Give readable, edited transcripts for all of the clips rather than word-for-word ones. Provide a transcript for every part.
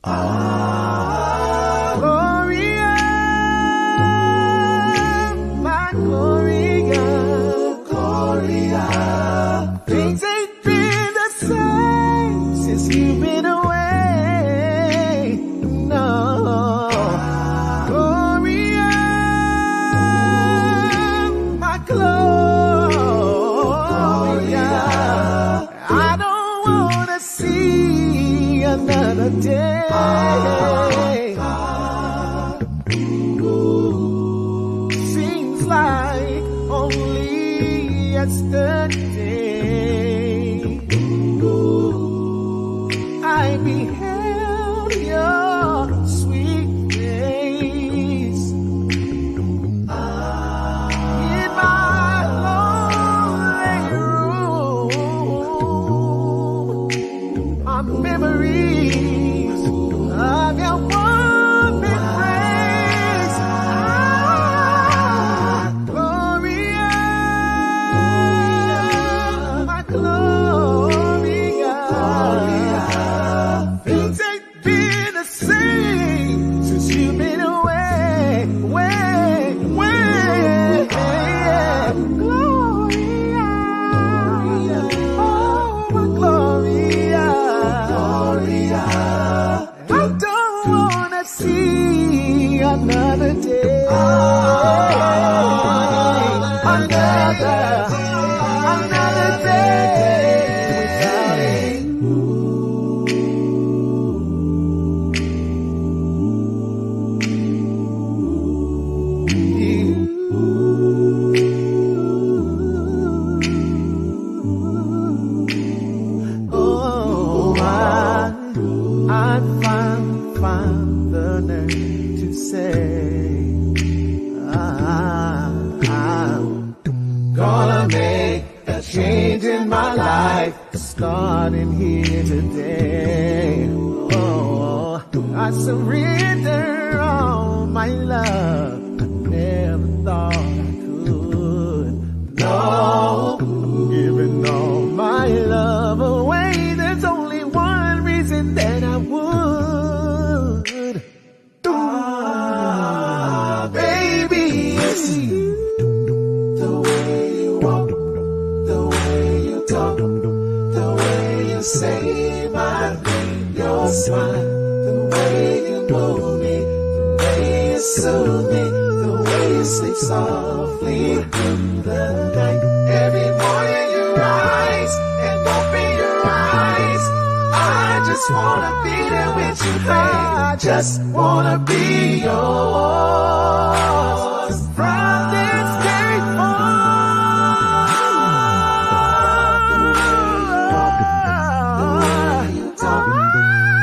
Gloria, my Gloria, Gloria. Things ain't been the same since you've been away. No, Gloria, my Gloria. I don't wanna see another day. Seems like only yesterday I beheld your sweet face in my lonely room. My memories of your warm embrace. Gloria, my Gloria. Things ain't been the same since you've been away, away, away. Gloria, oh my Gloria, Gloria. I don't wanna see another day. Another day without you. Oh, I find the nerve to say I'm gonna make a change in my life, starting here today. Oh, I surrender all my love. Never thought I could. No, giving all my love away. There's only one reason that I would. Baby, it's you. The way you walk, the way you talk, the way you say my name, your smile, the way you move me, the way you soothe me, the way you sleep softly through the night. Every morning you rise and open your eyes. I just wanna be there with you, babe. I just wanna be yours from this day forward. You talk,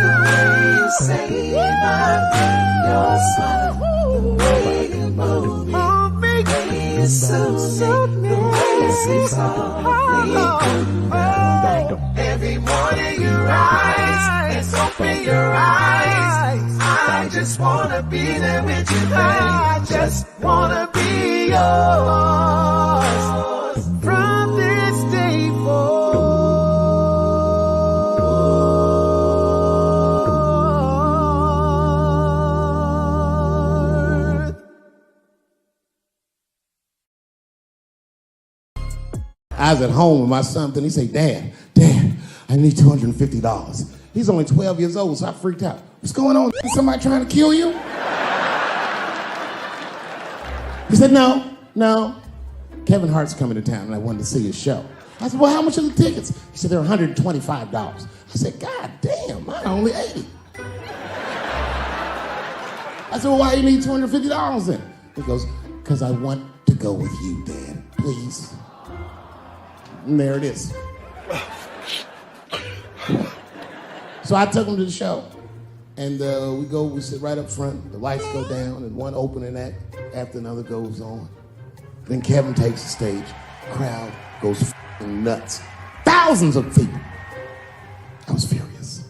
the way you say my name, your smile, the way you move me, the way you soothe me, the way you sleep softly through the night. Every morning you rise and open your eyes. I just wanna be there with you, babe. I just wanna be yours from this day forward. I was at home with my son, then he said, Dad, I need $250. He's only 12 years old, so I freaked out. What's going on? Is somebody trying to kill you? He said, no. Kevin Hart's coming to town and I wanted to see his show. I said, well, how much are the tickets? He said, they're $125. I said, God damn, mine are only $80. I said, well, why do you need $250 then? He goes, because I want to go with you, Dad, please. And there it is. So I took him to the show. And we sit right up front, the lights go down, and one opening act after another goes on. Then Kevin takes the stage, crowd goes f***ing nuts. Thousands of people. I was furious.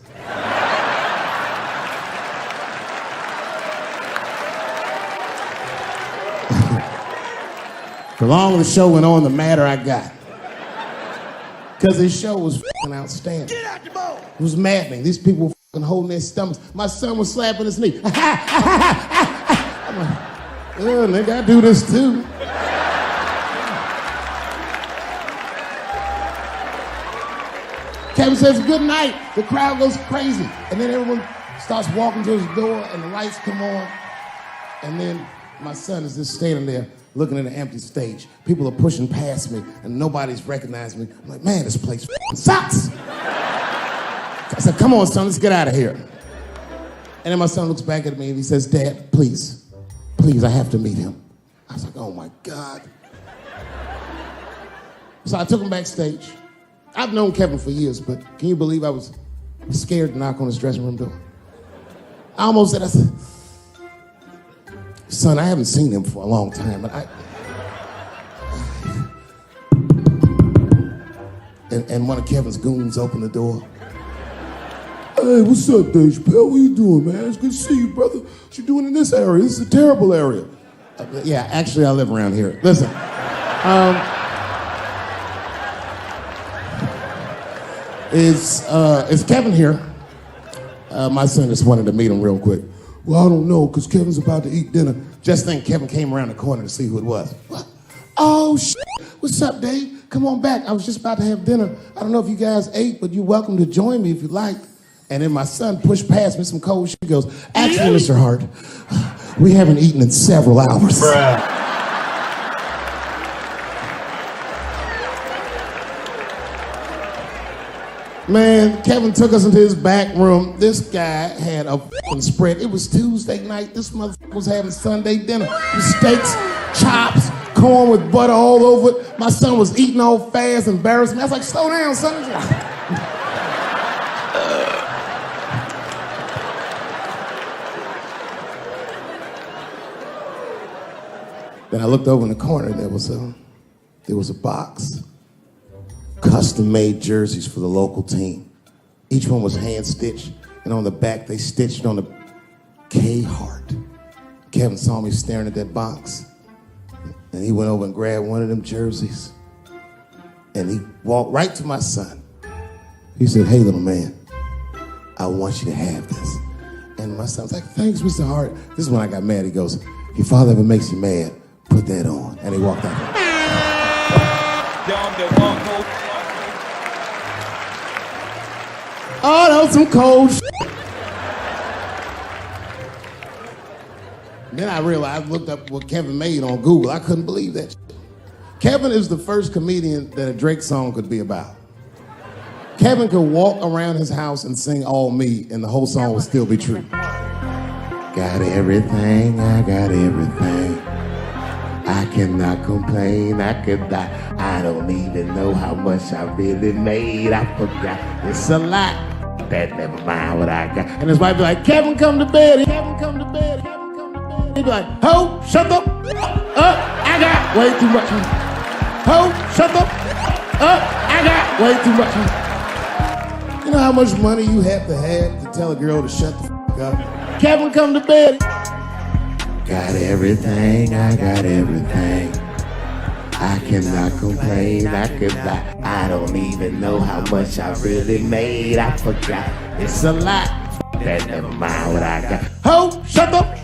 The longer the show went on, the madder I got. Because his show was f***ing outstanding. Get out the boat! It was maddening. These people were holding their stomachs. My son was slapping his knee. I'm like, oh, nigga, I do this too. Kevin says, good night. The crowd goes crazy. And then everyone starts walking to his door and the lights come on. And then my son is just standing there looking at an empty stage. People are pushing past me and nobody's recognizing me. I'm like, man, this place sucks. I said, come on, son, let's get out of here. And then my son looks back at me and he says, Dad, please, I have to meet him. I was like, oh my God. So I took him backstage. I've known Kevin for years, but can you believe I was scared to knock on his dressing room door? I almost said, son, I haven't seen him for a long time, but and one of Kevin's goons opened the door. Hey, what's up, Dave Chappelle? What you doing, man? It's good to see you, brother. What you doing in this area? This is a terrible area. Yeah, actually, I live around here. Listen. Is Kevin here? My son just wanted to meet him real quick. Well, I don't know, because Kevin's about to eat dinner. Just think Kevin came around the corner to see who it was. What? Oh, shit. What's up, Dave? Come on back. I was just about to have dinner. I don't know if you guys ate, but you're welcome to join me if you like. And then my son pushed past me some cold shit. He goes, actually, Mr. Hart, we haven't eaten in several hours. Bruh. Man, Kevin took us into his back room. This guy had a fucking spread. It was Tuesday night. This motherfucker was having Sunday dinner. Steaks, chops, corn with butter all over it. My son was eating all fast, embarrassing me. I was like, slow down, son. Then I looked over in the corner. There was a box. Custom-made jerseys for the local team. Each one was hand-stitched, and on the back, they stitched on the K Hart. Kevin saw me staring at that box, and he went over and grabbed one of them jerseys, and he walked right to my son. He said, hey, little man, I want you to have this. And my son was like, thanks, Mr. Hart. This is when I got mad. He goes, if your father ever makes you mad, put that on. And he walked out. Oh, that was some cold shit. Then I realized, I looked up what Kevin made on Google. I couldn't believe that shit. Kevin is the first comedian that a Drake song could be about. Kevin could walk around his house and sing All Me, and the whole song would still be true. Got everything, I got everything. I cannot complain, I could die. I don't even know how much I really made. I forgot, it's a lot. That never mind what I got. And his wife be like, Kevin, come to bed. Kevin, come to bed. Kevin, come to bed. He'd be like, ho, shut up. I got way too much. Ho, shut up. I got way too much. You know how much money you have to tell a girl to shut the fuck up? Kevin, come to bed. Got everything, I got everything. I cannot complain, I could die. I don't even know how much I really made. I forgot, it's a lot. That never mind what I got. Ho, shut up.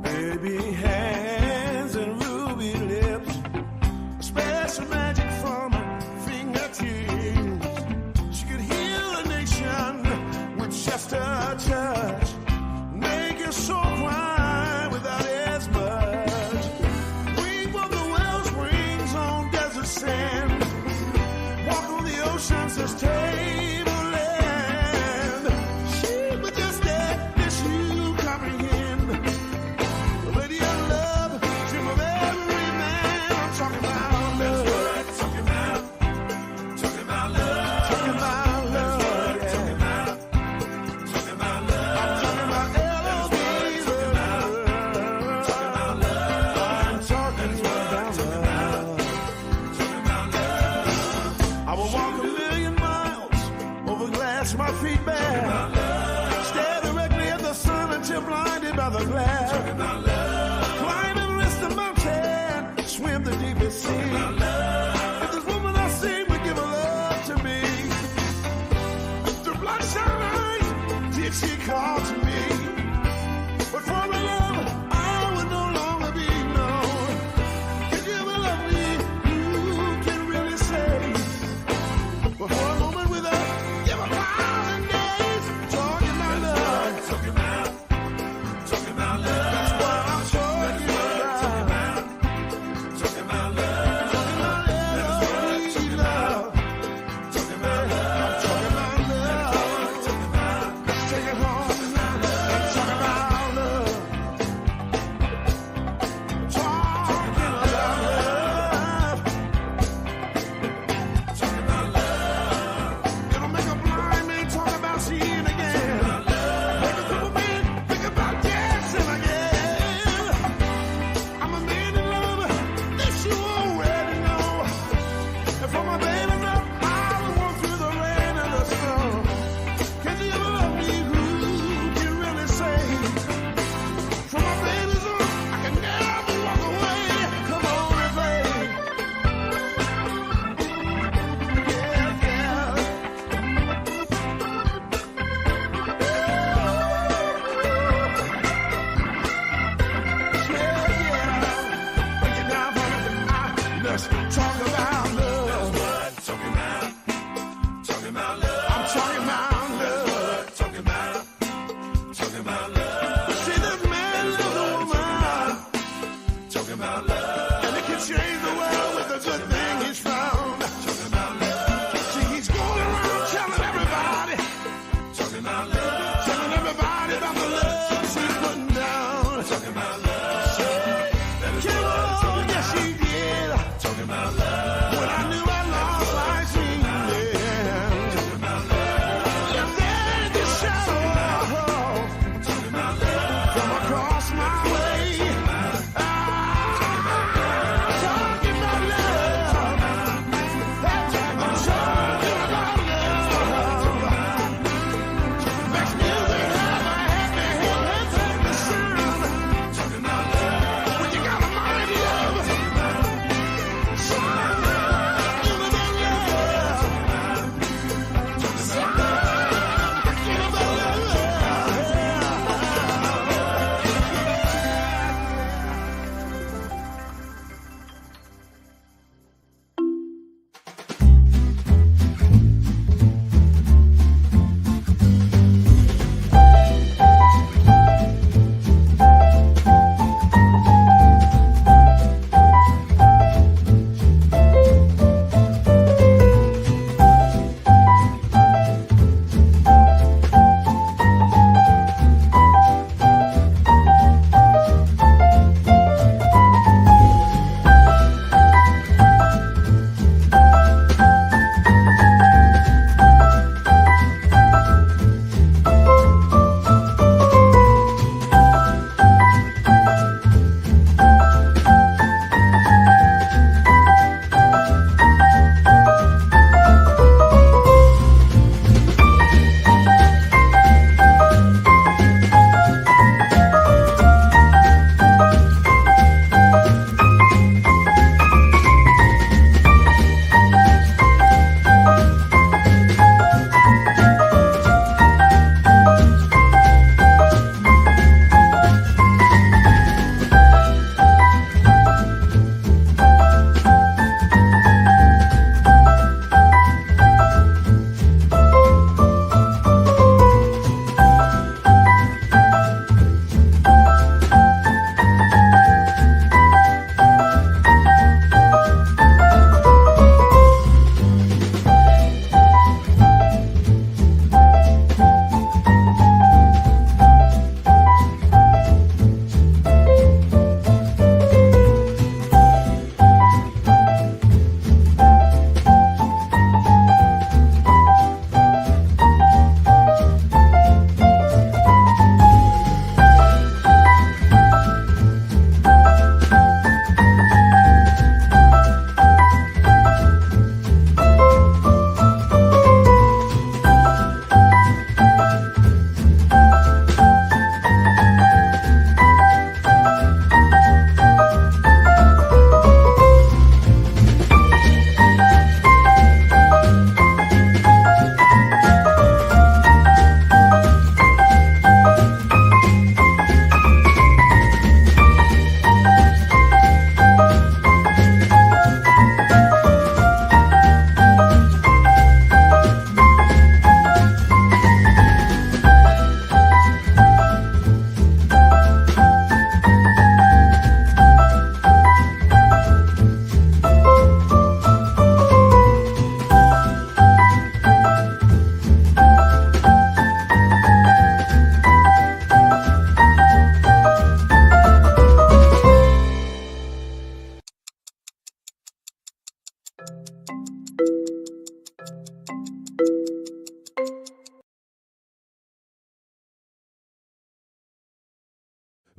Baby hands and ruby lips, special magic from her fingertips. She could heal a nation with just a touch, make your soul cry without as much. Bring from the wellsprings on desert sand, walk on the oceans as tableland. She would just let this you comprehend. Lady of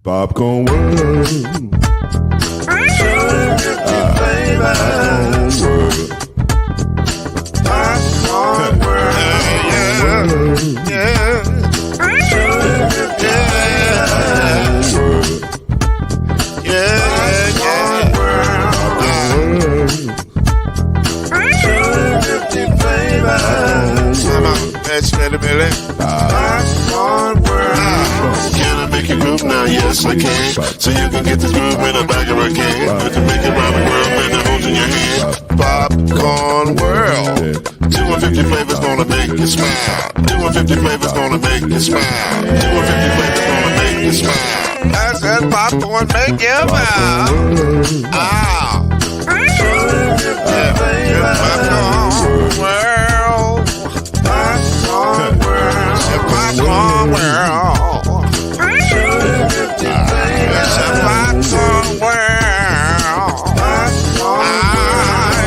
Popcorn world. Popcorn world. Yeah. Can I make you groove now? Yes, I can. So you can get this groove in the back of my can. I can make it around the world when it holds in your hand. you smile. 250 flavors gonna make you smile. 250 flavors gonna make you smile. I said popcorn make you smile. Ah. 250 flavors. Popcorn world. Popcorn world. Popcorn world. 250 flavors. Popcorn world.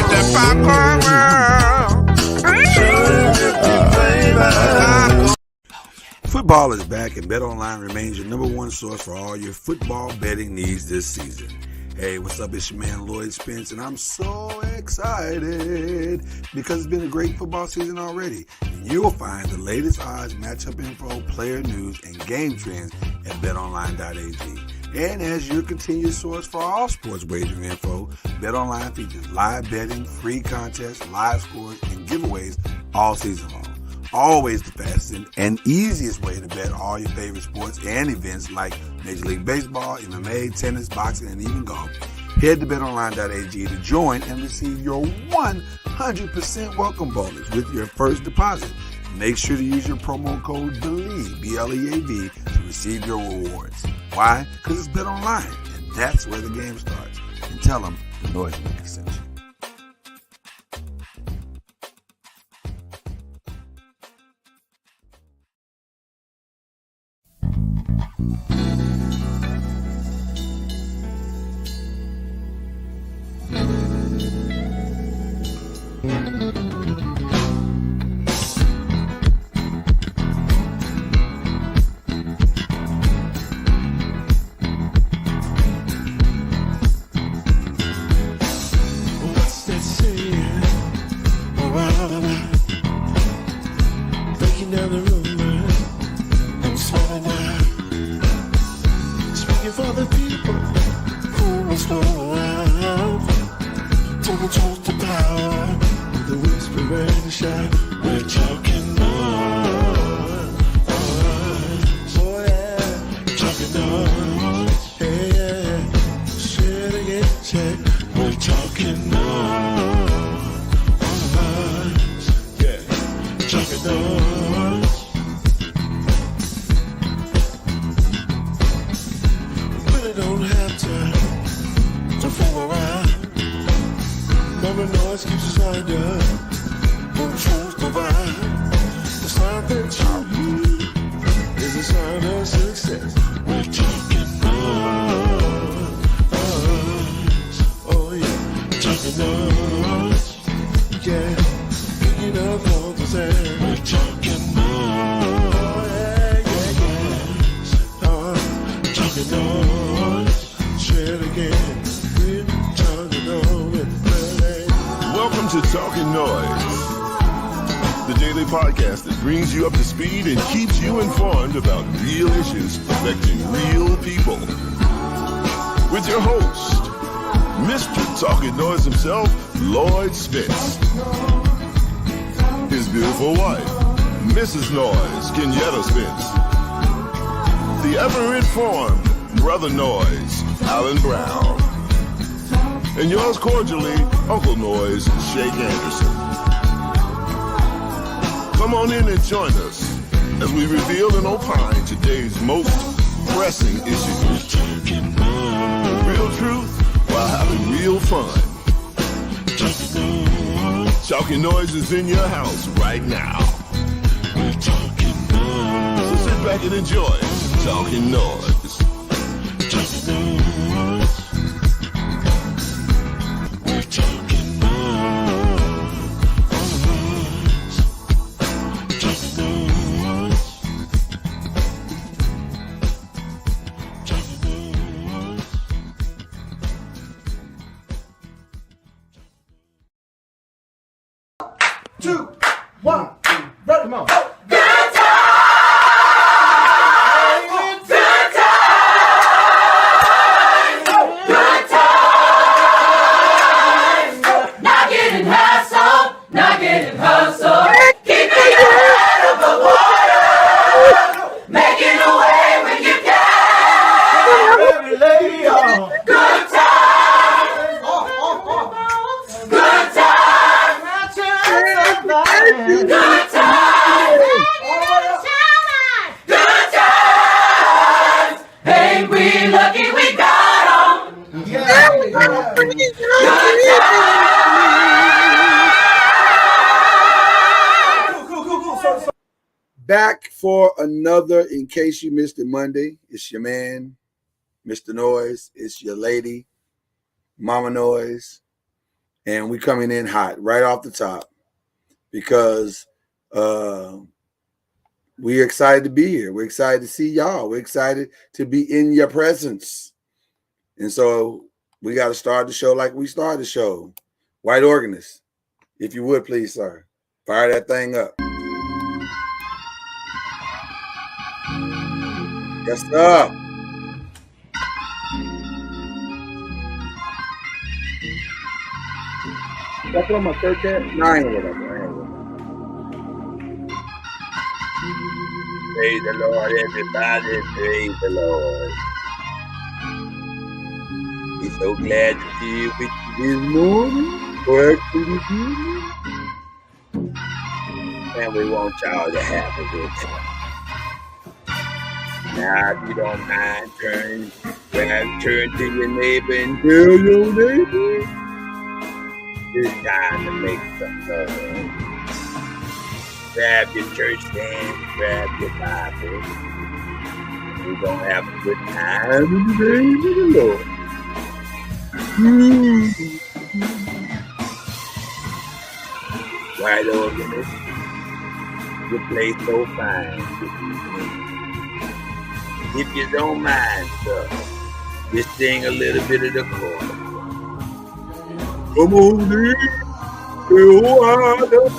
The popcorn world. 250 flavors. Football is back, and BetOnline remains your number one source for all your football betting needs this season. Hey, what's up? It's your man Lloyd Spence, and I'm so excited because it's been a great football season already. And you'll find the latest odds, matchup info, player news, and game trends at betonline.ag. And as your continued source for all sports wagering info, BetOnline features live betting, free contests, live scores, and giveaways all season long. Always the fastest and easiest way to bet all your favorite sports and events like Major League Baseball, MMA, tennis, boxing, and even golf. Head to betonline.ag to join and receive your 100% welcome bonus with your first deposit. Make sure to use your promo code BELIEVE, B-L-E-A-V, to receive your rewards. Why? Because it's BetOnline, and that's where the game starts. And tell them the Noise Maker sent you. What's that saying? Breaking down the rumor and smiling out. Speaking for the people who must go around. Taking truth to power with a whisper and a shout. We're talking noise. Oh yeah, talking noise. Hey yeah, say it again, say we're talking noise. Yeah, talking noise. Really don't have to fool around. Never noise keeps us lined up. When truth divine, the sound that you hear is a sign of success. We're talking noise. Oh yeah, talking noise. Yeah, picking up all the same. We're talking noise. Oh yeah. Talking noise. Say it again. We're talking noise. Welcome to Talkin Noise, the daily podcast that brings you up to speed and keeps you informed about real issues affecting real people. With your host, Mr. Talkin Noise himself, Lloyd Spence. His beautiful wife, Mrs. Noise, Kenyatta Spence. The ever-informed Brother Noise, Alan Brown. And yours cordially, Uncle Noise, Shake Anderson. Come on in and join us as we reveal and opine today's most pressing issues. Real truth while having real fun. Talkin Noise is in your house right now. So sit back and enjoy Talkin Noise. Good time. Back for another, in case you missed it, Monday. It's your man, Mr. Noise. It's your lady, Mama Noise. And we coming in hot right off the top because we're excited to be here. We're excited to see y'all. We're excited to be in your presence. And so we got to start the show like we started the show. White Organist, if you would, please, sir. Fire that thing up. Yes, sir. That's what my church at? No, I ain't with that. Praise the Lord, everybody. Praise the Lord. We're so glad to be here with you this morning. Work to the good. And we want y'all to have a good time. Now, if you don't mind, turn to your neighbor and tell your neighbor it's time to make some noise. Grab your church stand, grab your Bible. We're going to have a good time in the name of the Lord. White Organist, you play so fine this evening. If you don't mind, sir, just sing a little bit of the chorus. Come on, Lee. Oh, I love it.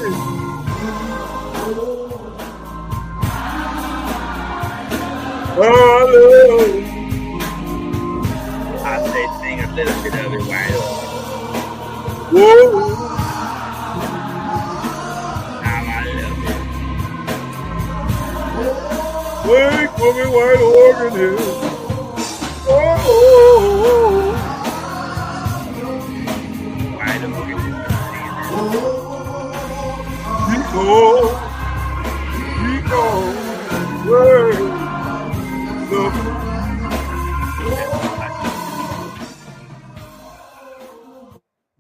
I say sing a little bit of it, White Organist. Whoa. Now I love it. Wait for me, White Organist. Oh. White Organist. Nico. Word.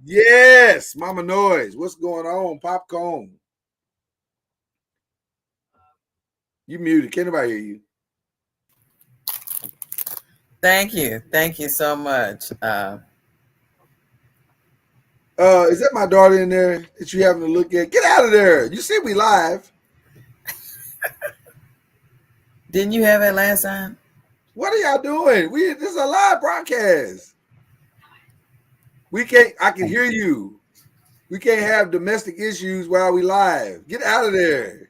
Yes, Mama Noise. What's going on? Popcorn. You muted. Can't nobody hear you? Thank you. Thank you so much. Is that my daughter in there that you having to look at? Get out of there. You see we live. Didn't you have it last time? What are y'all doing? This is a live broadcast. I can hear you. We can't have domestic issues while we live. Get out of there.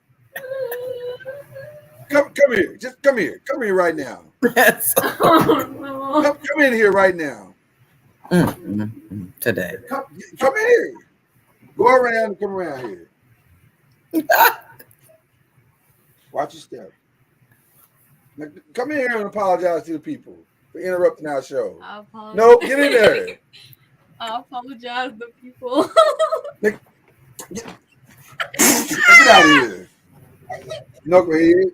Come here. Just come here. Come here right now. Come in here right now. Today. Come in here. Go around and come around here. Watch your step. Now, come in here and apologize to the people for interrupting our show. I apologize. No, get in there. I apologize to people. Get out of here. Knucklehead.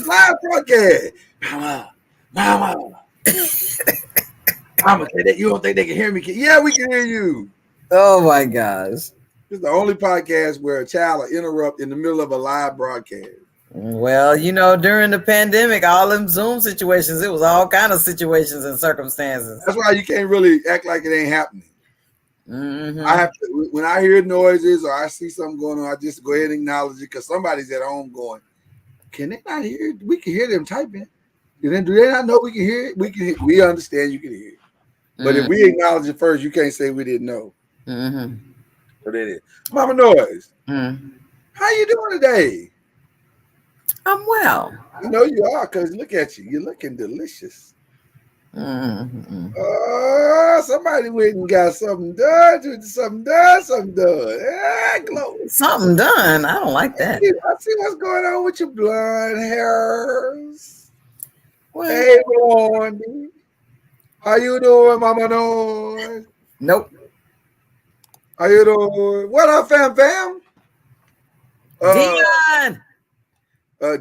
Live broadcast. Mama. Mama, you don't think they can hear me? Yeah, we can hear you. Oh my gosh. This is the only podcast where a child will interrupt in the middle of a live broadcast. Well, during the pandemic, all them Zoom situations, it was all kind of situations and circumstances. That's why you can't really act like it ain't happening. Mm-hmm. I have to, when I hear noises or I see something going on, I just go ahead and acknowledge it because somebody's at home going, can they not hear it? We can hear them typing. Do they not know we can hear it? We understand you can hear it. But if we acknowledge it first, you can't say we didn't know. Mm-hmm. But it is. Mama Noise, Mm-hmm. how you doing today? I'm well. I know you are because look at you. You're looking delicious. Mm-hmm. Somebody went and got something done. Something done. Glory. Something done. I don't like that. I see what's going on with your blonde hairs. Well, Hey, Blondie. How you doing, Mama Noise? nope. How you doing? What up, fam? Dion.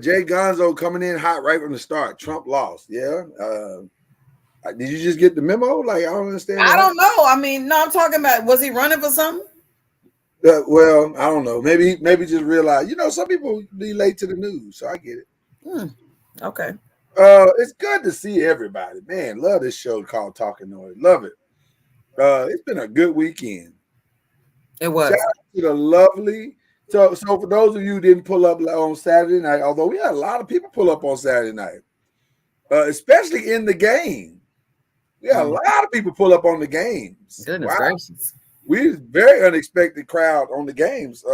Jay Gonzo coming in hot right from the start. Trump lost. Yeah. Did you just get the memo? Like, I don't understand. I don't know. I mean, no, I'm talking about, was he running for something? Well, I don't know. Maybe just realize. Some people be late to the news, so I get it. Okay. It's good to see everybody. Man, love this show called Talkin Noise. Love it. It's been a good weekend. It was. Shout out to the lovely. So for those of you who didn't pull up on Saturday night, although we had a lot of people pull up on Saturday night, especially in the game. We had a lot of people pull up on the games. Goodness gracious. We was very unexpected crowd on the games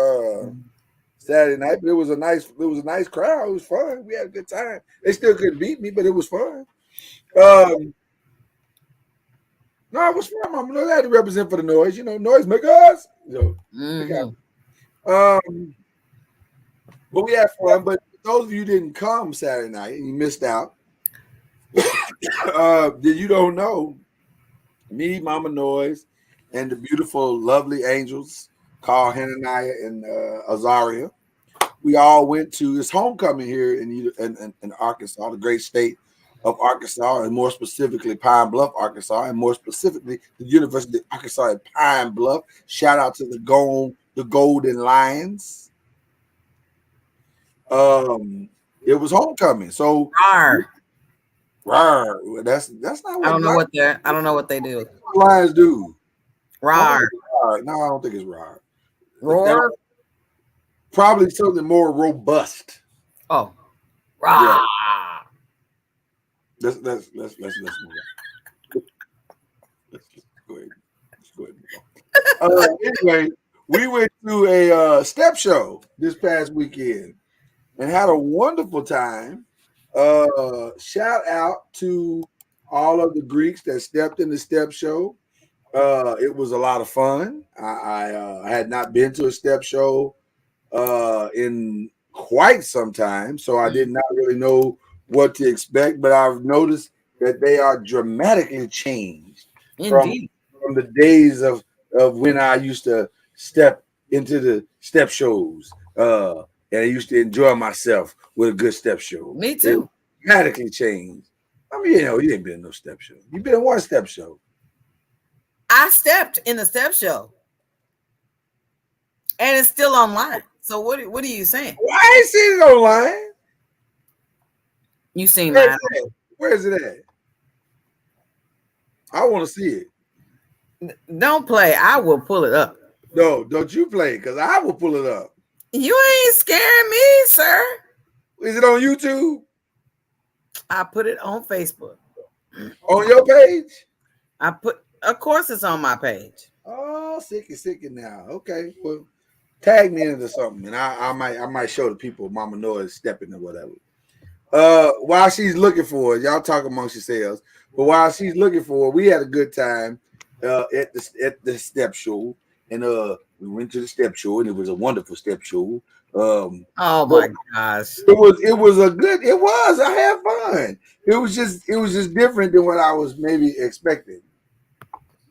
Saturday night, but it was a nice crowd. It was fun. We had a good time. They still couldn't beat me, but it was fun. No, it was fun. I'm glad to represent for the noise. Noise make us. But we had fun. But those of you who didn't come Saturday night and you missed out, then you don't know. Me, Mama Noise, and the beautiful, lovely angels, Carl, Hananiah, and Azaria. We all went to his homecoming here in Arkansas, the great state of Arkansas, and more specifically Pine Bluff, Arkansas, and more specifically the University of Arkansas at Pine Bluff. Shout out to the Golden Lions. It was homecoming, so rawr. That's not what I don't know what they do. Lions do. Rawr. No, I don't think it's rawr. Roar. Probably something more robust. Oh, rawr. Yeah. Let's move on. Let's go ahead. Anyway, we went to a step show this past weekend and had a wonderful time. Shout out to all of the Greeks that stepped in the step show. It was a lot of fun. I had not been to a step show in quite some time, so I did not really know what to expect, but I've noticed that they are dramatically changed from the days of when I used to step into the step shows, and I used to enjoy myself with a good step show. Me too. It dramatically changed. I mean, you ain't been in no step show. You've been in one step show. I stepped in the step show, and it's still online. So what are you saying? Well, I ain't seen it online. You seen that? Where is it at? I want to see it. Don't play. I will pull it up. No, don't you play, because I will pull it up. You ain't scaring me, sir. Is it on YouTube? I put it on Facebook. On your page? Of course it's on my page. Oh, sicky now. Okay, well, tag me into something, and I might show the people Mama Noise stepping or whatever. While she's looking for it, y'all talk amongst yourselves. But while she's looking for it, we had a good time at the step show, and we went to the step show, and it was a wonderful step show. Oh my gosh! It was. I had fun. It was just different than what I was maybe expecting.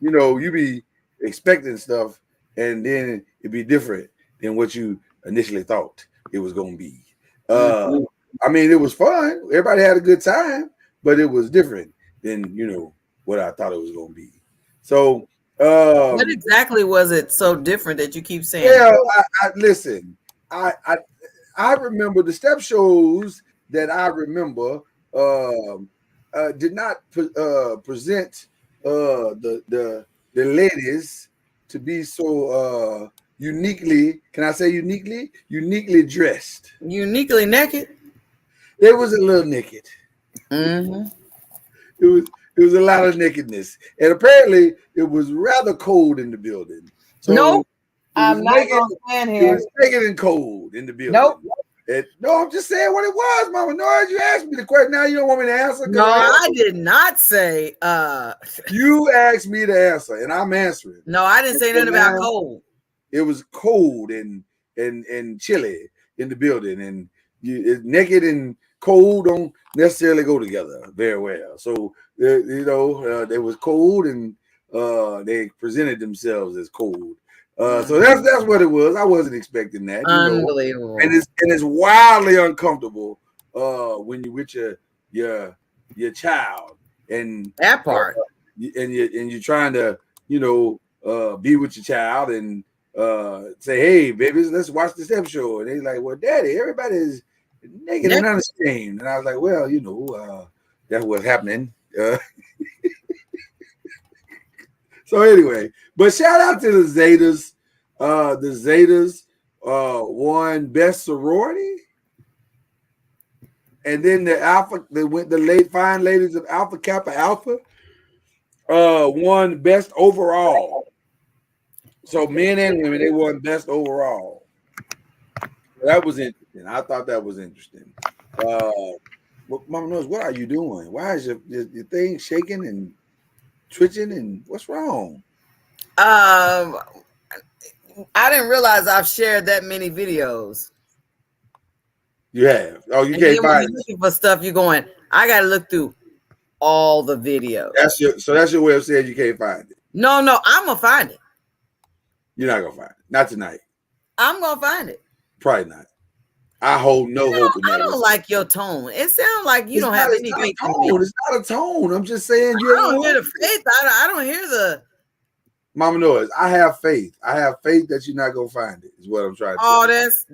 You be expecting stuff, and then it'd be different than what you initially thought it was going to be. I mean, it was fun. Everybody had a good time, but it was different than what I thought it was going to be. So, what exactly was it so different that you keep saying? Yeah, listen. I remember the step shows that I remember did not present the ladies to be so uniquely. Can I say uniquely dressed, uniquely naked? They was a little naked. Mm-hmm. It was a lot of nakedness, and apparently it was rather cold in the building. So nope, I'm not going to stand here. It was naked and cold in the building. Nope. No, I'm just saying what it was, Mama Noise. You asked me the question. Now you don't want me to answer. No, I did not say. You asked me to answer, and I'm answering. No, I didn't say nothing about cold. It was cold and chilly in the building, and naked and cold don't necessarily go together very well. So they was cold, and they presented themselves as cold. So that's what it was. I wasn't expecting that. Unbelievable. And it's wildly uncomfortable when you're with your child, and that part, and you're trying to be with your child, and say, "Hey, babies, let's watch the step show." And they're like, "Well, Daddy, everybody's naked and unashamed." And I was like, "Well, that's what's happening." So anyway, but shout out to the Zetas. The Zetas won best sorority, and then the late fine ladies of Alpha Kappa Alpha won best overall. So men and women, they won best overall. That was interesting. I thought that was interesting. Mama knows, what are you doing? Why is your thing shaking and twitching, and what's wrong? I didn't realize I've shared that many videos. You have. Oh, you can't find it. Looking for stuff. You're going, I gotta look through all the videos. That's your way of saying you can't find it. No, I'm gonna find it. You're not gonna find it. Not tonight. I'm gonna find it. Probably not. I hold no hope in that. I don't like your tone. It sounds like you don't have any faith in me. It's not a tone. I'm just saying I don't hear the faith. I don't hear the Mama Noise. I have faith. I have faith that you're not gonna find it. Is what I'm trying to say. Oh, that's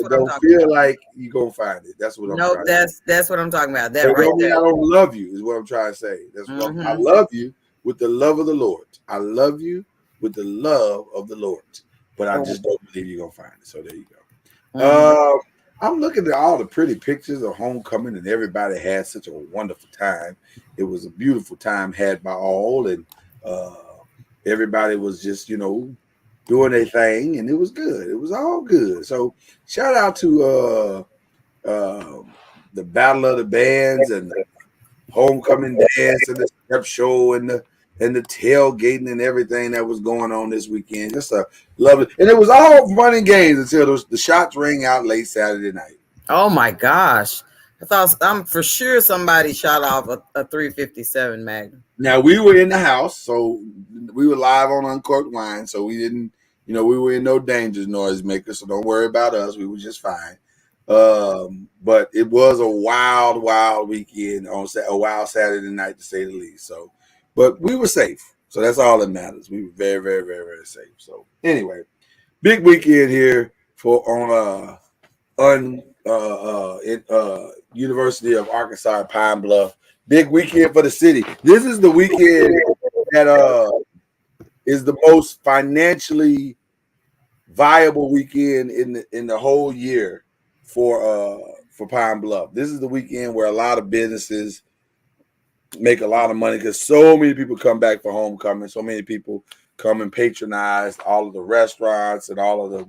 what I'm talking about. Don't feel like you're gonna find it. That's what I'm trying to say. That's what I'm talking about. That right there. I don't love you, is what I'm trying to say. That's what I love you with the love of the Lord. I love you with the love of the Lord. But I just don't believe you're gonna find it. So there you go. I'm looking at all the pretty pictures of homecoming, and everybody had such a wonderful time. It was a beautiful time had by all, and everybody was just, doing their thing, and it was good. It was all good. So shout out to the Battle of the Bands and the homecoming dance and the step show and the tailgating and everything that was going on this weekend. Just love it. And it was all fun and games until the shots rang out late Saturday night. Oh my gosh. I'm for sure somebody shot off a 357 Magnum. Now we were in the house, so we were live on Uncorked Wine, so we didn't, we were in no danger, noisemaker, so don't worry about us. We were just fine. But it was a wild weekend, a wild Saturday night to say the least. So, but we were safe, so that's all that matters. We were very, very, very, very safe. So anyway, big weekend here on University of Arkansas Pine Bluff. Big weekend for the city. This is the weekend that is the most financially viable weekend in the whole year for Pine Bluff. This is the weekend where a lot of businesses make a lot of money because so many people come back for homecoming. So many people come and patronize all of the restaurants and all of the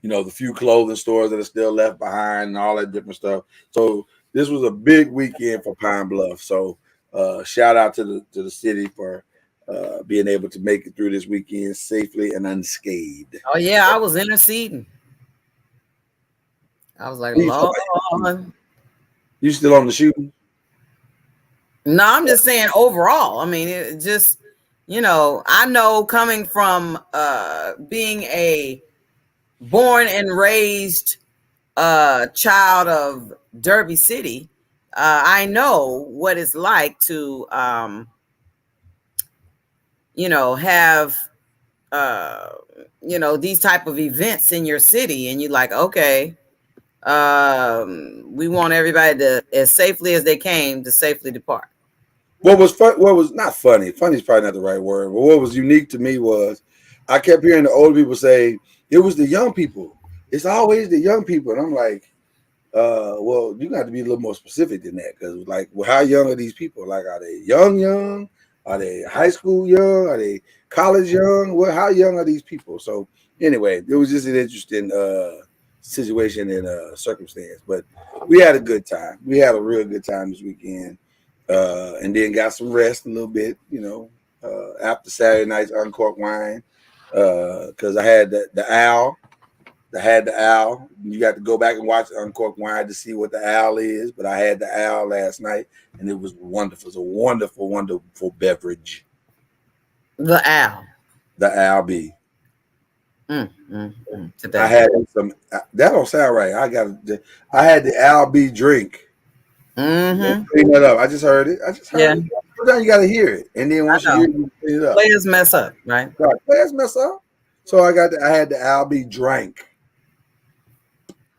the few clothing stores that are still left behind and all that different stuff. So this was a big weekend for Pine Bluff. So shout out to the city for being able to make it through this weekend safely and unscathed. Oh yeah, I was interceding. I was like, Lord. You still on the shooting? No, I'm just saying overall. I mean, it just, I know coming from being a born and raised child of Derby City, I know what it's like to, have, these type of events in your city, and you're like, okay, we want everybody to, as safely as they came, to safely depart. What was not funny? Funny is probably not the right word, but what was unique to me was I kept hearing the older people say it was the young people. It's always the young people, and I'm like, well, you got to be a little more specific than that, because well, how young are these people? Like, are they young? Are they high school young? Are they college young? Well, how young are these people? So anyway, it was just an interesting situation and circumstance, but we had a good time. We had a real good time this weekend. And then got some rest a little bit, after Saturday night's Uncorked Wine, because I had the owl. You got to go back and watch Uncorked Wine to see what the owl is, but I had the owl last night, and it was wonderful. It's a wonderful, wonderful beverage. The owl. The owl B. Today. I had some. That don't sound right. I had the owl B drink. Clean that up. I just heard it. It. Sometimes you got to hear it, and then once you hear it, you clean it up. Players mess up, right? Players mess up. So I had the Albie drink.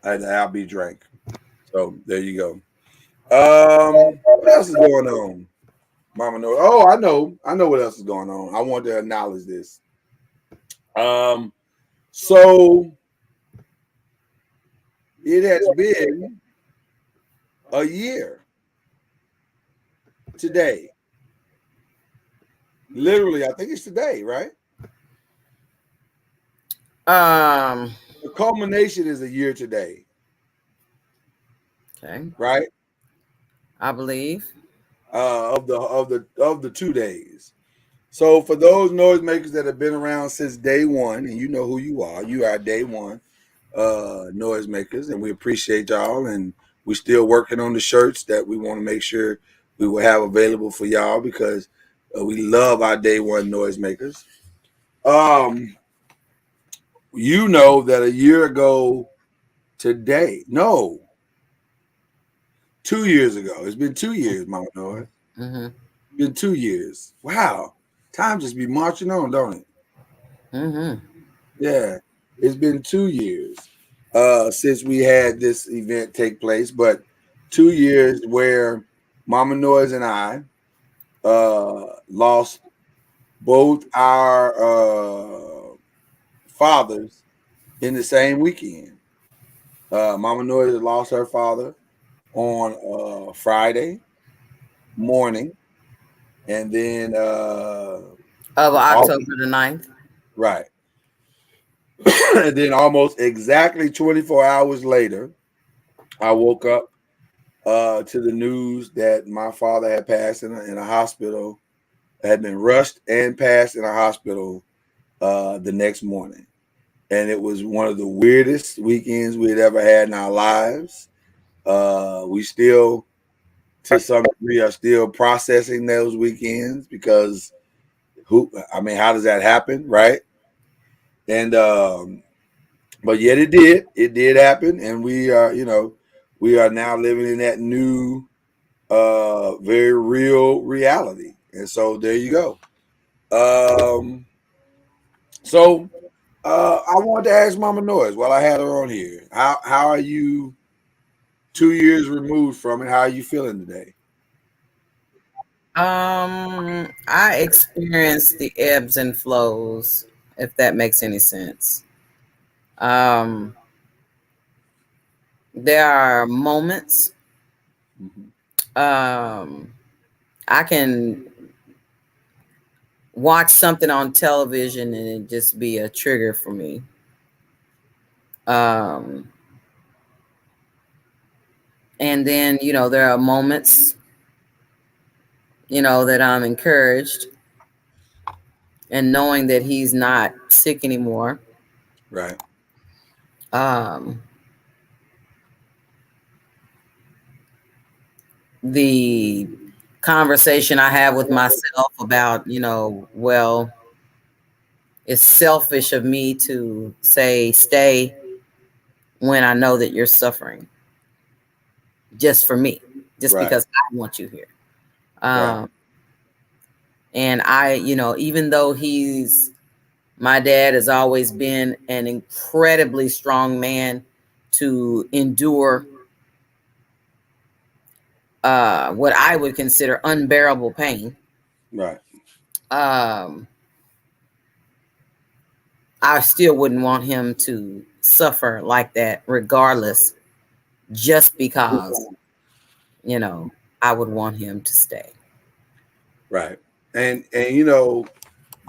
I had the Albie drink. So there you go. What else is going on? Mama knows. Oh, I know what else is going on. I want to acknowledge this. So it has been a year today. Literally, I think it's today, right? The culmination is a year today. Okay. Right? I believe. Of the 2 days. So for those noisemakers that have been around since day one, and you know who you are day one noisemakers, and we appreciate y'all, and we're still working on the shirts that we want to make sure we will have available for y'all because we love our day one noisemakers. You know that a year ago today, 2 years ago, it's been 2 years, Mama Noise. Mm-hmm. Been 2 years. Wow. Time just be marching on, don't it? Mm-hmm. Yeah. It's been 2 years since we had this event take place, but 2 years where Mama Noise and I lost both our fathers in the same weekend. Mama Noise lost her father on Friday morning, and then Of October the 9th. Right. And then almost exactly 24 hours later, I woke up to the news that my father had passed in a hospital, had been rushed and passed in a hospital the next morning. And it was one of the weirdest weekends we had ever had in our lives. We still, to some degree, are still processing those weekends because how does that happen, right? And but yet it did happen, and we are now living in that new very real reality. And so there you go. So I wanted to ask Mama Noise while I had her on here, how are you 2 years removed from it? How are you feeling today? I experienced the ebbs and flows, if that makes any sense. There are moments I can watch something on television and it just be a trigger for me. And then, there are moments, that I'm encouraged and knowing that he's not sick anymore. Right. The conversation I have with myself about, well, it's selfish of me to say stay when I know that you're suffering just for me, just Right. because I want you here. Right. And I, even though my dad has always been an incredibly strong man to endure what I would consider unbearable pain. Right. I still wouldn't want him to suffer like that, regardless, just because, I would want him to stay. Right. And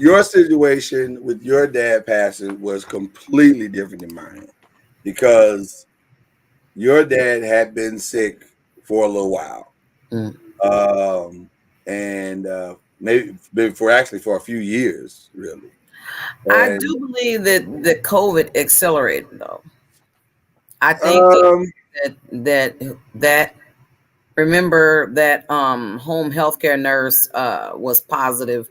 your situation with your dad passing was completely different than mine because your dad had been sick for a little while. And maybe for a few years, really. And I do believe that COVID accelerated, though. I think that remember that home healthcare nurse was positive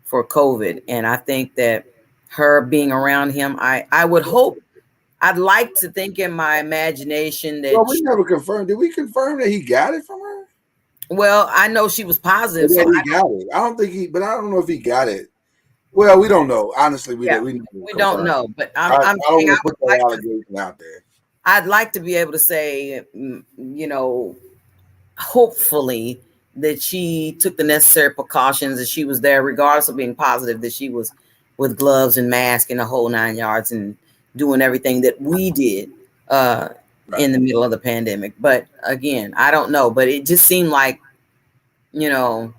for COVID, and I think that her being around him, I would hope, I'd like to think in my imagination that we never confirmed. Did we confirm that he got it from her? Well, I know she was positive, So so he got it. I don't know if he got it Well, we don't know. Honestly, we Yeah, don't. we don't know, but I I'm don't saying want to put that allegation out there. I'd like to be able to say, you know, hopefully that she took the necessary precautions, that she was there, regardless of being positive, that she was with gloves and mask and the whole 9 yards and doing everything that we did in the middle of the pandemic. But again, I don't know, but it just seemed like, you know.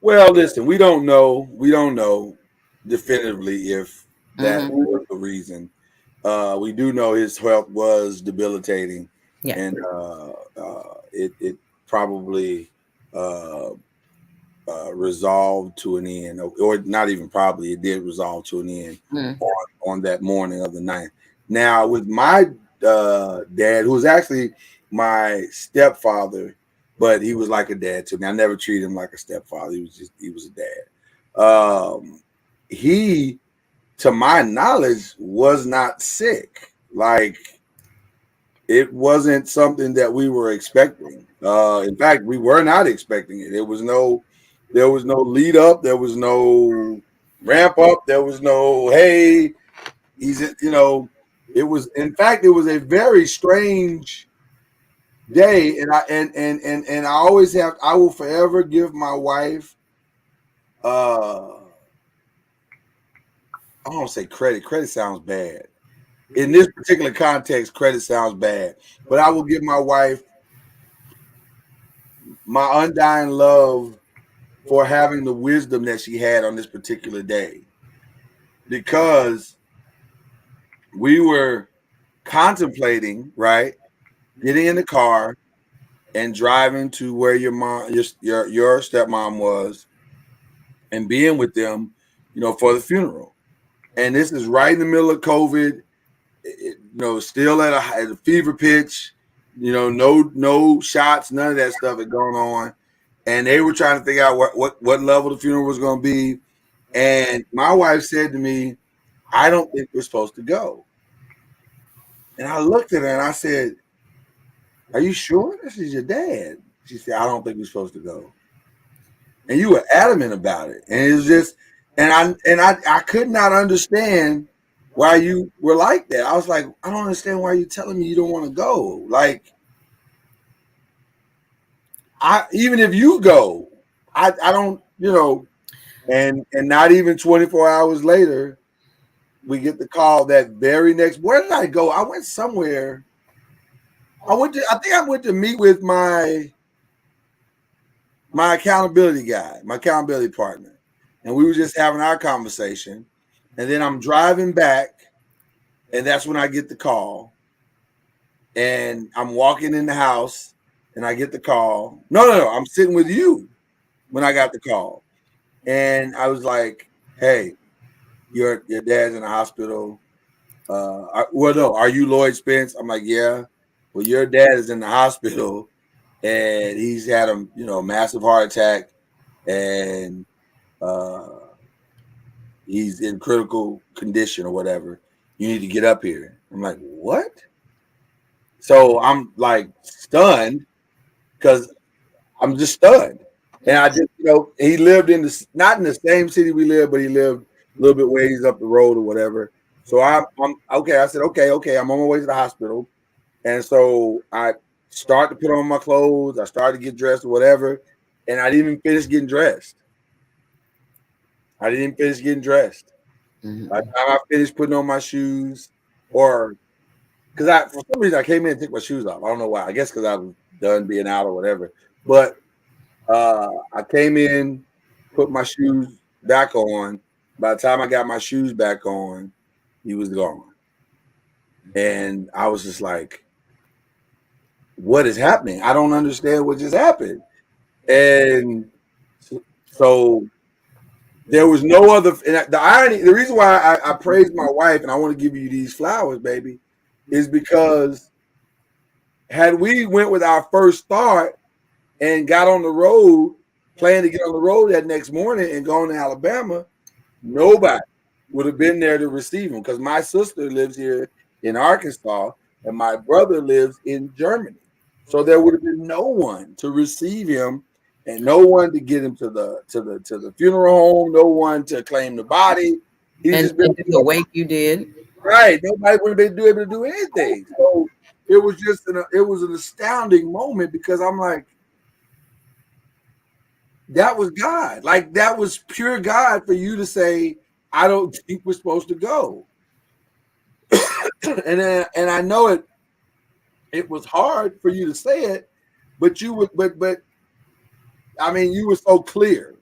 Well, listen, we don't know. We don't know definitively if that was the reason. We do know his health was debilitating, and it probably resolved to an end, or not even probably, it did resolve to an end on that morning of the 9th. Now, with my dad, who was actually my stepfather, but he was like a dad to me. I never treated him like a stepfather. He was a dad. He, to my knowledge, was not sick. Like, it wasn't something that we were expecting. In fact, we were not expecting it. There was no lead up. There was no ramp up. There was no, hey, it was, in fact, it was a very strange day. And I always I will forever give my wife, I don't want to say credit. Credit sounds bad. In this particular context, credit sounds bad. But I will give my wife my undying love for having the wisdom that she had on this particular day. Because we were contemplating, right, getting in the car and driving to where your stepmom was and being with them, for the funeral. And this is right in the middle of COVID, still at a fever pitch, no shots, none of that stuff had gone on. And they were trying to figure out what level the funeral was going to be. And my wife said to me, I don't think we're supposed to go. And I looked at her and I said, are you sure? This is your dad. She said, I don't think we're supposed to go. And you were adamant about it. And it was just, and I could not understand why you were like that. I was like, I don't understand why you're telling me you don't want to go. Like, even if you go, I don't, and not even 24 hours later, we get the call that very next. Where did I go? I went somewhere. I think I went to meet with my accountability guy, my accountability partner. And we were just having our conversation. And then I'm driving back, and that's when I get the call. And I'm walking in the house, and I get the call. No. I'm sitting with you when I got the call. And I was like, hey, your dad's in the hospital. Are you Lloyd Spence? I'm like, yeah. Well, your dad is in the hospital, and he's had a massive heart attack, and he's in critical condition or whatever. You need to get up here. I'm like, what? So I'm like stunned, because I'm just stunned. And I just, he lived not in the same city we live, but he lived a little bit ways up the road or whatever. So I'm okay. I said, okay. I'm on my way to the hospital. And so I start to put on my clothes. I started to get dressed or whatever. And I didn't even finish getting dressed. By the time I finished putting on my shoes, or because for some reason I came in and took my shoes off. I don't know why. I guess because I was done being out or whatever. But I came in, put my shoes back on. By the time I got my shoes back on, he was gone. And I was just like, what is happening? I don't understand what just happened. And so there was no other. And the irony, the reason why I praise my wife and I want to give you these flowers, baby, is because had we went with our first thought and got on the road, planned to get on the road that next morning and going to Alabama, nobody would have been there to receive him, because my sister lives here in Arkansas and my brother lives in Germany. So there would have been no one to receive him and no one to get him to the funeral home, no one to claim the body. He And just been the wake you did. right. Nobody would have been able to do anything. So it was just it was an astounding moment because I'm like, that was God. Like that was pure God for you to say, I don't think we're supposed to go. and I know it was hard for you to say it, but you would but I mean you were so clear.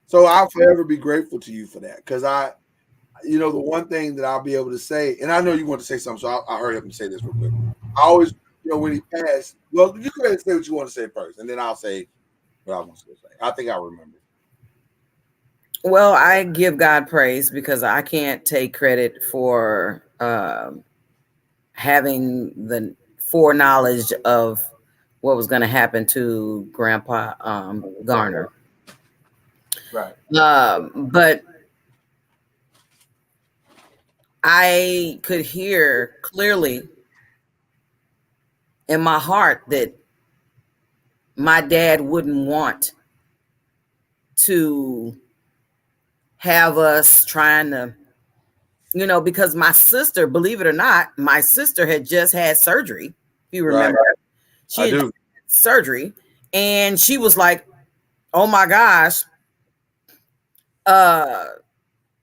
So I'll forever be grateful to you for that. Because the one thing that I'll be able to say, and I know you want to say something, so I'll hurry up and say this real quick. I always, when he passed, well, you go ahead and say what you want to say first, and then I'll say what I want to say. I think I remember. Well, I give God praise because I can't take credit for having the foreknowledge of what was going to happen to Grandpa Garner. Right. But I could hear clearly in my heart that my dad wouldn't want to have us trying to, because my sister, believe it or not, my sister had just had surgery. If you remember, she had had surgery, and she was like, "Oh my gosh."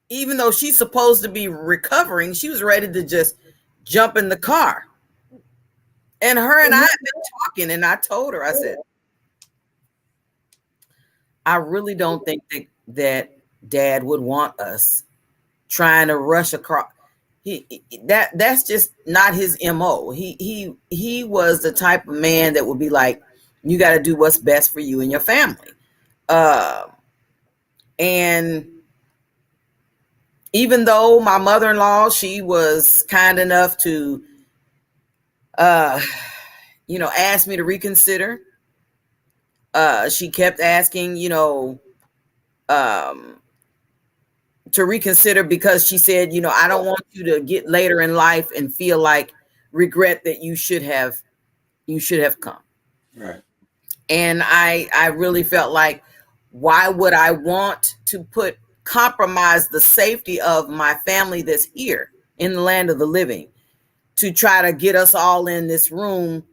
Even though she's supposed to be recovering, she was ready to just jump in the car. And her and I had been talking, and I told her, I said, I really don't think that Dad would want us trying to rush across. That's just not his MO. He was the type of man that would be like, you got to do what's best for you and your family. And even though my mother-in-law, she was kind enough to, ask me to reconsider. She kept asking, to reconsider because she said, I don't want you to get later in life and feel like regret that you should have come. Right. And I really felt like, why would I want to compromise the safety of my family that's here in the land of the living to try to get us all in this room,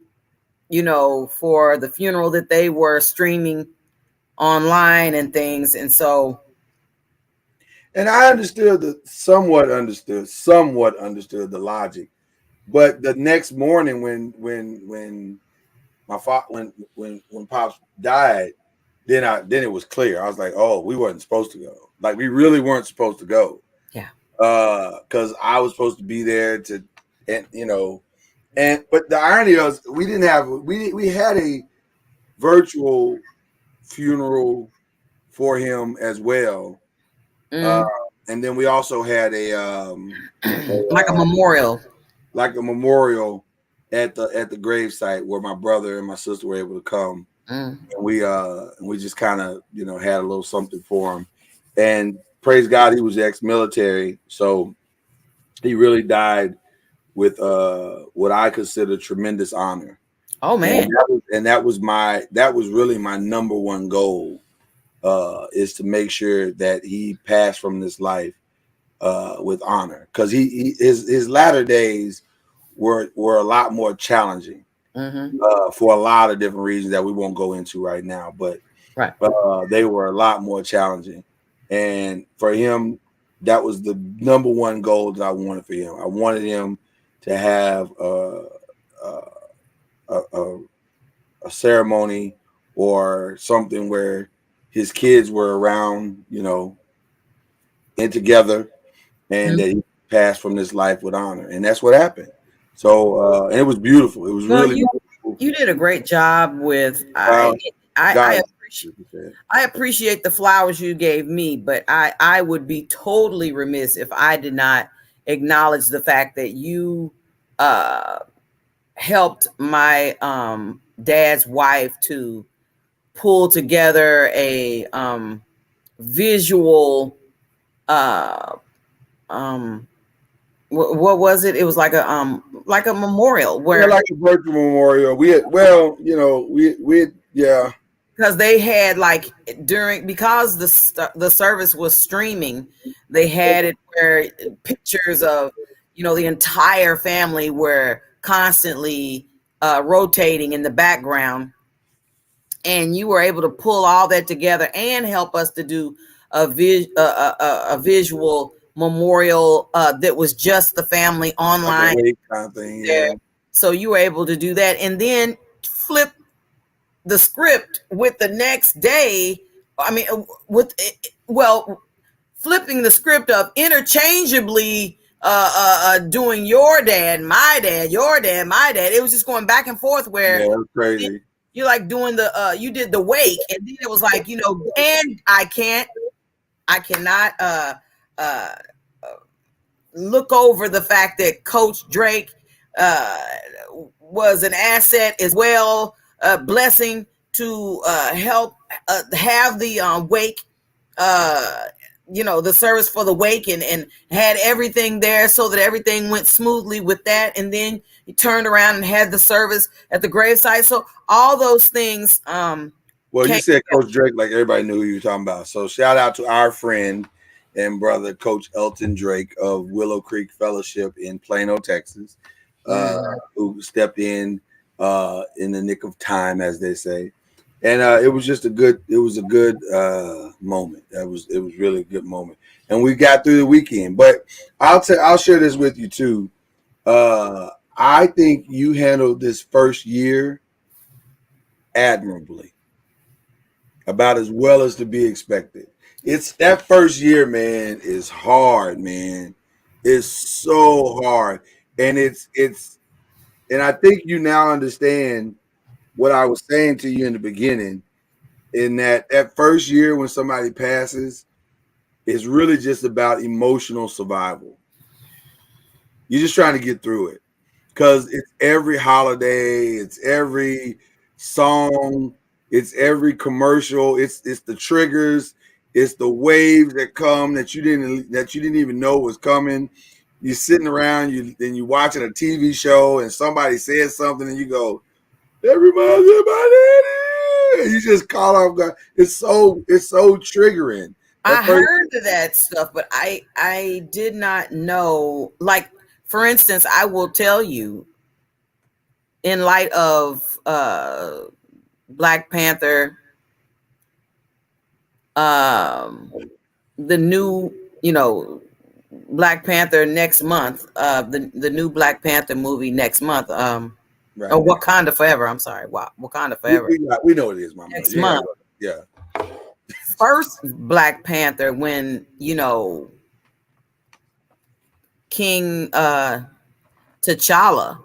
for the funeral that they were streaming online and things. And so, and I somewhat understood the logic, but the next morning when my father when Pops died, then it was clear. I was like, oh, we wasn't supposed to go. Like we really weren't supposed to go. Yeah. Because I was supposed to be there but the irony was we had a virtual funeral for him as well. And then we also had a memorial. Like a memorial at the gravesite where my brother and my sister were able to come. And we just kind of had a little something for him. And praise God, he was ex-military, so he really died with what I consider tremendous honor. Oh man. And that was really my number one goal, is to make sure that he passed from this life with honor, because his latter days were a lot more challenging for a lot of different reasons that we won't go into right now, but they were a lot more challenging. And for him, that was the number one goal that I wanted for him. I wanted him to have a ceremony or something where his kids were around, and together, and that he passed from this life with honor. And that's what happened. So and it was beautiful. It was really beautiful. You did a great job with I appreciate the flowers you gave me, but I would be totally remiss if I did not acknowledge the fact that you helped my dad's wife to pull together a visual what was it? It was like a memorial where like a virtual memorial. We had because they had like because the service was streaming, they had it where pictures of the entire family were constantly rotating in the background, and you were able to pull all that together and help us to do a visual memorial that was just the family online. Kind of thing, yeah. So you were able to do that, and then flip the script with the next day. I mean, flipping the script of interchangeably doing your dad, my dad, your dad, my dad. It was just going back and forth where it was crazy. You're like doing you did the wake, and then it was like, and I cannot look over the fact that Coach Drake was an asset as well, blessing to help have the wake, the service for the wake, and had everything there so that everything went smoothly with that. And then you turned around and had the service at the gravesite. So all those things. Well, you said Coach Drake, like everybody knew who you were talking about. So shout out to our friend and brother, Coach Elton Drake of Willow Creek Fellowship in Plano, Texas, who stepped in the nick of time, as they say. And it was just a good moment. It was really a good moment. And we got through the weekend. But I'll share this with you too. I think you handled this first year admirably, about as well as to be expected. It's that first year, man, is hard, man. It's so hard. And and I think you now understand what I was saying to you in the beginning, in that first year when somebody passes is really just about emotional survival. You're just trying to get through it, because it's every holiday, it's every song, it's every commercial, it's the triggers, it's the waves that come that you didn't even know was coming. You're sitting around, you're watching a TV show, and somebody says something, and you go, "That reminds me of my daddy." You just call off guard. It's so triggering. I heard that stuff, but I did not know. Like, for instance, I will tell you, in light of Black Panther, the new, Black Panther next month, the new Black Panther movie next month, right. Or Wakanda Forever. I'm sorry, Wakanda Forever. We know it is, Mama. Next month. Yeah. First Black Panther, when King T'Challa,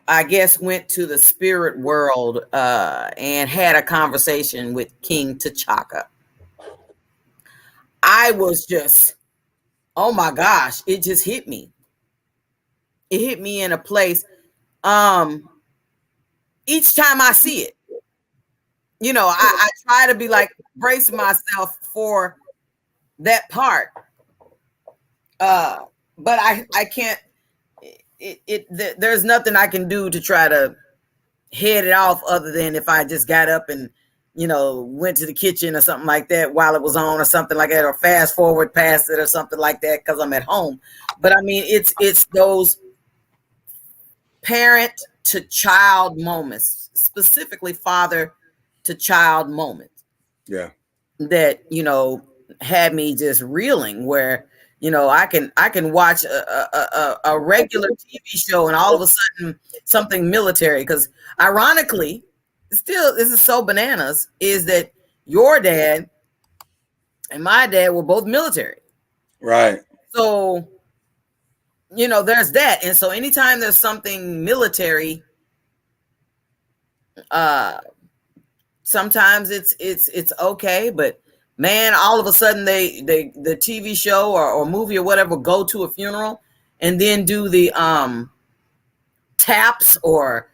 I guess, went to the spirit world and had a conversation with King T'Chaka. I was just, oh my gosh, it just hit me. It hit me in a place. Each time I see it, I try to be like bracing myself for that part. But I can't. There's nothing I can do to try to head it off, other than if I just got up and went to the kitchen or something like that while it was on, or something like that, or fast forward past it or something like that because I'm at home. But I mean, it's those parent to child moments, specifically father to child moments. Yeah. That had me just reeling, where I can watch a regular TV show and all of a sudden something military, because ironically, still, this is so bananas, is that your dad and my dad were both military. Right. So, there's that. And so anytime there's something military, sometimes it's okay, but man, all of a sudden the TV show or movie or whatever go to a funeral and then do the taps or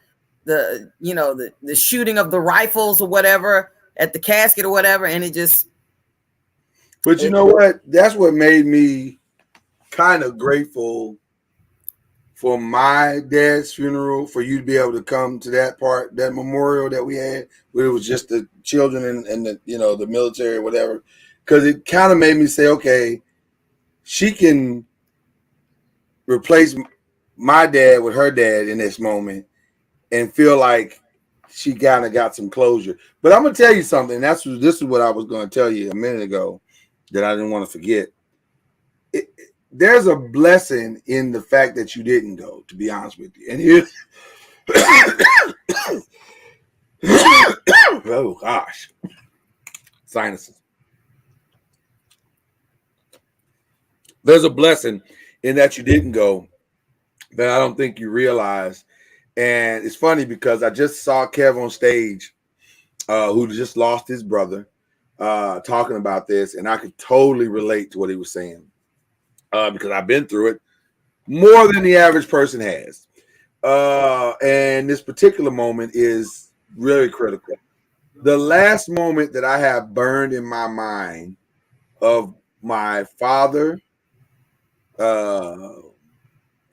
the the shooting of the rifles or whatever at the casket or whatever, and it just. But you know what? That's what made me kind of grateful for my dad's funeral, for you to be able to come to that part, that memorial that we had, where it was just the children and the, you know, the military or whatever, because it kind of made me say, okay, she can replace my dad with her dad in this moment and feel like she kind of got some closure. But I'm gonna tell you something. This is what I was going to tell you a minute ago that I didn't want to forget. There's a blessing in the fact that you didn't go, to be honest with you. And here, oh gosh, sinuses. There's a blessing in that you didn't go that I don't think you realize. And it's funny because I just saw Kev on stage, who just lost his brother, talking about this, and I could totally relate to what he was saying. Because I've been through it more than the average person has. And this particular moment is really critical. The last moment that I have burned in my mind of my father,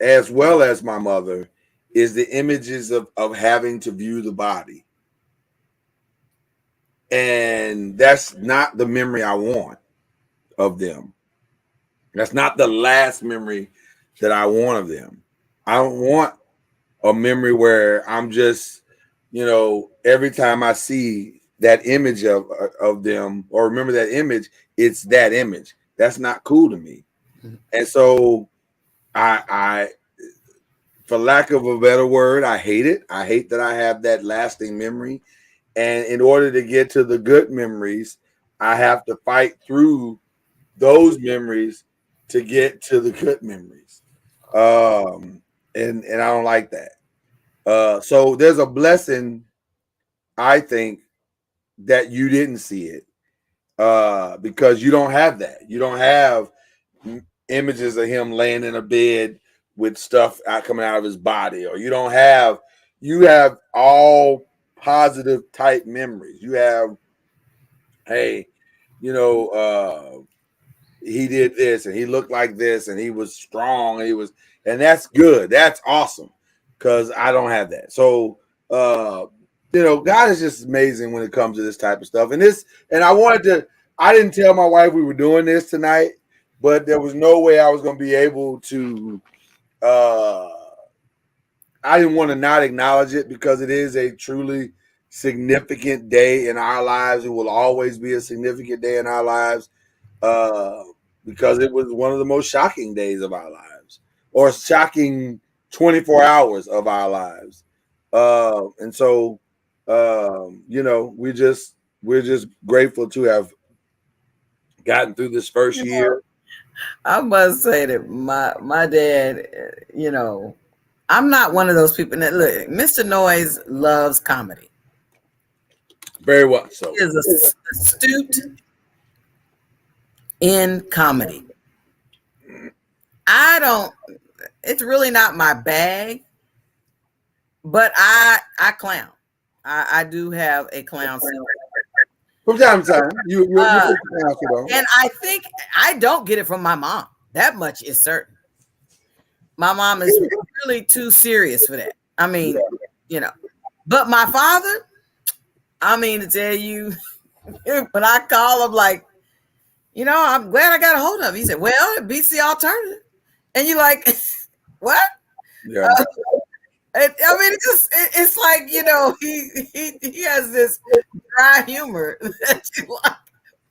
as well as my mother, is the images of having to view the body. And that's not the memory I want of them. That's not the last memory that I want of them. I don't want a memory where I'm just, you know, every time I see that image of them or remember that image, it's that image. That's not cool to me. And so I for lack of a better word, I hate it. I hate that I have that lasting memory. And in order to get to the good memories, I have to fight through those memories to get to the good memories. And I don't like that. So there's a blessing, I think, that you didn't see it. Because you don't have that. You don't have images of him laying in a bed with stuff coming out of his body, or you have all positive type memories. You have, hey, you know, he did this and he looked like this and he was strong and that's good. That's awesome, because I don't have that. So you know, God is just amazing when it comes to this type of stuff. And I didn't tell my wife we were doing this tonight, but there was no way I was going to be able to I didn't want to not acknowledge it, because it is a truly significant day in our lives. It will always be a significant day in our lives, because it was one of the most shocking days of our lives, or shocking 24 hours of our lives. And so, you know, we're just grateful to have gotten through this first year. I must say that my dad, you know, I'm not one of those people that look. Mr. Noise loves comedy. Very well so. He is astute in comedy. It's really not my bag, but I clown. I do have a clown sense. From time to time, you and I think I don't get it from my mom. That much is certain. My mom is really too serious for that. I mean, you know, but my father, I mean, to tell you, when I call him, like, you know, I'm glad I got a hold of him. He said, well, it beats the alternative. And you're like, what? Yeah. I mean, it's like, you know, he has this dry humor that you like.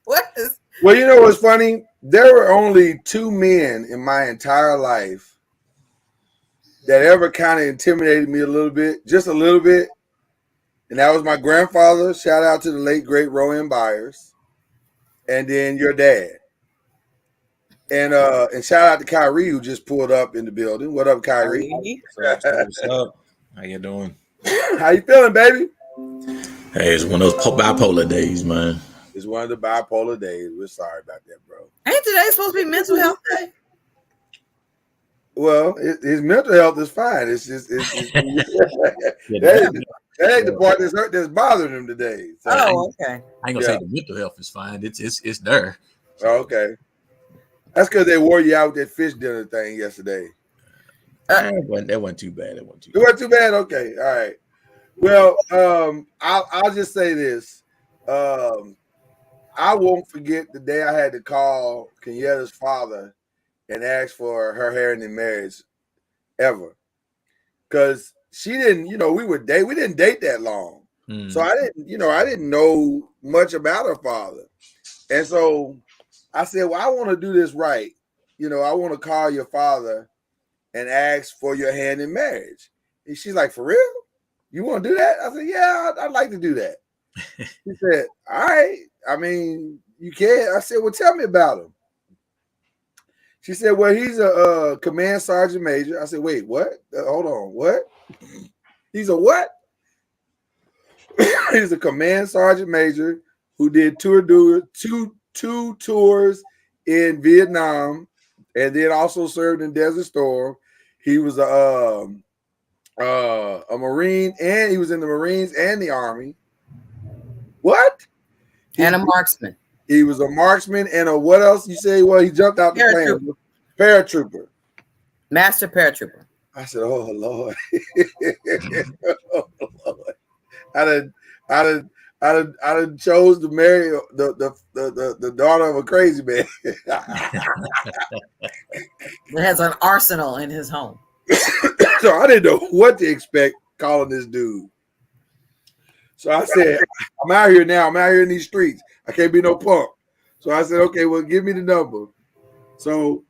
What is? Well, you know what's funny? There were only two men in my entire life that ever kind of intimidated me a little bit, just a little bit. And that was my grandfather. Shout out to the late, great Rowan Byers. And then your dad. And shout out to Kyrie, who just pulled up in the building. What up, Kyrie? What's up? How you doing? How you feeling, baby? Hey, it's one of those bipolar days, man. It's one of the bipolar days. We're sorry about that, bro. Ain't today supposed to be mental health day? Well, his mental health is fine. It's just that ain't the part that's bothering him today. So. Oh, okay. I ain't gonna say the mental health is fine. It's there. Oh, okay. That's because they wore you out with that fish dinner thing yesterday. That wasn't too bad. It wasn't too bad. Okay, all right. Well, I'll just say this. I won't forget the day I had to call Kenyatta's father and ask for her hand in marriage ever, because she didn't. We didn't date that long, so I didn't know much about her father, and so I said, well, I want to do this right. I want to call your father and ask for your hand in marriage. And she's like, for real? You want to do that? I said, yeah, I'd like to do that. She said, all right. I mean, you can. I said, well, tell me about him. She said, well, he's a command sergeant major. I said, wait, what? Hold on, what? He's a what? He's a command sergeant major who did two tours in Vietnam, and then also served in Desert Storm. He was a Marine, and he was in the Marines and the Army. What? And a marksman. He was a marksman and a what else? You say? Well, he jumped out the plane. Paratrooper. Master paratrooper. I said, "Oh Lord, oh Lord." I done chose to marry the daughter of a crazy man. That has an arsenal in his home. So I didn't know what to expect calling this dude. So I said, I'm out here now. I'm out here in these streets. I can't be no punk. So I said, okay, well, give me the number. So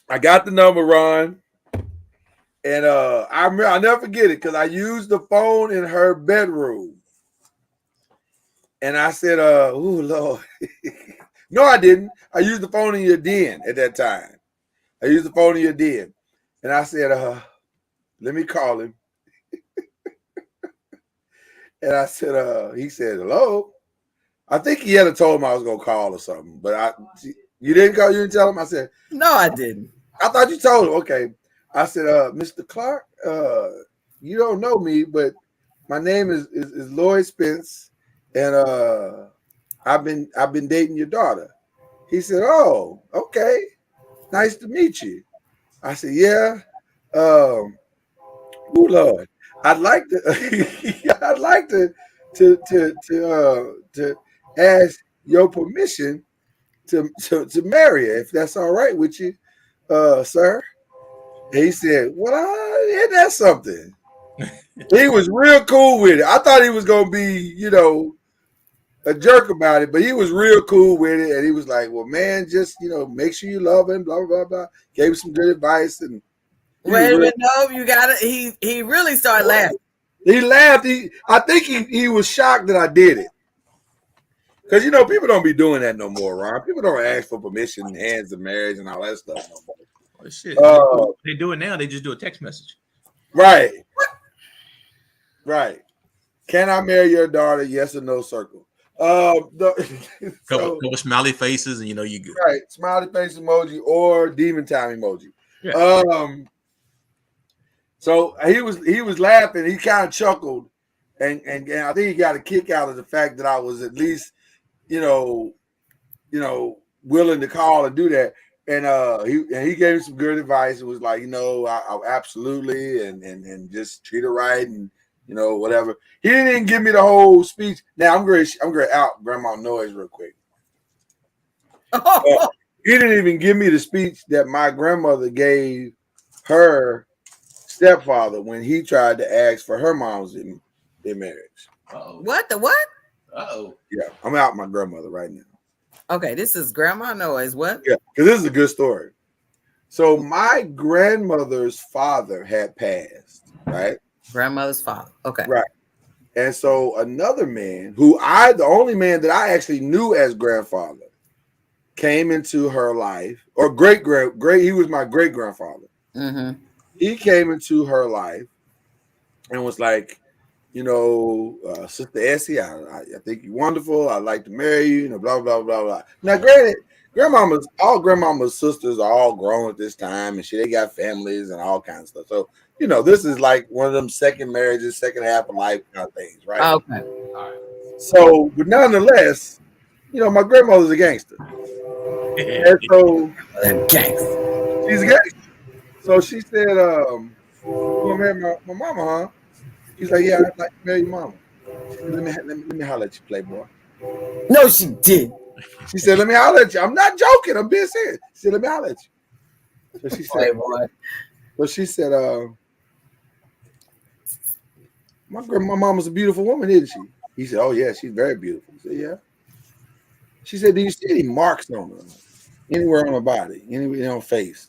I got the number, Ron. And I'll never forget it because I used the phone in her bedroom. And I said, oh, Lord. No, I didn't. I used the phone in your den at that time. I used the phone in your den. And I said, let me call him. And I said, he said, hello. I think he had told him I was going to call or something. But you didn't call? You didn't tell him? I said, no, I didn't. I thought you told him. Okay. I said, Mr. Clark, you don't know me, but my name is Lloyd Spence, and I've been dating your daughter. He said, oh, okay. Nice to meet you. I said, yeah. Oh Lord. I'd like to ask your permission to marry her, if that's all right with you, sir. And he said, well, isn't that something? He was real cool with it. I thought he was gonna be, a jerk about it, but he was real cool with it. And he was like, well, man, just make sure you love him, blah, blah, blah. Gave him some good advice. And wait a minute, no, you got it. He really started laughing. He laughed. I think he was shocked that I did it. Because people don't be doing that no more, Ron. People don't ask for permission, hands of marriage, and all that stuff no more. Oh, shit. They do it now. They just do a text message. Right. Right. Can I marry your daughter? Yes or no circle. Couple smiley faces, and you good. Right. Smiley face emoji or demon time emoji. Yeah. So he was laughing. He kind of chuckled, and I think he got a kick out of the fact that I was at least, willing to call and do that. And he gave me some good advice. It was like, I absolutely and just treat her right and whatever. He didn't even give me the whole speech. Now I'm going to out Grandma Noise real quick. He didn't even give me the speech that my grandmother gave her stepfather when he tried to ask for her mom's in marriage. Uh-oh. What? The what? Uh-oh. Yeah, I'm out my grandmother right now. Okay, this is Grandma Noise. What? Yeah, because this is a good story. So my grandmother's father had passed, right? Grandmother's father. Okay. Right. And so another man the only man that I actually knew as grandfather came into her life, or he was my great grandfather. Mm-hmm. He came into her life and was like, Sister Essie, I think you're wonderful. I'd like to marry you, blah, blah, blah, blah. Now, granted, all grandmama's sisters are all grown at this time, and they got families and all kinds of stuff. So, this is like one of them second marriages, second half of life kind of things, right? Okay. All right. So, but nonetheless, my grandmother's a gangster. And so, Gangster. she's a gangster. So she said, "You want to marry my mama, huh?" He's like, "Yeah, I'd like to marry your mama." She said, let me holler at you, playboy. No, she did. She said, "Let me holler at you." I'm not joking. I'm being serious. She said, "Let me holler at you." So she said, Playboy. "Well, she said, my mama's a beautiful woman, isn't she?" He said, "Oh yeah, she's very beautiful." He said, "Yeah." She said, "Do you see any marks on her, anywhere on her body, anywhere on her face?"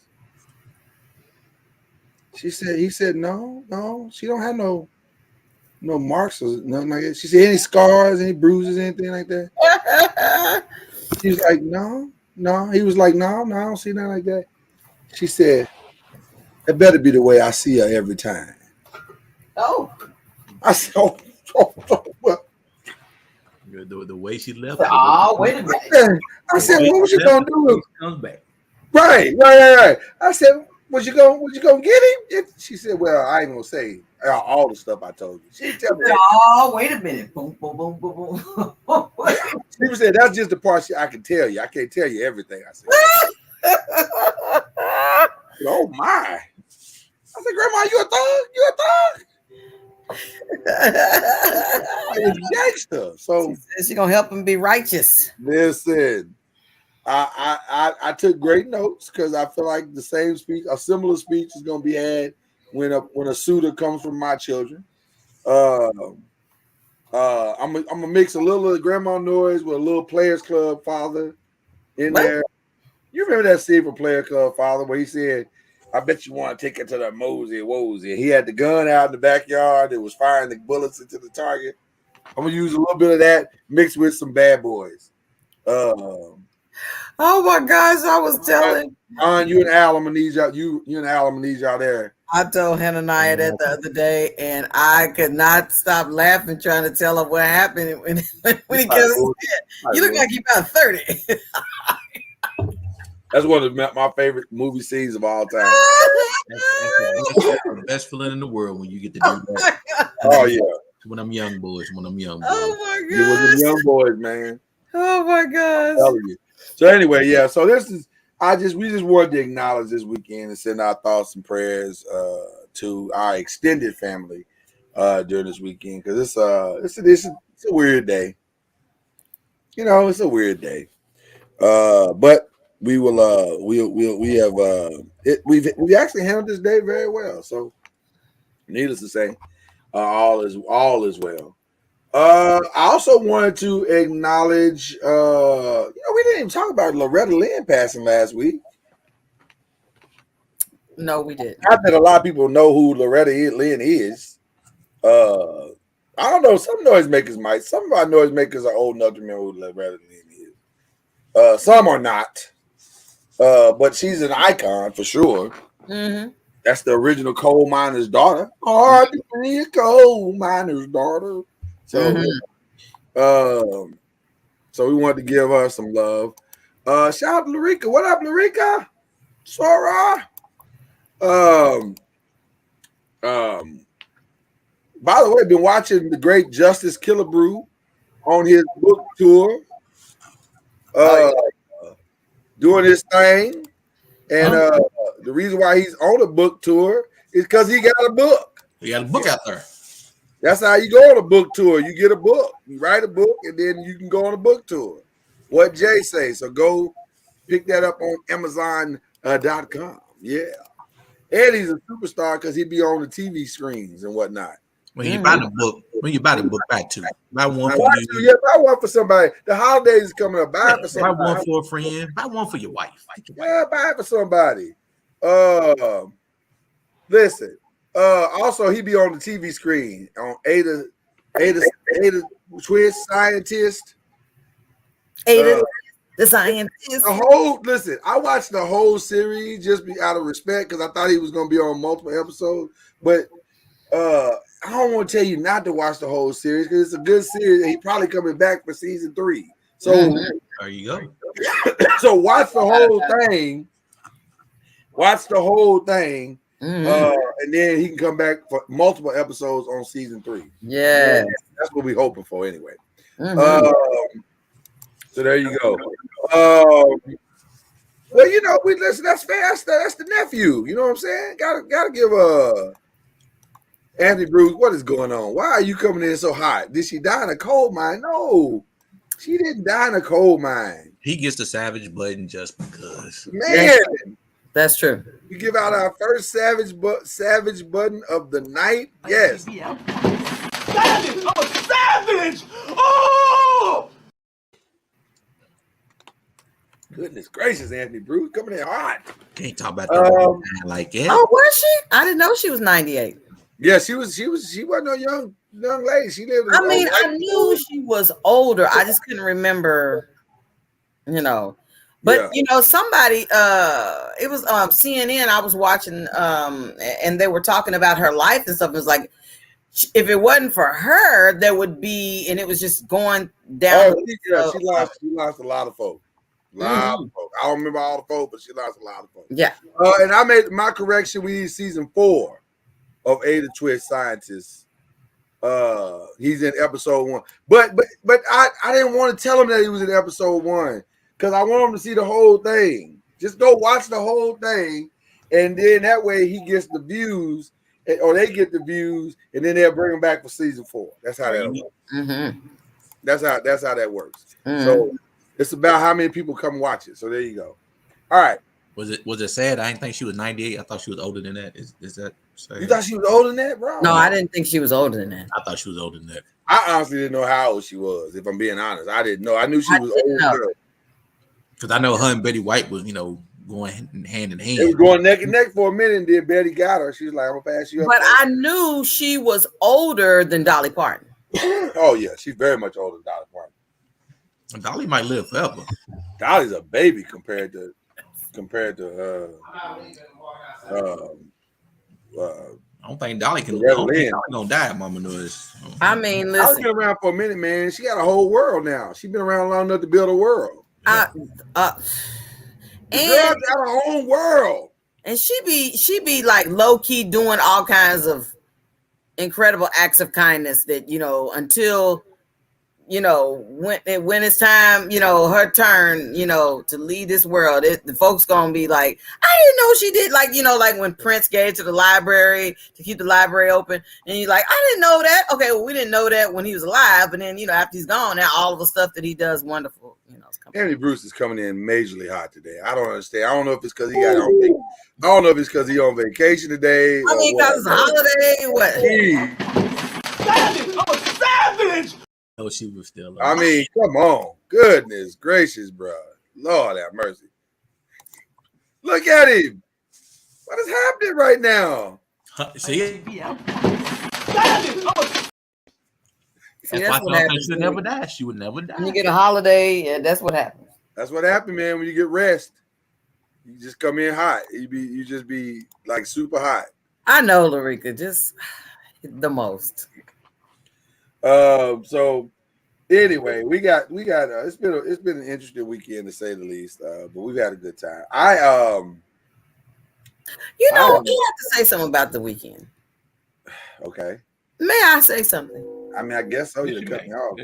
He said, no, she don't have no marks or nothing like that. She said, "Any scars, any bruises, anything like that?" He was like, no. He was like, no, I don't see nothing like that. She said, "It better be the way I see her every time." Oh. I said, well. The way she left. Oh, wait a minute. I said, what was you gonna do? Comes back. Right. I said, was you gonna get him? She said, "Well, I ain't gonna say all the stuff I told you." She tell me, "Oh, wait a minute." Boom, boom, boom, boom, boom. She said, "That's just the part I can tell you. I can't tell you everything." I said, "Oh my!" I said, "Grandma, you a thug? You a thug?" It's gangster. So she gonna help him be righteous. Listen, I took great notes because I feel like the same speech, a similar speech, is gonna be had when a suitor comes from my children. I'm gonna mix a little of the Grandma Noise with a little Players Club Father in there. You remember that scene from Players Club Father where he said, "I bet you want to take it to the Mosey Wozy." He had the gun out in the backyard. It was firing the bullets into the target. I'm gonna use a little bit of that mixed with some Bad Boys. Oh my gosh, I was telling you and Al, I'm gonna need y'all. You and Al, I'm gonna need y'all there. I told Hananiah that the other day, and I could not stop laughing trying to tell her what happened when he gets you look like you about 30. That's one of my favorite movie scenes of all time. That's the best feeling in the world when you get to do that. Oh yeah. When I'm young boys. Oh my You were the young boys, man. Oh my gosh. So anyway, yeah. So this is we just wanted to acknowledge this weekend and send our thoughts and prayers to our extended family during this weekend because it's a weird day. You know, it's a weird day. But we will we actually handled this day very well. So needless to say, all is well. I also wanted to acknowledge, we didn't even talk about Loretta Lynn passing last week. No, we didn't. Not that a lot of people know who Loretta Lynn is. I don't know. Some noisemakers might. Some of our noisemakers are old enough to remember who Loretta Lynn is. Some are not. But she's an icon for sure. Mm-hmm. That's the original coal miner's daughter. Hard to be a coal miner's daughter. So, so we wanted to give her some love. Shout out to Larica. What up, Larica? Sora. By the way, been watching the great Justice Killebrew on his book tour. Doing his thing. And the reason why he's on a book tour is because he got a book. He got a book out there. That's how you go on a book tour. You get a book, you write a book, and then you can go on a book tour. What Jay say? So go pick that up on Amazon.com. Yeah. And he's a superstar because he be on the TV screens and whatnot. When you buy the book, buy two. Buy one for you. Yeah, buy one for somebody. The holidays is coming up. Buy it for somebody. Buy one for a friend. Buy one for your wife. Yeah, buy it for somebody. Listen. Also, he be on the TV screen on Ada Twist Scientist. Ada the Scientist. Listen, I watched the whole series just out of respect because I thought he was going to be on multiple episodes. But I don't want to tell you not to watch the whole series because it's a good series. And he probably coming back for season 3. So there you go. So watch the whole thing. And then he can come back for multiple episodes on season 3. Yeah, that's what we're hoping for anyway. So there you go. Well, you know, we listen. That's fair. That's the nephew. You know what I'm saying? Gotta give Anthony Bruce. What is going on? Why are you coming in so hot? Did she die in a coal mine? No, she didn't die in a coal mine. He gets the savage button just because. Man, That's true. we give out our first savage button of the night. Yes. Savage! I'm a savage! Oh! Goodness gracious, Anthony Bruce coming in hot. Can't talk about that like that. Oh, was she? I didn't know she was 98. Yeah, she wasn't no young lady. She lived. I mean, I knew she was older. I just couldn't remember, you know. But you know, somebody it was CNN I was watching and they were talking about her life and stuff. It was like if it wasn't for her, there would be, and it was just going down. She lost a lot of folks. A lot of folks. I don't remember all the folks, but she lost a lot of folks. Yeah. And I made my correction. We need season 4 of Ada Twist Scientist. He's in episode 1. But I didn't want to tell him that he was in episode 1 because I want him to see the whole thing. Just go watch the whole thing, and then that way he gets the views, or they get the views, and then they'll bring him back for season 4. That's how that works. Mm-hmm. That's how that works. Mm-hmm. So it's about how many people come watch it. So there you go. All right. Was it sad? I didn't think she was 98. I thought she was older than that. Is that sad? You thought she was older than that, bro? No, I didn't think she was older than that. I thought she was older than that. I honestly didn't know how old she was. If I'm being honest, I didn't know. I knew she was older. Because I know her and Betty White was, going hand in hand. It was going neck and neck for a minute, and then Betty got her. She was like, "I'm gonna pass you up." But I knew she was older than Dolly Parton. Oh yeah, she's very much older than Dolly Parton. Dolly might live forever. Dolly's a baby compared to I don't think Dolly can. Dolly gonna die at Mama Noise. I mean, Dolly's listen. been around for a minute, man. She got a whole world now. She's been around long enough to build a world. And Girl got her own world. And she be like low key doing all kinds of incredible acts of kindness that, until, when it's time, her turn, to lead this world, the folks gonna be like, I didn't know she did, like when Prince gave to the library to keep the library open, and you're like, I didn't know that. Okay, well, we didn't know that when he was alive, but then after he's gone, now all of the stuff that he does wonderful, Anthony Bruce is coming in majorly hot today. I don't understand. I don't know if it's because he got on vacation. I don't know if it's because he on vacation today. I mean, because it's a holiday. What? Savage! I'm a savage! Oh, she was still. I mean, come on. Goodness gracious, bro. Lord have mercy. Look at him. What is happening right now? See? See, that's that's what why happens. she would never die. She would never die. When you get a holiday, yeah, that's what happens. That's what happened, man. When you get rest, you just come in hot. You just be like super hot. I know, Larica, just the most. So anyway, we got it's been an interesting weekend to say the least. But we've had a good time. You have to say something about the weekend. Okay. May I say something? I mean, I guess so. You cut me off.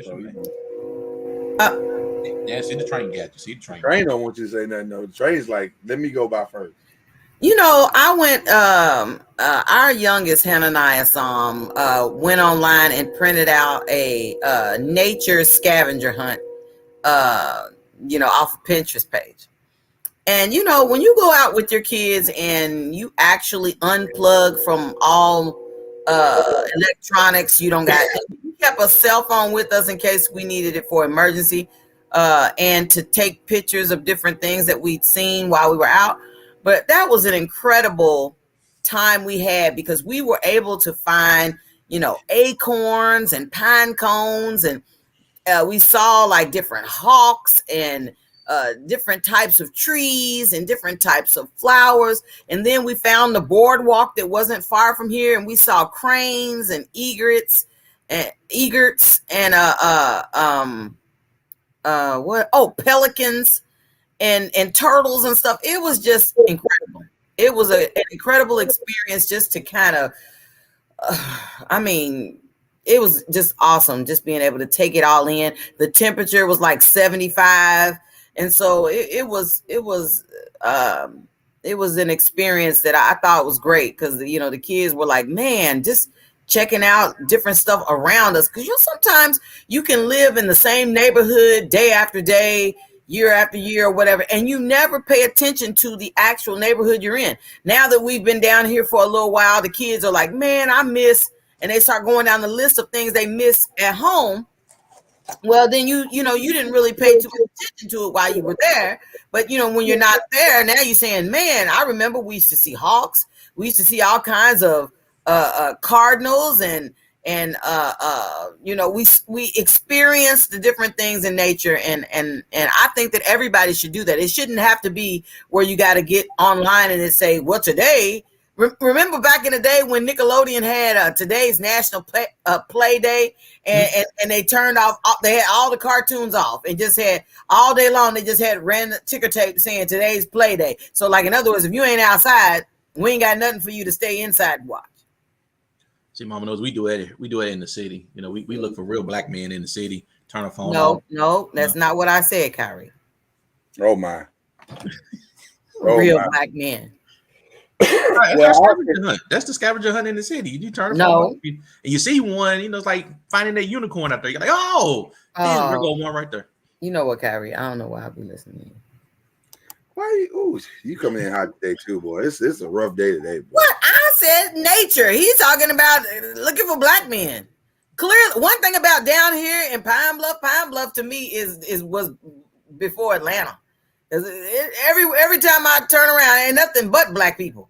Yeah, see the train got you. See the train. Train don't want you to say nothing. No, the train's like, let me go by first. I went. Our youngest Hananiah went online and printed out a nature scavenger hunt. Off of Pinterest page. And when you go out with your kids and you actually unplug from all electronics, we kept a cell phone with us in case we needed it for emergency, and to take pictures of different things that we'd seen while we were out. But that was an incredible time we had because we were able to find, acorns and pine cones, and we saw like different hawks and different types of trees and different types of flowers. And then we found the boardwalk that wasn't far from here, and we saw cranes and egrets and pelicans and turtles and stuff. It was just incredible. It was an incredible experience just to kind of it was just awesome just being able to take it all in. The temperature was like 75, And so it was an experience that I thought was great because the kids were like, man, just checking out different stuff around us, because sometimes you can live in the same neighborhood day after day, year after year, or whatever, and you never pay attention to the actual neighborhood you're in. Now that we've been down here for a little while, the kids are like, man, I miss, and they start going down the list of things they miss at home. Well, then you didn't really pay too much attention to it while you were there. But when you're not there, now you're saying, man, I remember we used to see hawks. We used to see all kinds of cardinals, and we experienced the different things in nature, and I think that everybody should do that. It shouldn't have to be where you got to get online and it say, well, today. Remember back in the day when Nickelodeon had today's National Play Day, and they turned off, they had all the cartoons off and just had all day long, they just had random ticker tape saying today's play day. So like, in other words, if you ain't outside, we ain't got nothing for you to stay inside and watch. See, Mama knows we do it in the city. We look for real black men in the city, turn a phone off. No, that's not what I said, Kyrie. Oh my. Real black men. That's the scavenger hunt in the city. You turn the phone off and you see one, it's like finding that unicorn out there. You're like, there go one right there. You know what, Kyrie? I don't know why I be listening. Why you coming in hot today too, boy? It's a rough day today, boy. What? I said nature. He's talking about looking for black men. Clearly, one thing about down here in Pine Bluff to me was before Atlanta. Every time I turn around, ain't nothing but black people.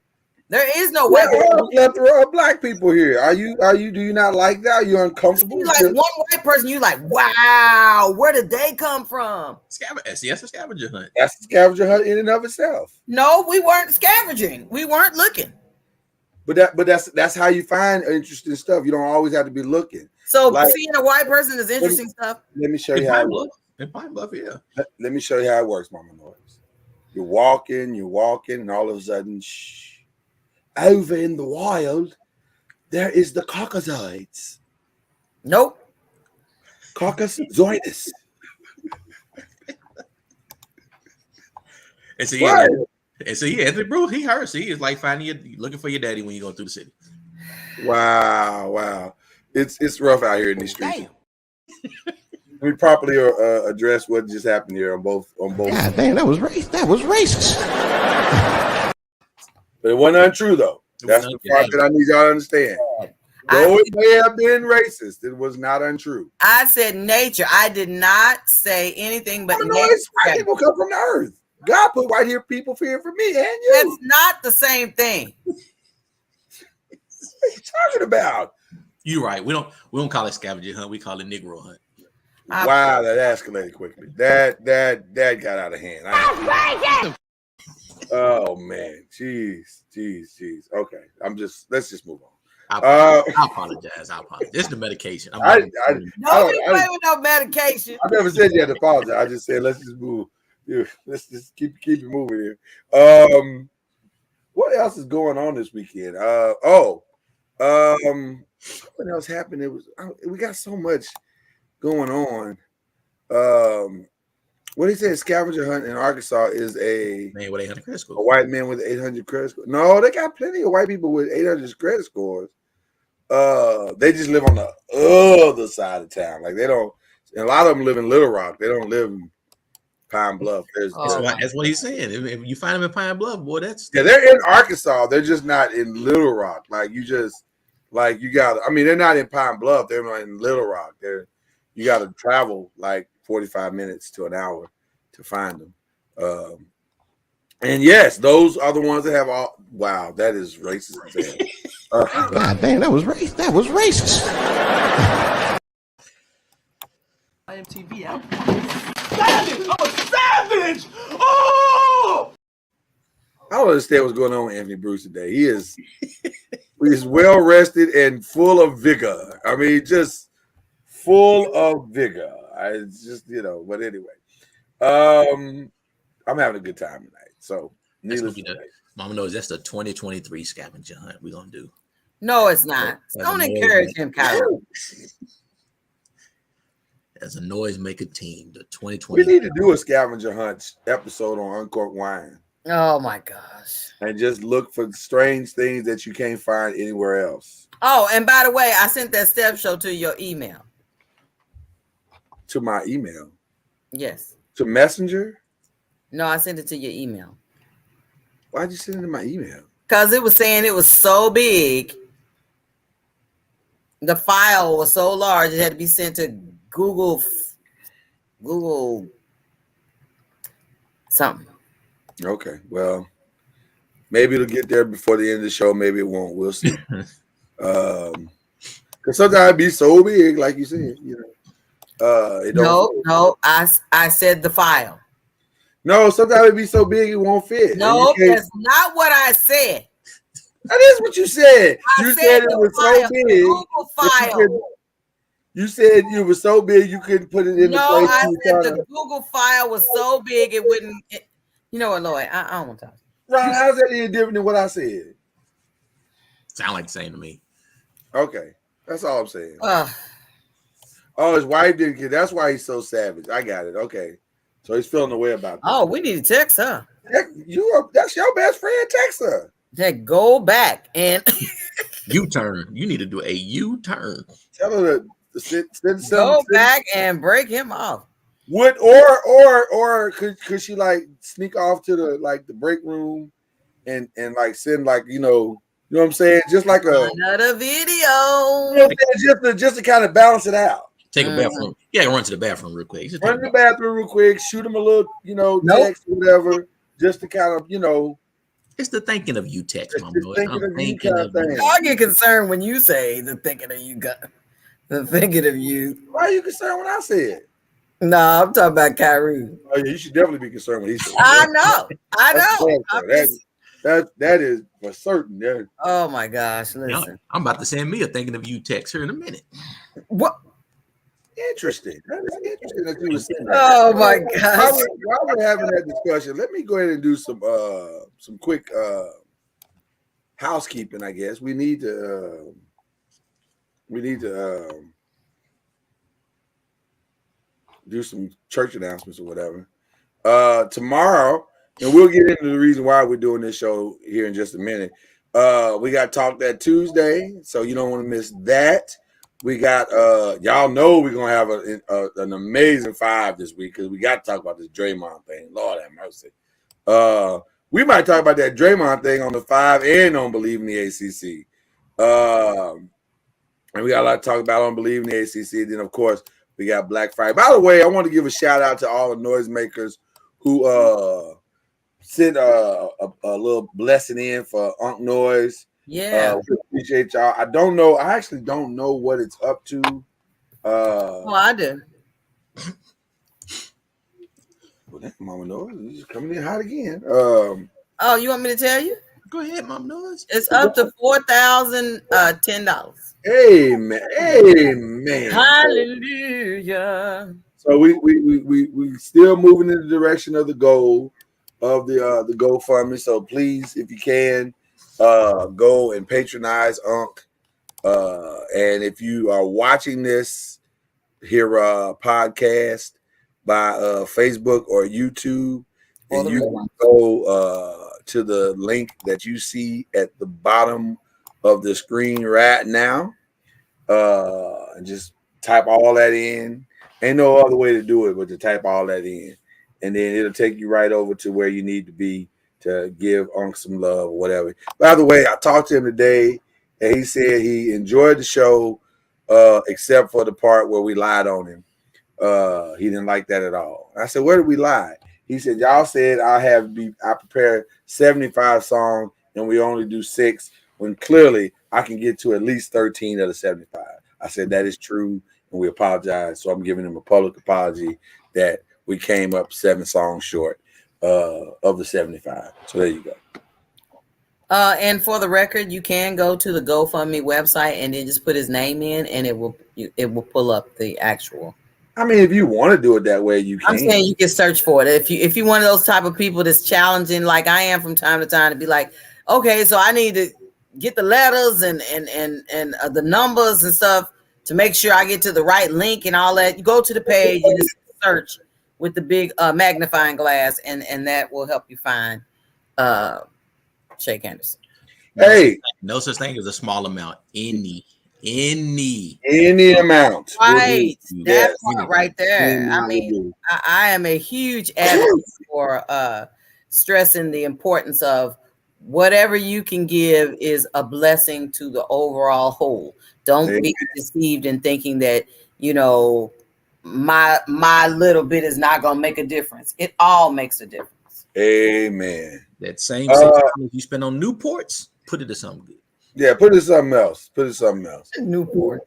There is no white plethora of black people here. Do you not like that? Are you uncomfortable? You like one white person, you like, wow, where did they come from? That's a scavenger hunt. That's a scavenger hunt in and of itself. No, we weren't scavenging. We weren't looking. But that's how you find interesting stuff. You don't always have to be looking. So seeing a white person is interesting stuff. Let me show you how it works. In Pine Bluff, yeah. Let me show you how it works, Mama Noise. You're walking, and all of a sudden, over in the wild, there is the caucasoids. Nope. Caucasoidus. And so Anthony Bruce, he hurts. He is like looking for your daddy when you go through the city. Wow. It's rough out here in these streets. We properly address what just happened here on both. God damn, that was racist. But it wasn't untrue though. That's the part that I need y'all to understand. Though it may have been racist, it was not untrue. I said nature. I did not say anything but nature. White people come from the earth. God put white people here for me and you. That's not the same thing. What are you talking about? You're right. We don't call it scavenger hunt. We call it Negro hunt. Wow, that escalated quickly. That got out of hand. Oh man, jeez. Okay, let's just move on. I apologize. This is the medication. Nobody play with no medication. I never said you had to apologize. I just said let's just move. Yeah, let's just keep it moving here. What else is going on this weekend? Something else happened. We got so much going on. What he said, scavenger hunt in Arkansas is a man with 800 credit scores. A white man with 800 credit scores. No, they got plenty of white people with 800 credit scores. They just live on the other side of town. Like they don't. And a lot of them live in Little Rock. They don't live in Pine Bluff. That's what he's saying. If you find them in Pine Bluff, boy, they're in Arkansas. They're just not in Little Rock. They're not in Pine Bluff. They're not in Little Rock. You got to travel like 45 minutes to an hour to find them. And yes, those are the ones that have all. Wow, that is racist. God damn, that was racist. IMTV out. Savage! I'm a savage! Oh! I don't understand what's going on with Anthony Bruce today. He's well rested and full of vigor. I mean, just full of vigor. But anyway, I'm having a good time tonight. So, needless to say. Mama knows that's the 2023 scavenger hunt we're gonna do. No, it's not. Don't encourage him, Kyrie. as a noisemaker team. The 2020. We need to do a scavenger hunt episode on Uncorked Wine. Oh my gosh. And just look for strange things that you can't find anywhere else. Oh, and by the way, I sent that step show to your email. To my email? Yes. To Messenger? No, I sent it to your email. Why'd you send it to my email? Because it was saying it was so big. The file was so large, it had to be sent to Google something. Okay, well, maybe it'll get there before the end of the show. Maybe it won't. We'll see. Because sometimes it'd be so big, like you said, you know. It don't No, I said the file. No, sometimes it'd be so big it won't fit. No, that's not what I said. That is what you said. I You said it the was file, so big. Google file. You said it was so big you couldn't put it in the place. No, I said the Google file was so big it wouldn't. You know what, Lloyd? I don't want to talk. Ron, how's that any different than what I said? Sound like the same to me. Okay, that's all I'm saying. Oh, his wife didn't get. That's why he's so savage. I got it. Okay, so he's feeling the way about that. Oh, we need to text her. That's your best friend. Text her. That go back and U-turn. You need to do a U-turn. Tell her to go back and break him off. Would or could she like sneak off to the break room and like send like you know what I'm saying, just like another video, you know, just to kind of balance it out. Take a bathroom. Yeah, run to the bathroom real quick. Run to the bathroom real quick. Shoot him a little, text or whatever, just to kind of, It's the thinking of you text, Mom. I get concerned when you say the thinking of you. The thinking of you. Why are you concerned when I say it? No, I'm talking about Kyrie. Oh yeah, you should definitely be concerned when he said it. I know. That is for certain. Yeah. Oh my gosh! Listen, I'm about to send me a thinking of you text here in a minute. What? Interesting. That is interesting that you were saying that. Oh my gosh! While we're having that discussion, let me go ahead and do some quick housekeeping. I guess we need to do some church announcements or whatever. Tomorrow, and we'll get into the reason why we're doing this show here in just a minute. We got Talk That Tuesday, so you don't want to miss that. We got y'all know we're gonna have an amazing 5 this week because we got to talk about this Draymond thing. Lord have mercy. We might talk about that Draymond thing on the 5 and on Believe in the ACC. And we got a lot to talk about on Believe in the ACC. Then of course we got Black Friday. By the way, I want to give a shout out to all the noisemakers who sent a little blessing in for Unc Noise. Yeah, we appreciate y'all. I actually don't know what it's up to. I do. Well, that Mama Noise is coming in hot again. Oh, you want me to tell you? Go ahead, Mom Noise. It's up to $4,010. Amen. Hallelujah. So we still moving in the direction of the goal of the GoFundMe. So please, if you can, go and patronize Unc. And if you are watching this here podcast by Facebook or YouTube, and you go to the link that you see at the bottom of the screen right now, and just type all that in. Ain't no other way to do it but to type all that in, and then it'll take you right over to where you need to be to give Unc some love or whatever. By the way, I talked to him today, and he said he enjoyed the show, except for the part where we lied on him. He didn't like that at all. I said, "Where did we lie?" He said, "Y'all said I prepare 75 songs and we only do 6, when clearly I can get to at least 13 of the 75. I said, "That is true, and we apologize." So I'm giving him a public apology that we came up 7 songs short of the 75. So there you go. And for the record, you can go to the GoFundMe website and then just put his name in, and it will pull up the actual. I mean, if you want to do it that way, you can. I'm saying you can search for it. If you're one of those type of people that's challenging, like I am from time to time, to be like, okay, so I need to get the letters and the numbers and stuff. to make sure I get to the right link and all that. You go to the page and just search with the big magnifying glass, and that will help you find Shake Henderson. Hey, no such thing as a small amount. Any amount. Right. Yes. That part right there. I mean, I am a huge advocate for stressing the importance of whatever you can give is a blessing to the overall whole. Don't be deceived in thinking that, my little bit is not going to make a difference. It all makes a difference. Amen. That same $6 you spend on Newports, put it to something good. Yeah, put it something else. Newport.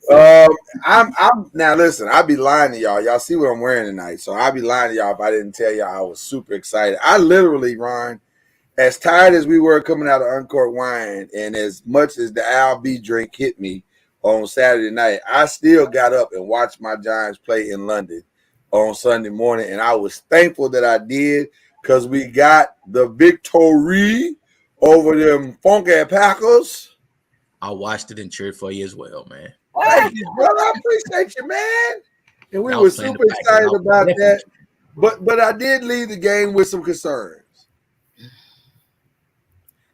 I'm now listen, I'd be lying to y'all. Y'all see what I'm wearing tonight. So I'd be lying to y'all if I didn't tell y'all I was super excited. I literally, Ron, as tired as we were coming out of Uncorked Wine, and as much as the Al B drink hit me on Saturday night, I still got up and watched my Giants play in London on Sunday morning. And I was thankful that I did, because we got the victory over them funky Packers. I watched it and cheered for you as well, man. Thank you, brother. I appreciate you, man. And we were super excited about that. But I did leave the game with some concerns,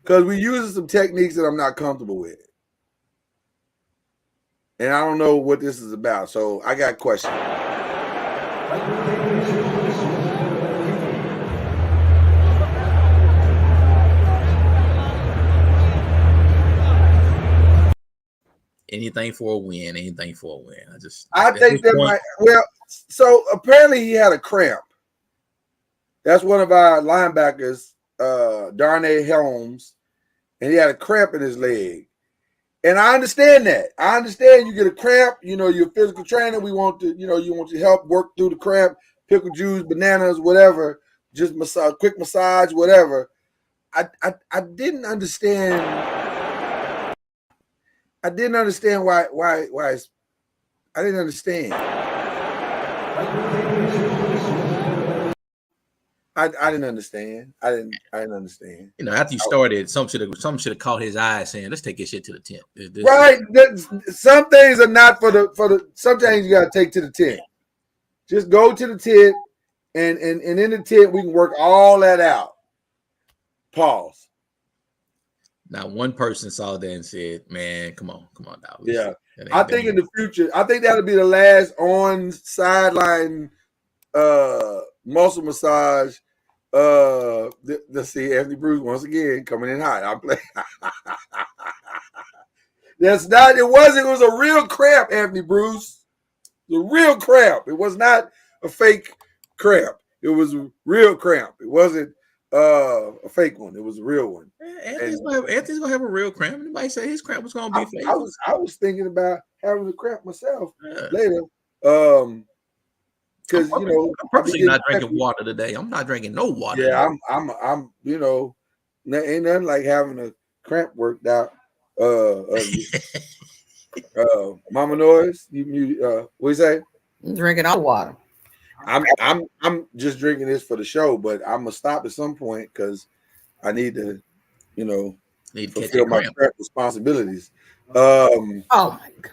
because we're using some techniques that I'm not comfortable with. And I don't know what this is about. So I got questions. Anything for a win. I think that might, so apparently he had a cramp. That's one of our linebackers, Darnay Helms, and he had a cramp in his leg. And I understand that. I understand you get a cramp, you're a physical trainer. We want to, you want to help work through the cramp, pickle juice, bananas, whatever, just massage, quick massage, whatever. I didn't understand. I didn't understand why I didn't understand. I didn't understand. I didn't understand. After you started, some should have caught his eye, saying, "Let's take this shit to the tent." Right. Some things are not for the. Some things you gotta take to the tent. Just go to the tent, and in the tent we can work all that out. Pause. Now, one person saw that and said, "Man, come on, dog." Yeah, I think in the future, I think that'll be the last on sideline muscle massage. Let's see, Anthony Bruce once again coming in hot. I'm playing. That's not. It wasn't. It was a real cramp, Anthony Bruce. The real cramp. It was not a fake cramp. It was a real cramp. It wasn't a fake one. It was a real one. Anthony's gonna have a real cramp. Anybody say his cramp was gonna be fake? I was thinking about having a cramp myself later. Because I'm purposely not drinking water today. I'm not drinking no water. Yeah, I'm ain't nothing like having a cramp worked out. Mama Noise, what you say? I'm drinking all water. I'm just drinking this for the show, but I'm gonna stop at some point because I need to, fulfill my responsibilities. Oh my God.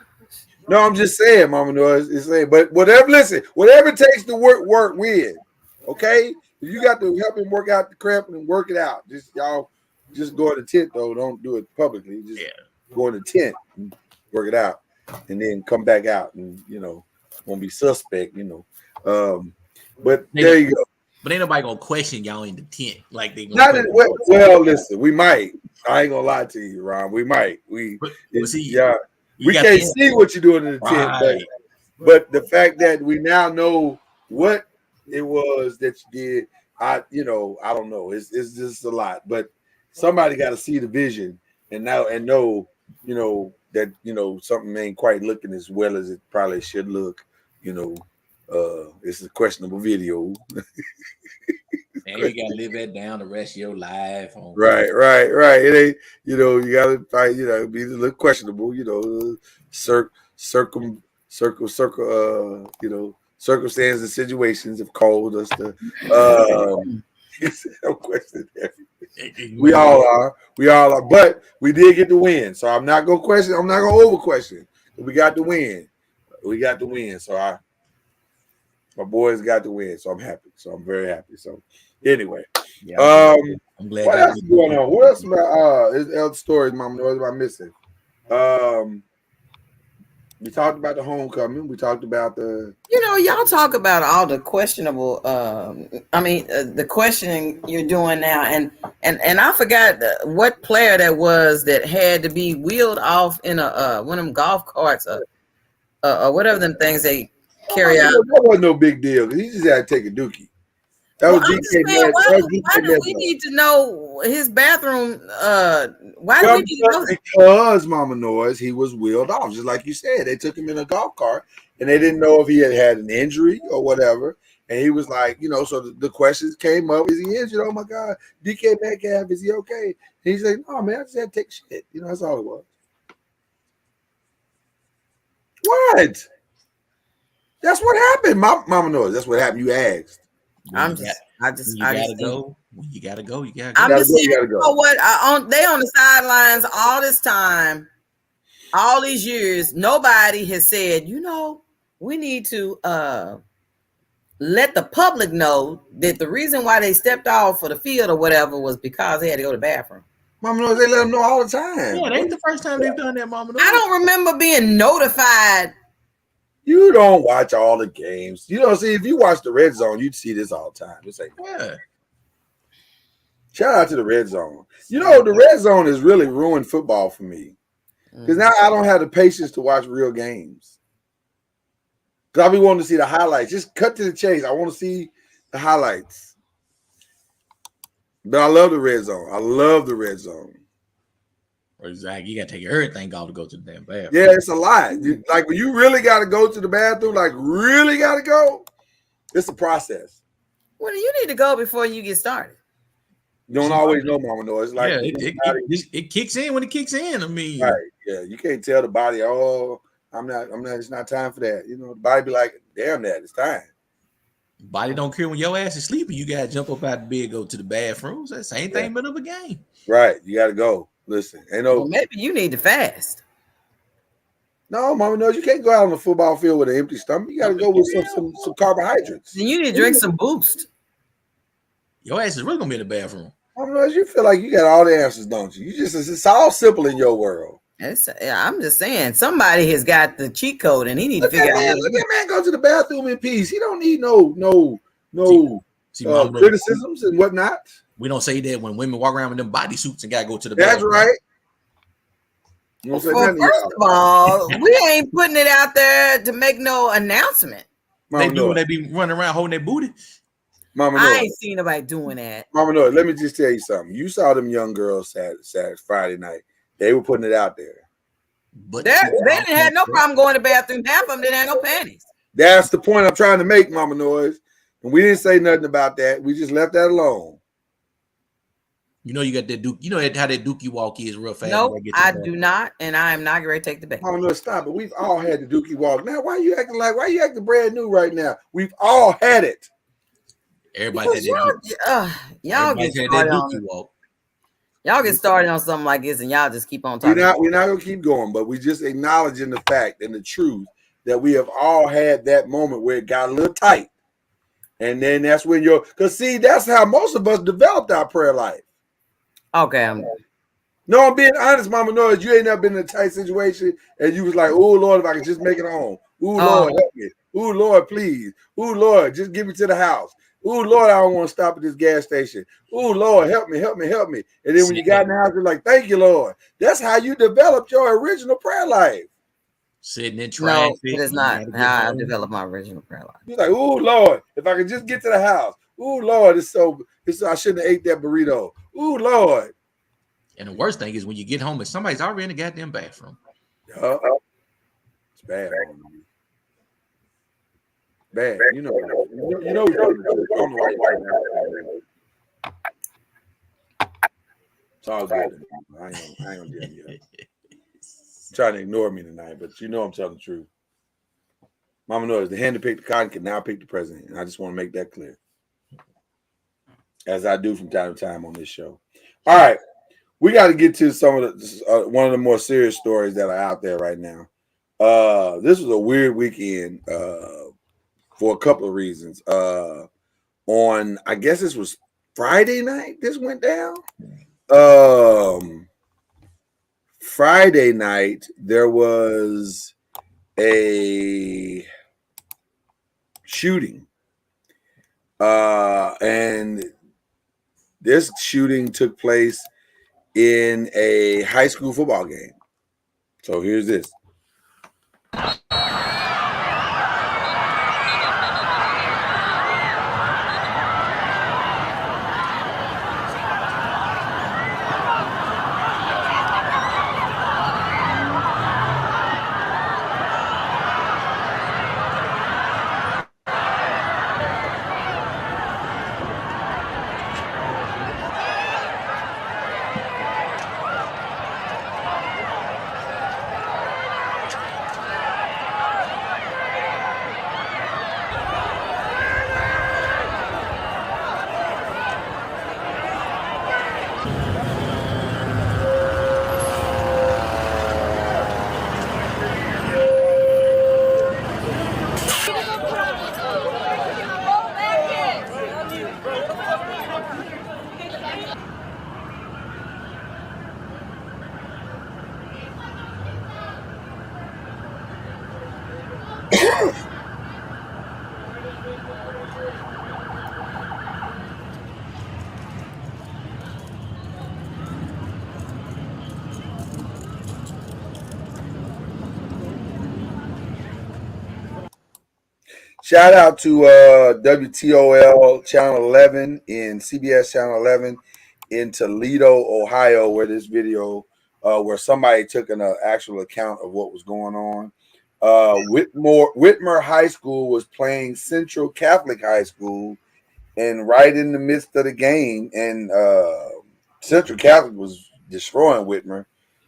No, I'm just saying, Mama Noise is saying, but whatever it takes to work with. Okay? If you got to help him work out the cramp and work it out, just go in the tent though. Don't do it publicly. Just go in the tent and work it out, and then come back out and won't be suspect, But there you go. But ain't nobody gonna question y'all in the tent like they gonna. Well, listen, we might. I ain't gonna lie to you, Ron. We might. We can't see what you're doing in the tent, but the fact that we now know what it was that you did, I don't know. It's just a lot, but somebody got to see the vision and know that something ain't quite looking as well as it probably should look. It's a questionable video. And you gotta live that down the rest of your life. Right. It ain't, you gotta fight, be a little questionable, circumstances and situations have called us to no question. We all are, but we did get the win. So I'm not gonna over question. We got the win. we got the win. So my boys got the win. So I'm happy. So I'm very happy. So anyway, I'm glad. What else is going on? What else about is other stories, Mama? What am I missing? We talked about the homecoming. We talked about the. Y'all talk about all the questionable. The questioning you're doing now, and I forgot what player that was that had to be wheeled off in a one of them golf carts, or whatever them things they carry out. That wasn't no big deal. He just had to take a dookie. That was DK. Why do we need to know his bathroom? Why do we need to know? Because Mama Noise, he was wheeled off, just like you said. They took him in a golf cart, and they didn't know if he had an injury or whatever. And he was like, so the questions came up: is he injured? Oh my God, DK Metcalf, is he okay? And he's like, no, man, I just had to take shit. That's all it was. What? That's what happened, Mama Noise. That's what happened. You asked. You gotta go. You gotta go. I'm just saying, you know what? They on the sidelines all this time, all these years. Nobody has said, we need to let the public know that the reason why they stepped off for the field or whatever was because they had to go to the bathroom. Mama knows they let them know all the time. Yeah, it ain't the first time they've done that, Mama knows. I don't remember being notified. You don't watch all the games. See, if you watch the Red Zone, you'd see this all the time. It's like, yeah. Shout out to the Red Zone. The Red Zone has really ruined football for me. Because now I don't have the patience to watch real games. Because I'll be wanting to see the highlights. Just cut to the chase. I want to see the highlights. But I love the Red Zone. I love the Red Zone. Exactly. You got to take everything off to go to the damn bathroom. Yeah, it's a lot. Like, when you really got to go to the bathroom, like, really got to go, it's a process. Well, you need to go before you get started. You don't always know, Mama Noise. Like, it kicks in when it kicks in. I mean, right? Yeah, you can't tell the body, I'm not. It's not time for that. The body be like, damn that, it's time. Body don't care when your ass is sleeping. You gotta jump up out the bed, go to the bathroom. It's the same thing, but of a game. Right, you gotta go. Listen, maybe you need to fast. No, Mama Noise, you can't go out on the football field with an empty stomach. You gotta go with some carbohydrates. Then you need to drink some Boost. Your ass is really gonna be in the bathroom. Mama Noise, you feel like you got all the answers, don't you? It's all simple in your world. I'm just saying, somebody has got the cheat code, and he needs to figure out. Look at man go to the bathroom in peace. He don't need no criticisms and whatnot. We don't say that when women walk around with them bodysuits and gotta go to the bathroom. That's right. First of all, we ain't putting it out there to make no announcement. They do when they be running around holding their booty. Mama, I ain't seen nobody doing that. Mama, no. Let me just tell you something. You saw them young girls Saturday, Friday night. They were putting it out there. But they didn't have no problem going to the bathroom. Half of them didn't have no panties. That's the point I'm trying to make, Mama Noise. And we didn't say nothing about that. We just left that alone. You got that Duke. You know how that Dookie walk is real fast. No, I do not, and I am not going to take the bait. Mama Noise, stop it. We've all had the Dookie walk. Now, why you acting brand new right now? We've all had it. Everybody had that y'all get started on Y'all get started on something like this, and y'all just keep on talking. We're not gonna keep going, but we just acknowledging the fact and the truth that we have all had that moment where it got a little tight, and then that's when because see, that's how most of us developed our prayer life. Okay, I'm being honest, Mama Noise. You ain't never been in a tight situation, and you was like, "Oh Lord, if I could just make it home. Oh Lord, help me. Oh Lord, please. Oh Lord, just get me to the house. Oh Lord, I don't want to stop at this gas station. Oh Lord, help me, help me, help me." And then when you got in the house, you're like, "Thank you, Lord." That's how you developed your original prayer life. Sitting in traffic. No, it is not how I developed my original prayer life. You're like, "Oh Lord, if I could just get to the house. Oh Lord, I shouldn't have ate that burrito. Oh Lord." And the worst thing is when you get home and somebody's already in the goddamn bathroom. It's bad. Bad, you know. It's all good. I ain't gonna do it yet. Trying to ignore me tonight, but I'm telling the truth. Mama knows the hand to pick the cotton can now pick the president, and I just want to make that clear, as I do from time to time on this show. All right, we got to get to some of the one of the more serious stories that are out there right now. This was a weird weekend for a couple of reasons. On, I guess this was Friday night this went down. Friday night there was a shooting. And this shooting took place in a high school football game. So here's this. Shout out to WTOL Channel 11 in CBS Channel 11 in Toledo, Ohio, where this video, where somebody took an actual account of what was going on. Whitmer High School was playing Central Catholic High School, and right in the midst of the game, and Central Catholic was destroying Whitmer,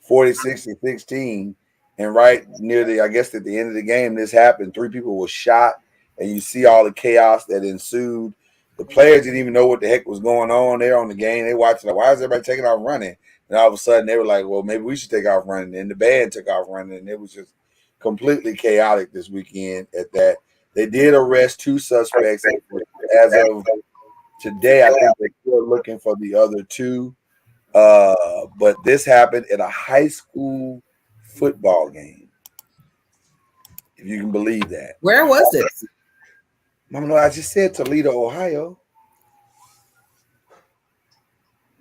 46-16. And right near the, I guess at the end of the game, this happened. 3 people were shot. And you see all the chaos that ensued. The players didn't even know what the heck was going on. They're on the game. They watching like, why is everybody taking off running? And all of a sudden they were like, well, maybe we should take off running. And the band took off running. And it was just completely chaotic this weekend at that. They did arrest 2 suspects. As of today, I think they're still looking for the other 2. But this happened at a high school football game. If you can believe that. Where was this? Mama, no, I just said Toledo, Ohio.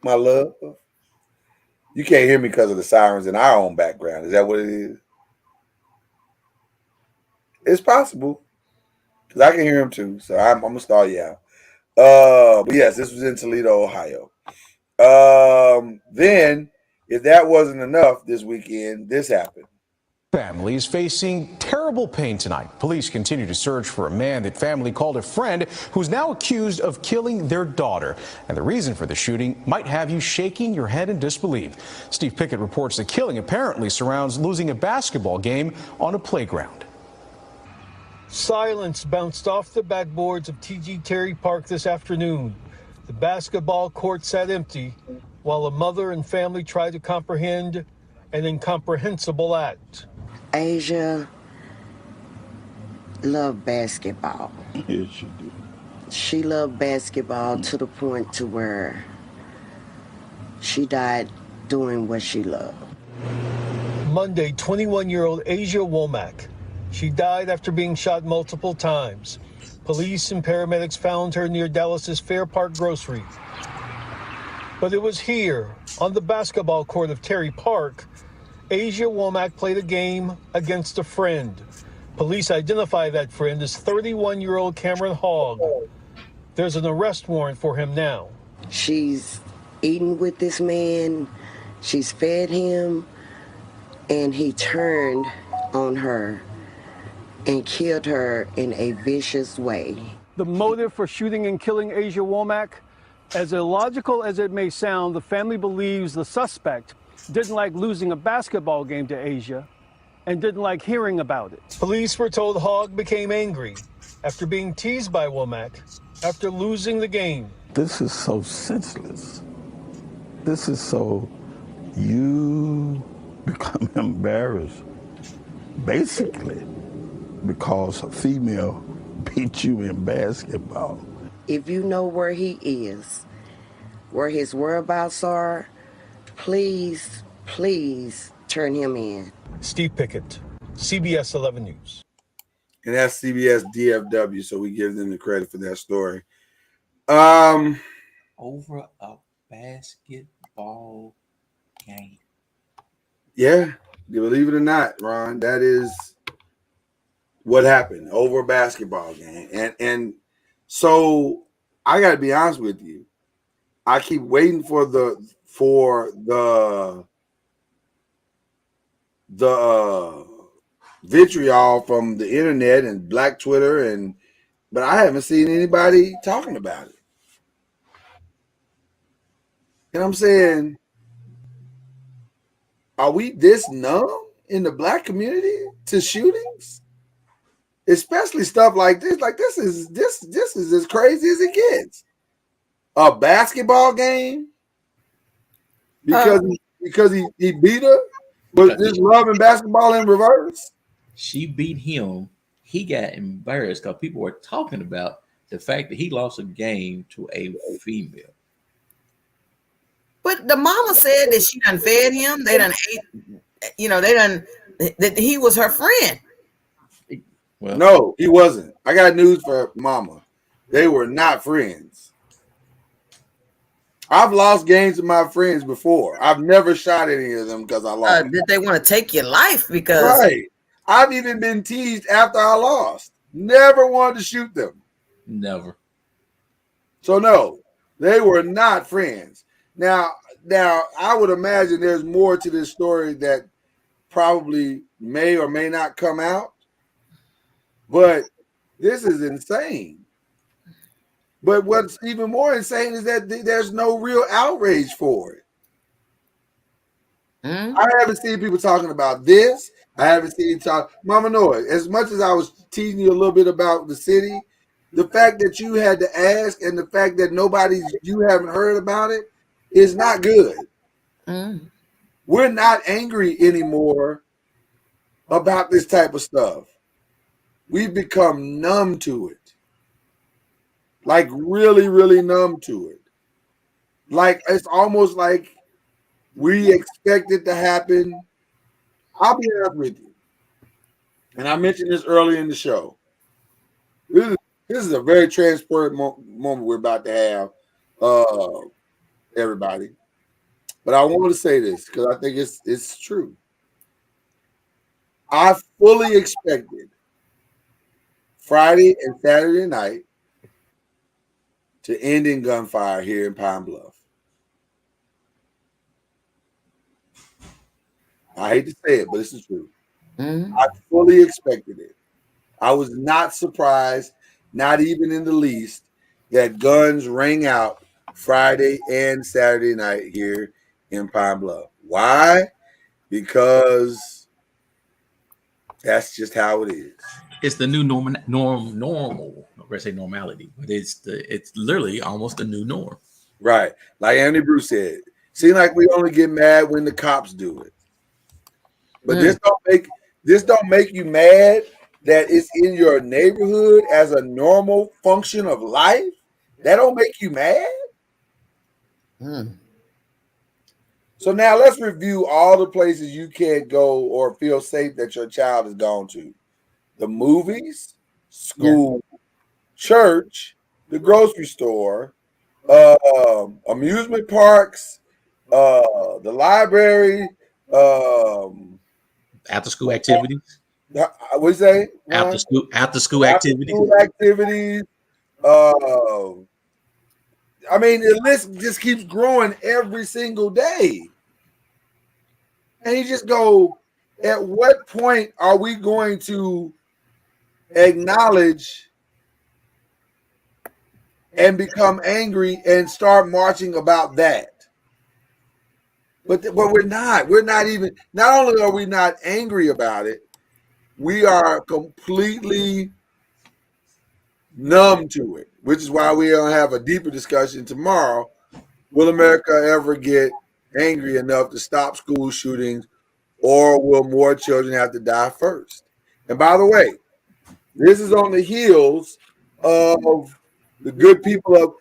My love. You can't hear me because of the sirens in our own background. Is that what it is? It's possible. Because I can hear them too. So I'm going to stall you out. But yes, this was in Toledo, Ohio. Then, if that wasn't enough this weekend, this happened. Family is facing terrible pain tonight. Police continue to search for a man that family called a friend who's now accused of killing their daughter. And the reason for the shooting might have you shaking your head in disbelief. Steve Pickett reports the killing apparently surrounds losing a basketball game on a playground. Silence bounced off the backboards of TG Terry Park this afternoon. The basketball court sat empty while a mother and family tried to comprehend an incomprehensible act. Asia loved basketball. Yes, she did. She loved basketball to the point to where she died doing what she loved. Monday, 21-year-old Asia Womack. She died after being shot multiple times. Police and paramedics found her near Dallas's Fair Park Grocery. But it was here, on the basketball court of Terry Park, Asia Womack played a game against a friend. Police identify that friend as 31-year-old Cameron Hogg. There's an arrest warrant for him now. She's eating with this man, she's fed him, and he turned on her and killed her in a vicious way. The motive for shooting and killing Asia Womack? As illogical as it may sound, the family believes the suspect didn't like losing a basketball game to Asia and didn't like hearing about it. Police were told Hogg became angry after being teased by Womack after losing the game. This is so senseless. This is so, you become embarrassed Basically, because a female beat you in basketball. If you know where he is, where his whereabouts are, please, please turn him in. Steve Pickett, CBS 11 News. And that's CBS DFW, so we give them the credit for that story. Over a basketball game. Yeah, you believe it or not, Ron, that is what happened over a basketball game. And so I got to be honest with you. I keep waiting for the vitriol from the internet and Black Twitter, but I haven't seen anybody talking about it. And I'm saying, are we this numb in the Black community to shootings? Especially stuff like this. Like this is as crazy as it gets. A basketball game because he beat her, but just loving basketball in reverse. She beat him. He got embarrassed because people were talking about the fact that he lost a game to a female. But the mama said that she done fed him. They done ate, that he was her friend. Well, no, he wasn't. I got news for mama. They were not friends. I've lost games with my friends before. I've never shot any of them because I lost. Did they want to take your life? Because right. I've even been teased after I lost. Never wanted to shoot them. Never. So no, they were not friends. Now I would imagine there's more to this story that probably may or may not come out. But this is insane. But what's even more insane is that there's no real outrage for it. I haven't seen people talking about this. I haven't seen Mama Noise, as much as I was teasing you a little bit about the city, the fact that you had to ask and the fact that you haven't heard about it is not good. We're not angry anymore about this type of stuff. We've become numb to it. Like really, really numb to it. Like it's almost like we expect it to happen. I'll be honest with you. And I mentioned this earlier in the show. This is a very transparent moment we're about to have, everybody. But I want to say this because I think it's true. I fully expected Friday and Saturday night to end in gunfire here in Pine Bluff. I hate to say it, but this is true. I fully expected it. I was not surprised, not even in the least, that guns rang out Friday and Saturday night here in Pine Bluff. Why? Because that's just how it is. It's the new normal. I'm gonna say normality, but it's literally almost the new norm. Right. Like Andy Bruce said, seems like we only get mad when the cops do it. But this don't make you mad that it's in your neighborhood as a normal function of life. That don't make you mad. So now let's review all the places you can't go or feel safe that your child has gone to. The movies, school, church, the grocery store, amusement parks, the library, after school activities. What do you say? After school activities. I mean, the list just keeps growing every single day. And you just go, at what point are we going to acknowledge and become angry and start marching about that? But we're not. We're not even, not only are we not angry about it, we are completely numb to it, which is why we don't have a deeper discussion tomorrow. Will America ever get angry enough to stop school shootings or will more children have to die first? And by the way, this is on the heels of the good people of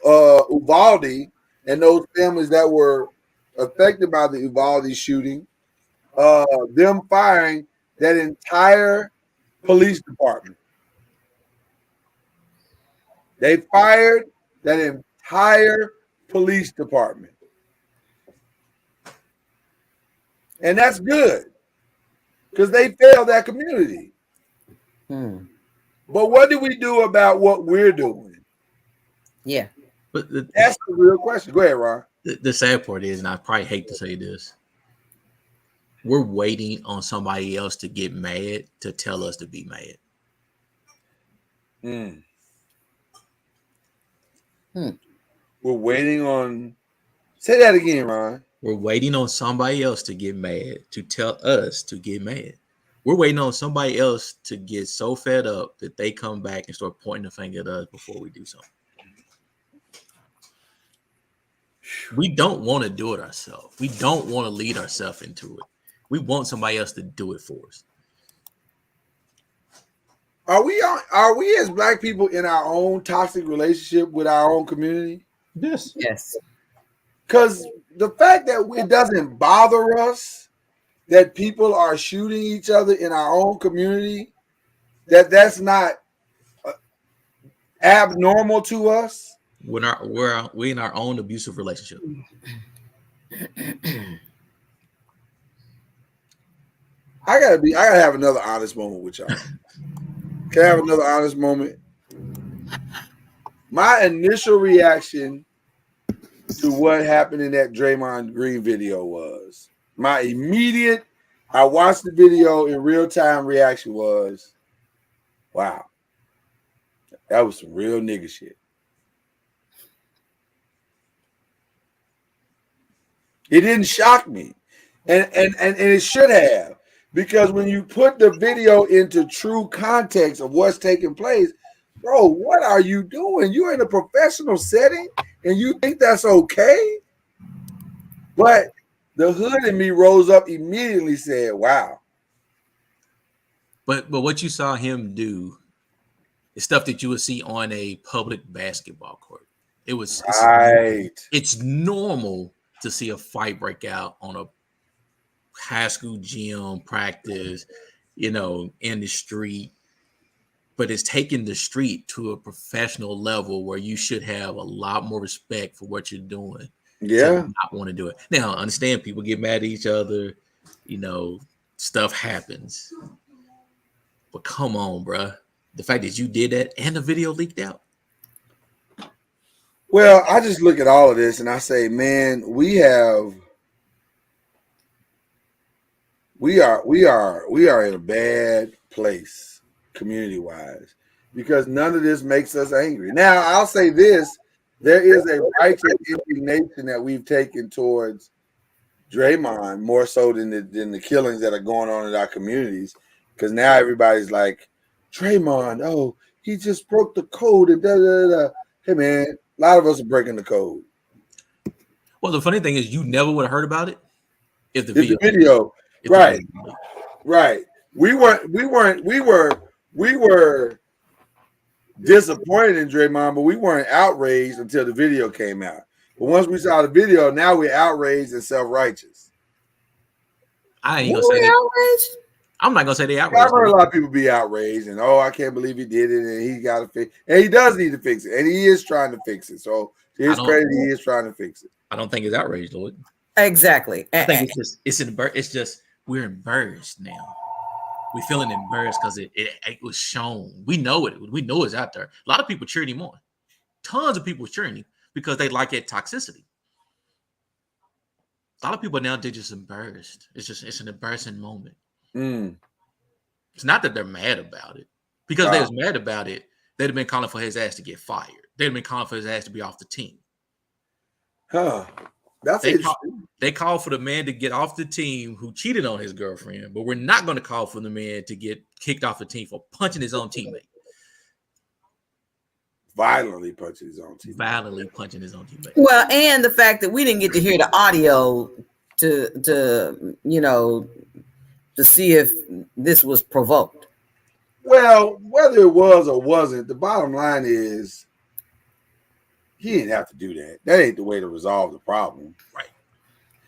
Uvalde and those families that were affected by the Uvalde shooting, them firing that entire police department. They fired that entire police department. And that's good because they failed that community. But what do we do about what we're doing? Yeah. But that's the real question. Go ahead, Ron. The sad part is, and I probably hate to say this, we're waiting on somebody else to get mad to tell us to be mad. We're waiting on. Say that again, Ron. We're waiting on somebody else to get mad to tell us to get mad. We're waiting on somebody else to get so fed up that they come back and start pointing the finger at us before we do something. We don't want to do it ourselves. We don't want to lead ourselves into it. We want somebody else to do it for us. Are we as Black people in our own toxic relationship with our own community? Yes. Yes. Because the fact that it doesn't bother us that people are shooting each other in our own community, that's not abnormal to us. We're in our own abusive relationship. I gotta have another honest moment with y'all. Can I have another honest moment? My initial reaction to what happened in that Draymond Green video was my immediate. I watched the video in real time. Reaction was, "Wow, that was some real nigga shit." It didn't shock me, and it should have, because when you put the video into true context of what's taking place, bro, what are you doing? You're in a professional setting, and you think that's okay? But the hood in me rose up immediately, said, "Wow." But what you saw him do is stuff that you would see on a public basketball court. It's normal to see a fight break out on a high school gym practice, in the street. But it's taking the street to a professional level where you should have a lot more respect for what you're doing. Yeah. Not want to do it. Now, I understand people get mad at each other, stuff happens. But come on, bruh. The fact that you did that and the video leaked out. Well, I just look at all of this and I say, man, we are in a bad place community-wise because none of this makes us angry. Now, I'll say this, there is a righteous indignation that we've taken towards Draymond more so than the killings that are going on in our communities, because now everybody's like, Draymond, oh, he just broke the code and da da da. Hey man, a lot of us are breaking the code. Well, the funny thing is, you never would have heard about it if the video. Right. We were disappointed in Draymond, but we weren't outraged until the video came out. But once we saw the video, now we're outraged and self-righteous. I ain't gonna say outraged. I'm not gonna say they outraged. I've heard a lot of people be outraged and I can't believe he did it and he got to fix, and he does need to fix it, and he is trying to fix it. So to his credit, he is trying to fix it. I don't think it's outraged, Lloyd. Exactly. I think it's just we're embarrassed now. We're feeling embarrassed because it was shown. We know it. We know it's out there. A lot of people cheering him on. Tons of people cheering him because they like that toxicity. A lot of people now, they're just embarrassed. It's an embarrassing moment. It's not that they're mad about it. Because they was mad about it, they'd have been calling for his ass to get fired. They'd have been calling for his ass to be off the team. They called for the man to get off the team who cheated on his girlfriend, but we're not going to call for the man to get kicked off the team for punching his own teammate. Violently punching his own teammate. Well, and the fact that we didn't get to hear the audio to to see if this was provoked. Well, whether it was or wasn't, the bottom line is he didn't have to do that. That ain't the way to resolve the problem. Right.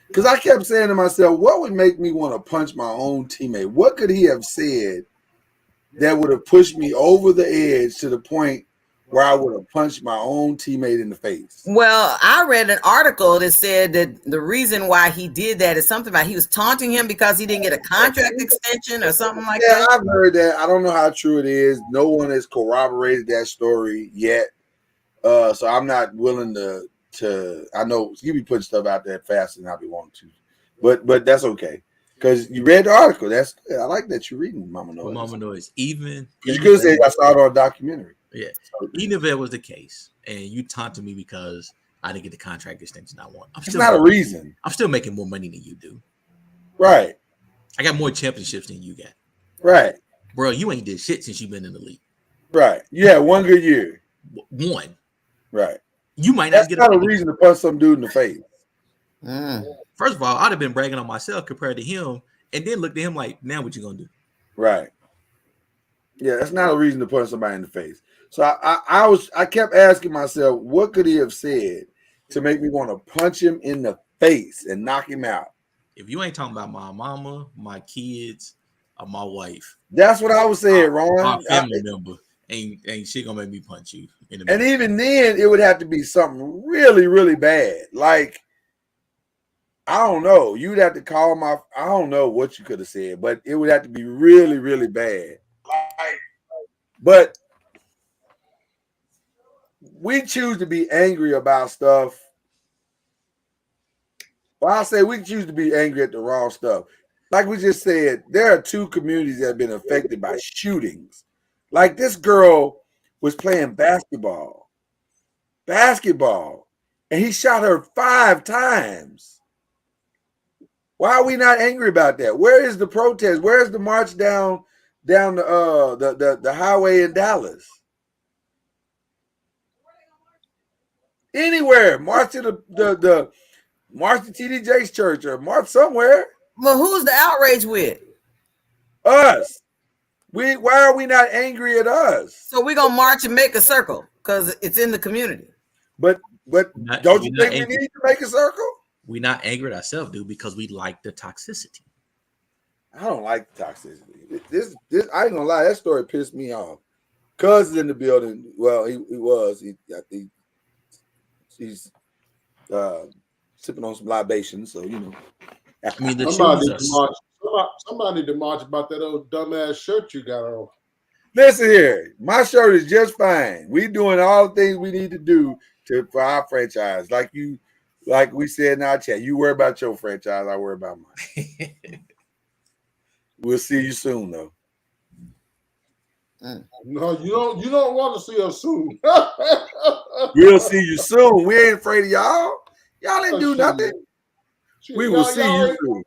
Because I kept saying to myself, what would make me want to punch my own teammate? What could he have said that would have pushed me over the edge to the point where I would have punched my own teammate in the face? Well, I read an article that said that the reason why he did that is something about he was taunting him because he didn't get a contract extension or something like that. Yeah, I've heard that. I don't know how true it is. No one has corroborated that story yet. So I'm not willing to I know you be putting stuff out there faster than I be wanting to. But that's okay. Because you read the article. I like that you're reading Mama Noise. Mama Noise. Even you could say I saw it on a documentary. Yeah. Even if that was the case, and you taunted me because I didn't get the contract extension I want. It's not a reason. I'm still making more money than you do. Right. I got more championships than you got. Right. Bro, you ain't did shit since you've been in the league. Right. You had one good year. One. Right. You might not get a reason to punch some dude in the face. First of all, I'd have been bragging on myself compared to him, and then looked at him like, now what you gonna do? Right. Yeah, that's not a reason to punch somebody in the face. So I kept asking myself, what could he have said to make me want to punch him in the face and knock him out? If you ain't talking about my mama, my kids, or my wife, that's what I was saying, Ron. My family member ain't she gonna make me punch you in the and even then, it would have to be something really, really bad. Like, I don't know. You'd have to call my. I don't know what you could have said, but it would have to be really, really bad. But we choose to be angry about stuff. Well, I say we choose to be angry at the wrong stuff. Like we just said, there are two communities that have been affected by shootings. Like this girl was playing basketball, and he shot her 5 times. Why are we not angry about that? Where is the protest? Where is the march down the highway in Dallas? Anywhere, march to the march to TD Jakes church or march somewhere. Well, who's the outrage with? Us. Why are we not angry at us? So we're gonna march and make a circle because it's in the community. But don't you think we need to make a circle? We're not angry at ourselves, dude, because we like the toxicity. I don't like the toxicity. This I ain't gonna lie, that story pissed me off. Cuz is in the building. Well, he was. He's sipping on some libations, so you know. I mean, somebody need to march about that old dumbass shirt you got on. Listen here, my shirt is just fine. We doing all the things we need to do for our franchise. Like we said in our chat, you worry about your franchise, I worry about mine. We'll see you soon, though. No, you don't want to see us soon. We'll see you soon. We ain't afraid of y'all. Y'all ain't do nothing. We will see you soon.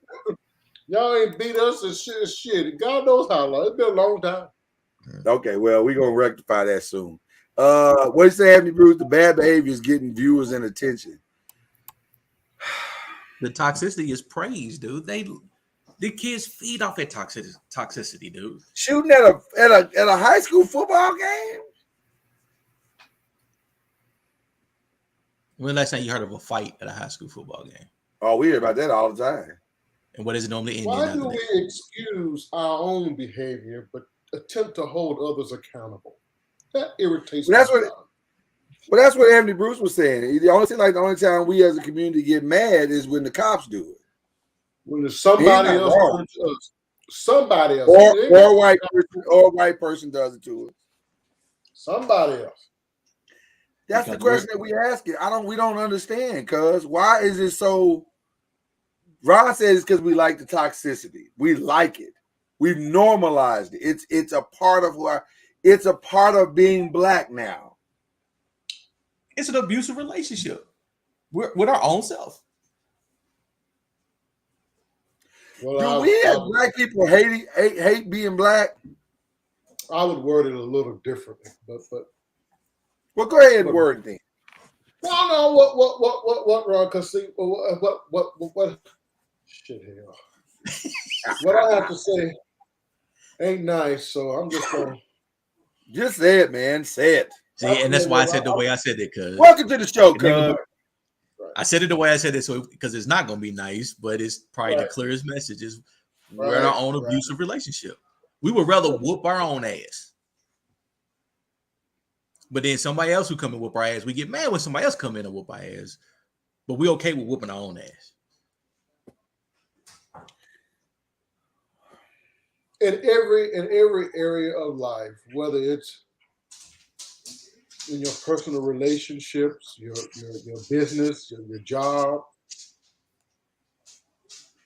Y'all ain't beat us and shit. God knows how long. It's been a long time. Okay, well, we're gonna rectify that soon. What you say, Anthony Bruce? The bad behavior is getting viewers and attention. The toxicity is praised, dude. The kids feed off that toxicity, dude. Shooting at a high school football game. When last time you heard of a fight at a high school football game? Oh, we hear about that all the time. And what is it normally end? Why do we excuse our own behavior but attempt to hold others accountable? That irritates me. That's what Anthony Bruce was saying. The only time we as a community get mad is when the cops do it. When there's somebody else does it to us. Somebody else. Or a white person does it to us. Somebody else. That's the question that we ask it. We don't understand, cuz why is it so? Ron says it's because we like the toxicity. We like it. We've normalized it. It's a part of it's a part of being black now. It's an abusive relationship. We're with our own self. Well, do we as black people hate being black? I would word it a little differently, but well, go ahead and word it then. No, what, Ron? Because see, what? Shit, hell. what I have to say ain't nice, so I'm just going. Just say it, man. Say it. See, and that's why I said the way I said it. Cause welcome to the show, cuz. I said it the way I said it, so because it's not gonna be nice, but it's probably the clearest message is we're in our own abusive relationship. We would rather whoop our own ass. But then somebody else who come and whoop our ass, we get mad when somebody else come in and whoop our ass. But we okay with whooping our own ass. In every area of life, whether it's in your personal relationships, your business, your job,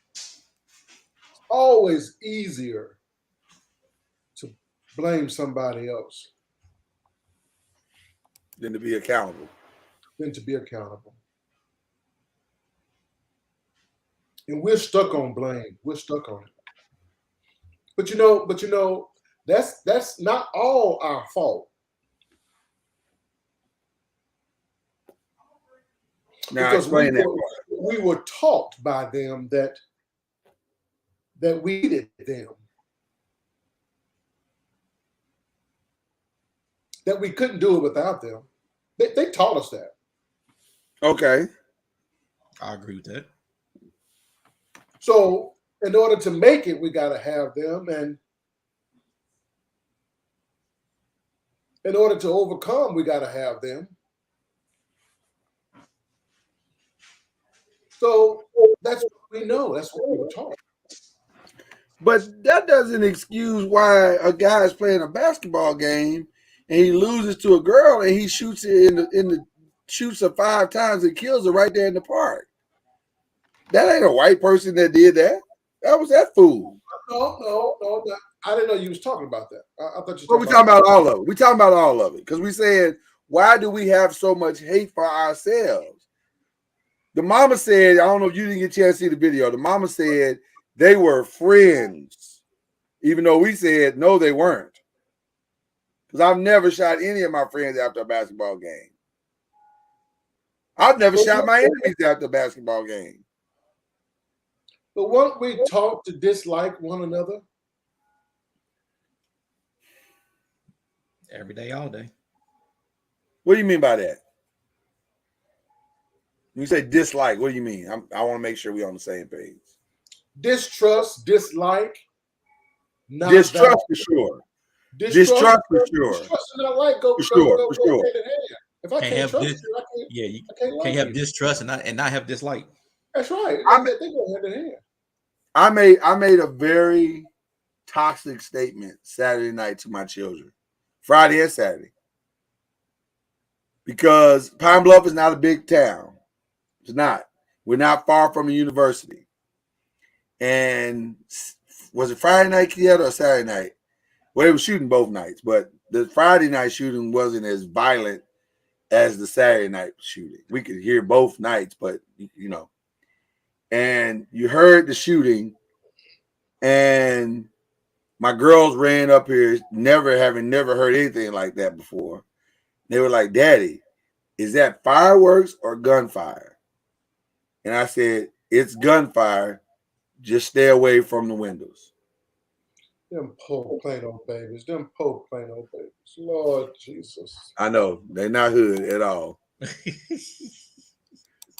it's always easier to blame somebody else than to be accountable. And we're stuck on blame. We're stuck on it. But you know, that's not all our fault. Now because explain we were taught by them that we needed them. That we couldn't do it without them. They taught us that. Okay. I agree with that. So in order to make it, we got to have them. And in order to overcome, we got to have them. So that's what we know. That's what we were taught. But that doesn't excuse why a guy is playing a basketball game and he loses to a girl and he shoots it shoots her 5 times and kills her right there in the park. That ain't a white person that did that. That was that fool. No. I didn't know you was talking about that. I thought you were talking about all of it. We talking about all of it because we said, why do we have so much hate for ourselves? The mama said, I don't know if you didn't get a chance to see the video. The mama said they were friends, even though we said no, they weren't. Because I've never shot any of my friends after a basketball game. I've never shot my enemies after a basketball game. But weren't we taught to dislike one another? Every day, all day. What do you mean by that? When you say dislike, what do you mean? I want to make sure we're on the same page. Distrust, dislike. Distrust for sure. Distrust for sure. Distrust and not like go for sure. hand in hand. If I can't trust you, I can't like have you. distrust and not have dislike. That's right. They go hand in hand. I made a very toxic statement Saturday night to my children, Friday and Saturday, because Pine Bluff is not a big town. It's not. We're not far from a university. And was it Friday night, Kieta, or Saturday night? Well, they were shooting both nights, but the Friday night shooting wasn't as violent as the Saturday night shooting. We could hear both nights, but you know. And you heard the shooting, and my girls ran up here, never heard anything like that before. They were like, "Daddy, is that fireworks or gunfire?" And I said, "It's gunfire. Just stay away from the windows." Them poor plain old babies. Lord Jesus. I know they're not hood at all.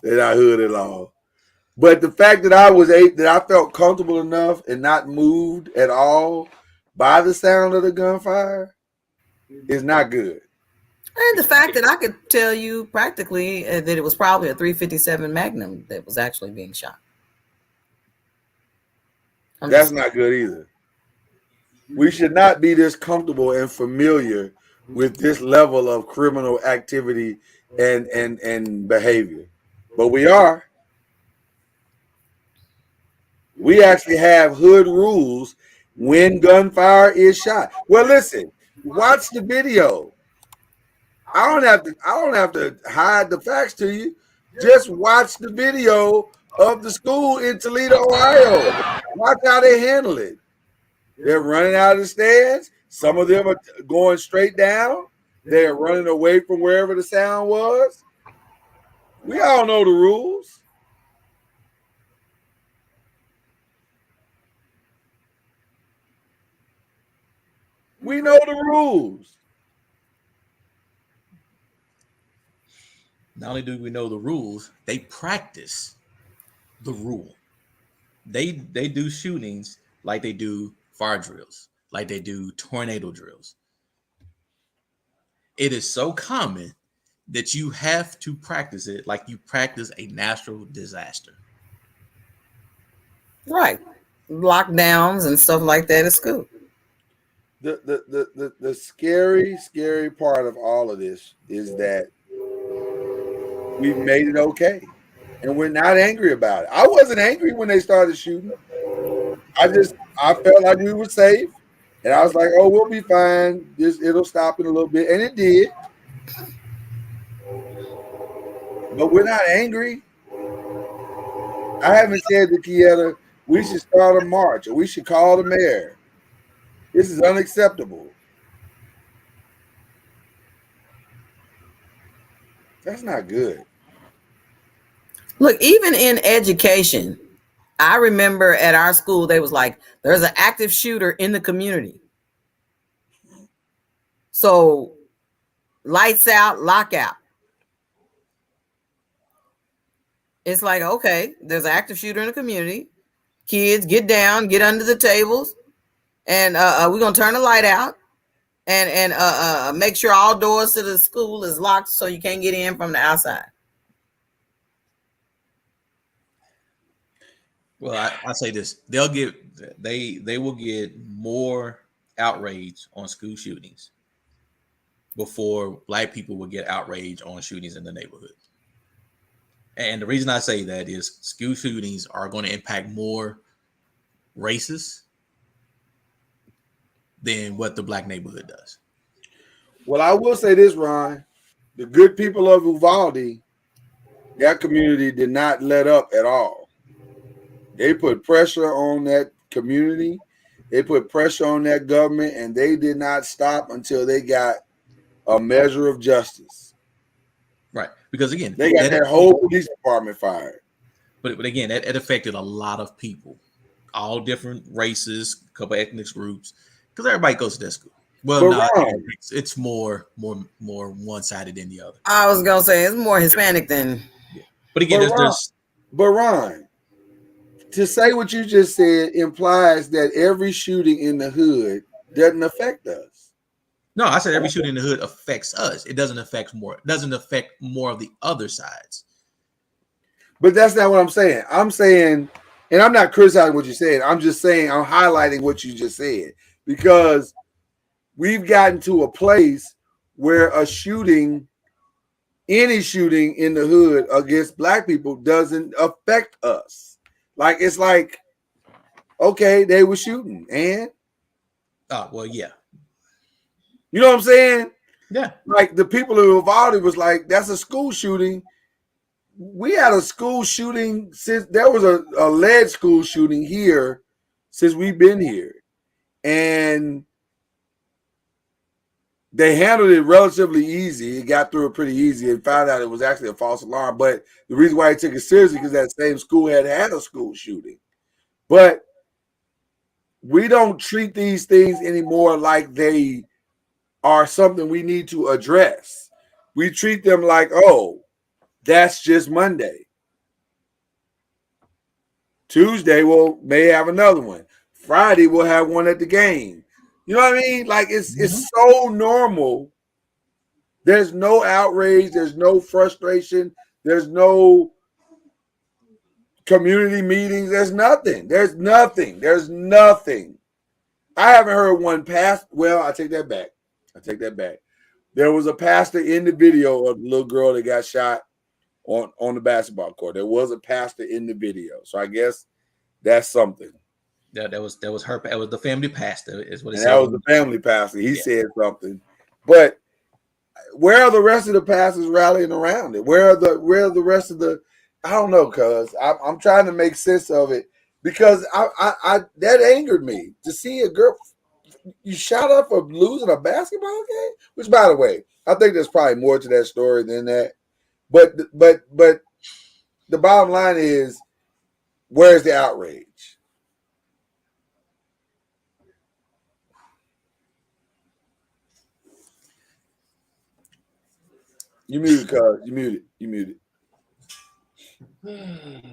They're not hood at all. But the fact that I felt comfortable enough and not moved at all by the sound of the gunfire is not good. And the fact that I could tell you practically that it was probably a .357 Magnum that was actually being shot. That's not good either. We should not be this comfortable and familiar with this level of criminal activity and behavior. But we are. We actually have hood rules when gunfire is shot. Well, listen, watch the video. I don't have to hide the facts to you. Just watch the video of the school in Toledo, Ohio. Watch how they handle it. They're running out of the stands. Some of them are going straight down. They're running away from wherever the sound was. We all know the rules. We know the rules. Not only do we know the rules, they practice the rule. They do shootings like they do fire drills, like they do tornado drills. It is so common that you have to practice it like you practice a natural disaster. Right. Lockdowns and stuff like that at school. The scary part of all of this is that we've made it okay. And we're not angry about it. I wasn't angry when they started shooting. I felt like we were safe. And I was like, oh, we'll be fine. It'll stop in a little bit. And it did. But we're not angry. I haven't said to Kieta, we should start a march or we should call the mayor. This is unacceptable. That's not good. Look, even in education, I remember at our school, they was like, there's an active shooter in the community. So lights out, lockout. It's like, okay, there's an active shooter in the community. Kids, get down, get under the tables, and we're gonna turn the light out and make sure all doors to the school is locked so you can't get in from the outside. Well, I say this: they will get more outrage on school shootings before Black people will get outrage on shootings in the neighborhood. And the reason I say that is school shootings are going to impact more races than what the Black neighborhood does. Well, I will say this, Ron. The good people of Uvalde, that community did not let up at all. They put pressure on that community. They put pressure on that government, and they did not stop until they got a measure of justice. Right. Because again, they got their whole police department fired. But again, it affected a lot of people, all different races, a couple ethnic groups, because everybody goes to that school. Well, no, it's more one-sided than the other. I was gonna say it's more Hispanic than. Yeah. But again, but Ron, to say what you just said implies that every shooting in the hood doesn't affect us. No, I said every shooting in the hood affects us. It doesn't affect more. It doesn't affect more of the other sides. But that's not what I'm saying. I'm saying, and I'm not criticizing what you said. I'm just saying I'm highlighting what you just said because we've gotten to a place where a shooting, any shooting in the hood against Black people doesn't affect us. Like it's like, okay, they were shooting, and well, yeah. You know what I'm saying? Yeah. Like the people in Uvalde was like, that's a school shooting. We had a school shooting since there was a alleged school shooting here since we've been here. And they handled it relatively easy. It got through it pretty easy and found out it was actually a false alarm. But the reason why they took it seriously because that same school had a school shooting. But we don't treat these things anymore like they are something we need to address. We treat them like, oh, that's just Monday. Tuesday may have another one. Friday we'll have one at the game. You know what I mean? Like it's so normal. There's no outrage, there's no frustration, there's no community meetings, there's nothing. There's nothing. I haven't heard one pass. Well, I take that back. There was a pastor in the video of the little girl that got shot on the basketball court. There was a pastor in the video. So I guess that's something. That was her. It was the family pastor, is what it and said. That was the family pastor. He said something. But where are the rest of the pastors rallying around it? Where are the rest of the? I don't know, cuz I'm trying to make sense of it because I that angered me to see a girl. You shot up for losing a basketball game, which, by the way, I think there's probably more to that story than that. But the bottom line is, where's the outrage? You muted, cuz. You muted. You muted.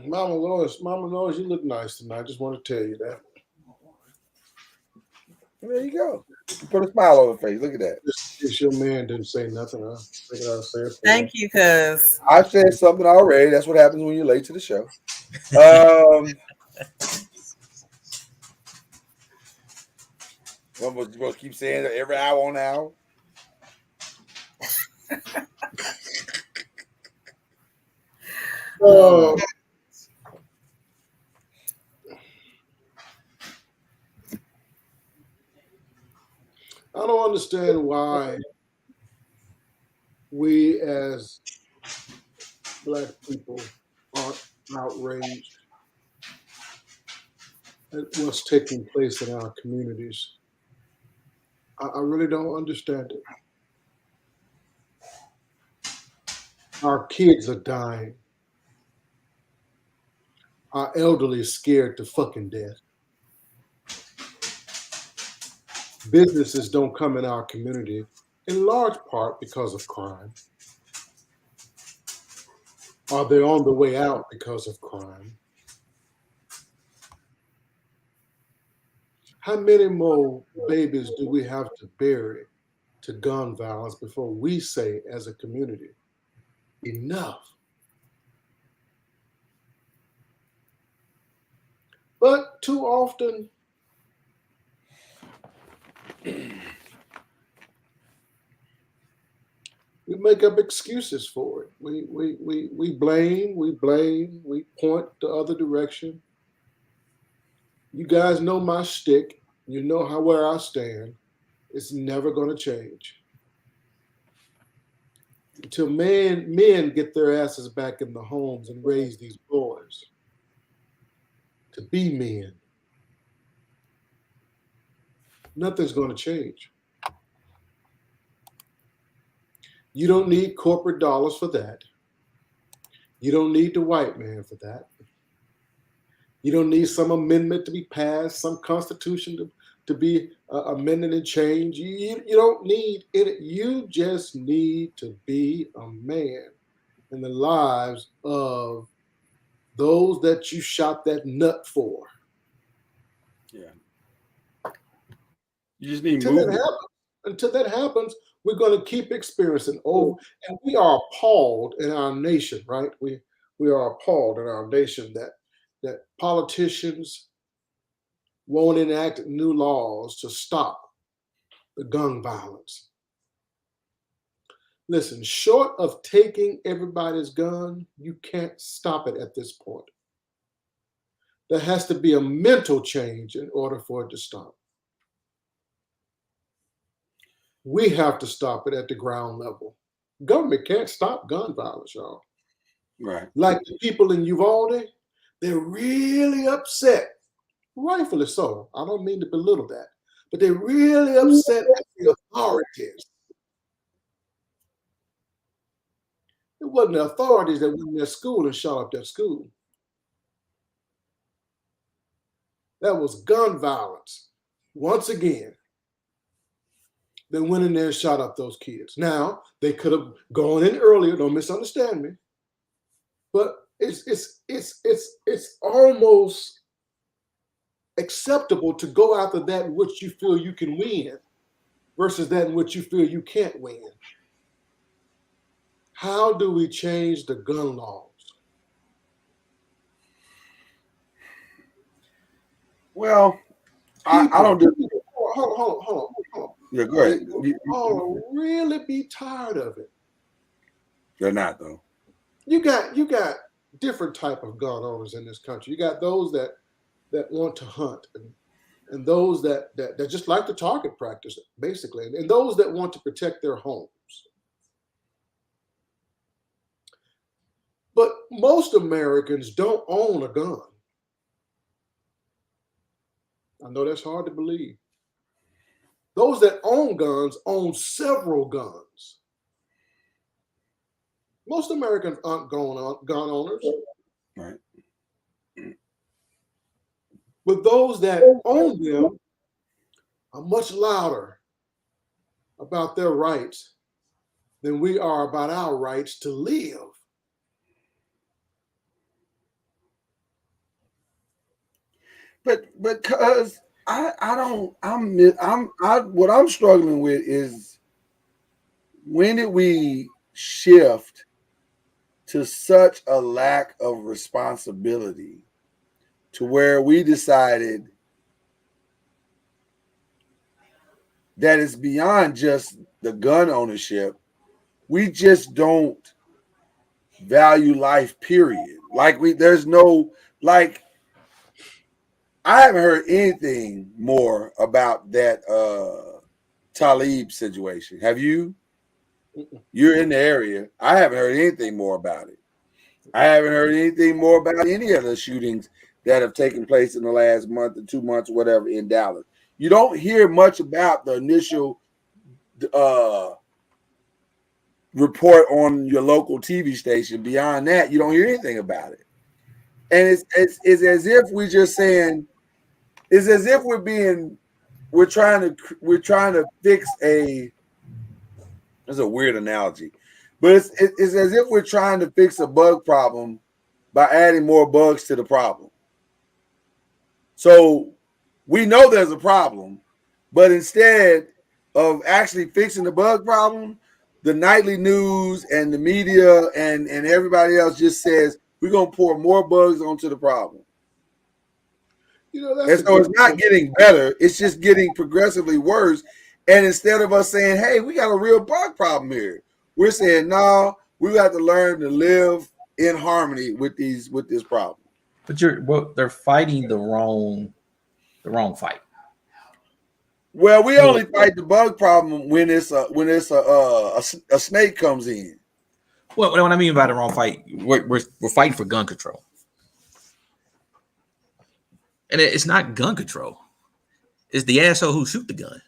Mama Lois, you look nice tonight. I just want to tell you that. There you go. You put a smile on her face. Look at that. If your man didn't say nothing, I figured I'd say it for Thank you, cuz. I said something already. That's what happens when you're late to the show. You supposed to keep saying that every hour on hour? I don't understand why we as Black people aren't outraged at what's taking place in our communities. I really don't understand it. Our kids are dying. Our elderly is scared to fucking death. Businesses don't come in our community in large part because of crime. Or they're on the way out because of crime. How many more babies do we have to bury to gun violence before we say as a community, enough? But too often, we make up excuses for it. We blame, we point the other direction. You guys know my shtick. You know where I stand. It's never going to change. Until men get their asses back in the homes and raise these boys to be men, nothing's going to change. You don't need corporate dollars for that. You don't need the white man for that. You don't need some amendment to be passed, some constitution to be amended and changed. You don't need it. You just need to be a man in the lives of those that you shot that nut for. Yeah. You just need movement. Until that happens, we're going to keep experiencing over, and we are appalled in our nation, right? We are appalled in our nation that politicians won't enact new laws to stop the gun violence. Listen, short of taking everybody's gun, you can't stop it at this point. There has to be a mental change in order for it to stop. We have to stop it at the ground level. Government can't stop gun violence, y'all. Right. Like the people in Uvalde, they're really upset, rightfully so. I don't mean to belittle that, but they're really upset at the authorities. It wasn't the authorities that went in their school and shot up their school. That was gun violence. Once again, they went in there and shot up those kids. Now, they could have gone in earlier, don't misunderstand me. But it's almost acceptable to go after that in which you feel you can win versus that in which you feel you can't win. How do we change the gun laws? Well, I don't do. Hold on. Yeah, go ahead. People really be tired of it. They're not, though. You got different type of gun owners in this country. You got those that want to hunt and those that just like to target practice, basically, and those that want to protect their homes. But most Americans don't own a gun. I know that's hard to believe. Those that own guns own several guns. Most Americans aren't gun owners. Right. But those that own them are much louder about their rights than we are about our rights to live. But because what I'm struggling with is, when did we shift to such a lack of responsibility to where we decided that it's beyond just the gun ownership. We just don't value life, period. Like there's no, like, I haven't heard anything more about that Talib situation. Have you? You're in the area. I haven't heard anything more about it. I haven't heard anything more about any of the shootings that have taken place in the last month or 2 months, whatever, in Dallas. You don't hear much about the initial report on your local TV station. Beyond that, you don't hear anything about it. And it's as if we're just saying, it's as if we're trying to fix a. That's a weird analogy, but it's as if we're trying to fix a bug problem by adding more bugs to the problem. So we know there's a problem, but instead of actually fixing the bug problem, the nightly news and the media and everybody else just says we're gonna pour more bugs onto the problem. And so it's not getting better; it's just getting progressively worse. And instead of us saying, "Hey, we got a real bug problem here," we're saying, "No, we got to learn to live in harmony with this problem." But they're fighting the wrong fight. Well, we only fight the bug problem when it's a snake comes in. Well, what I mean by the wrong fight, we're fighting for gun control, and it's not gun control. It's the asshole who shoot the gun.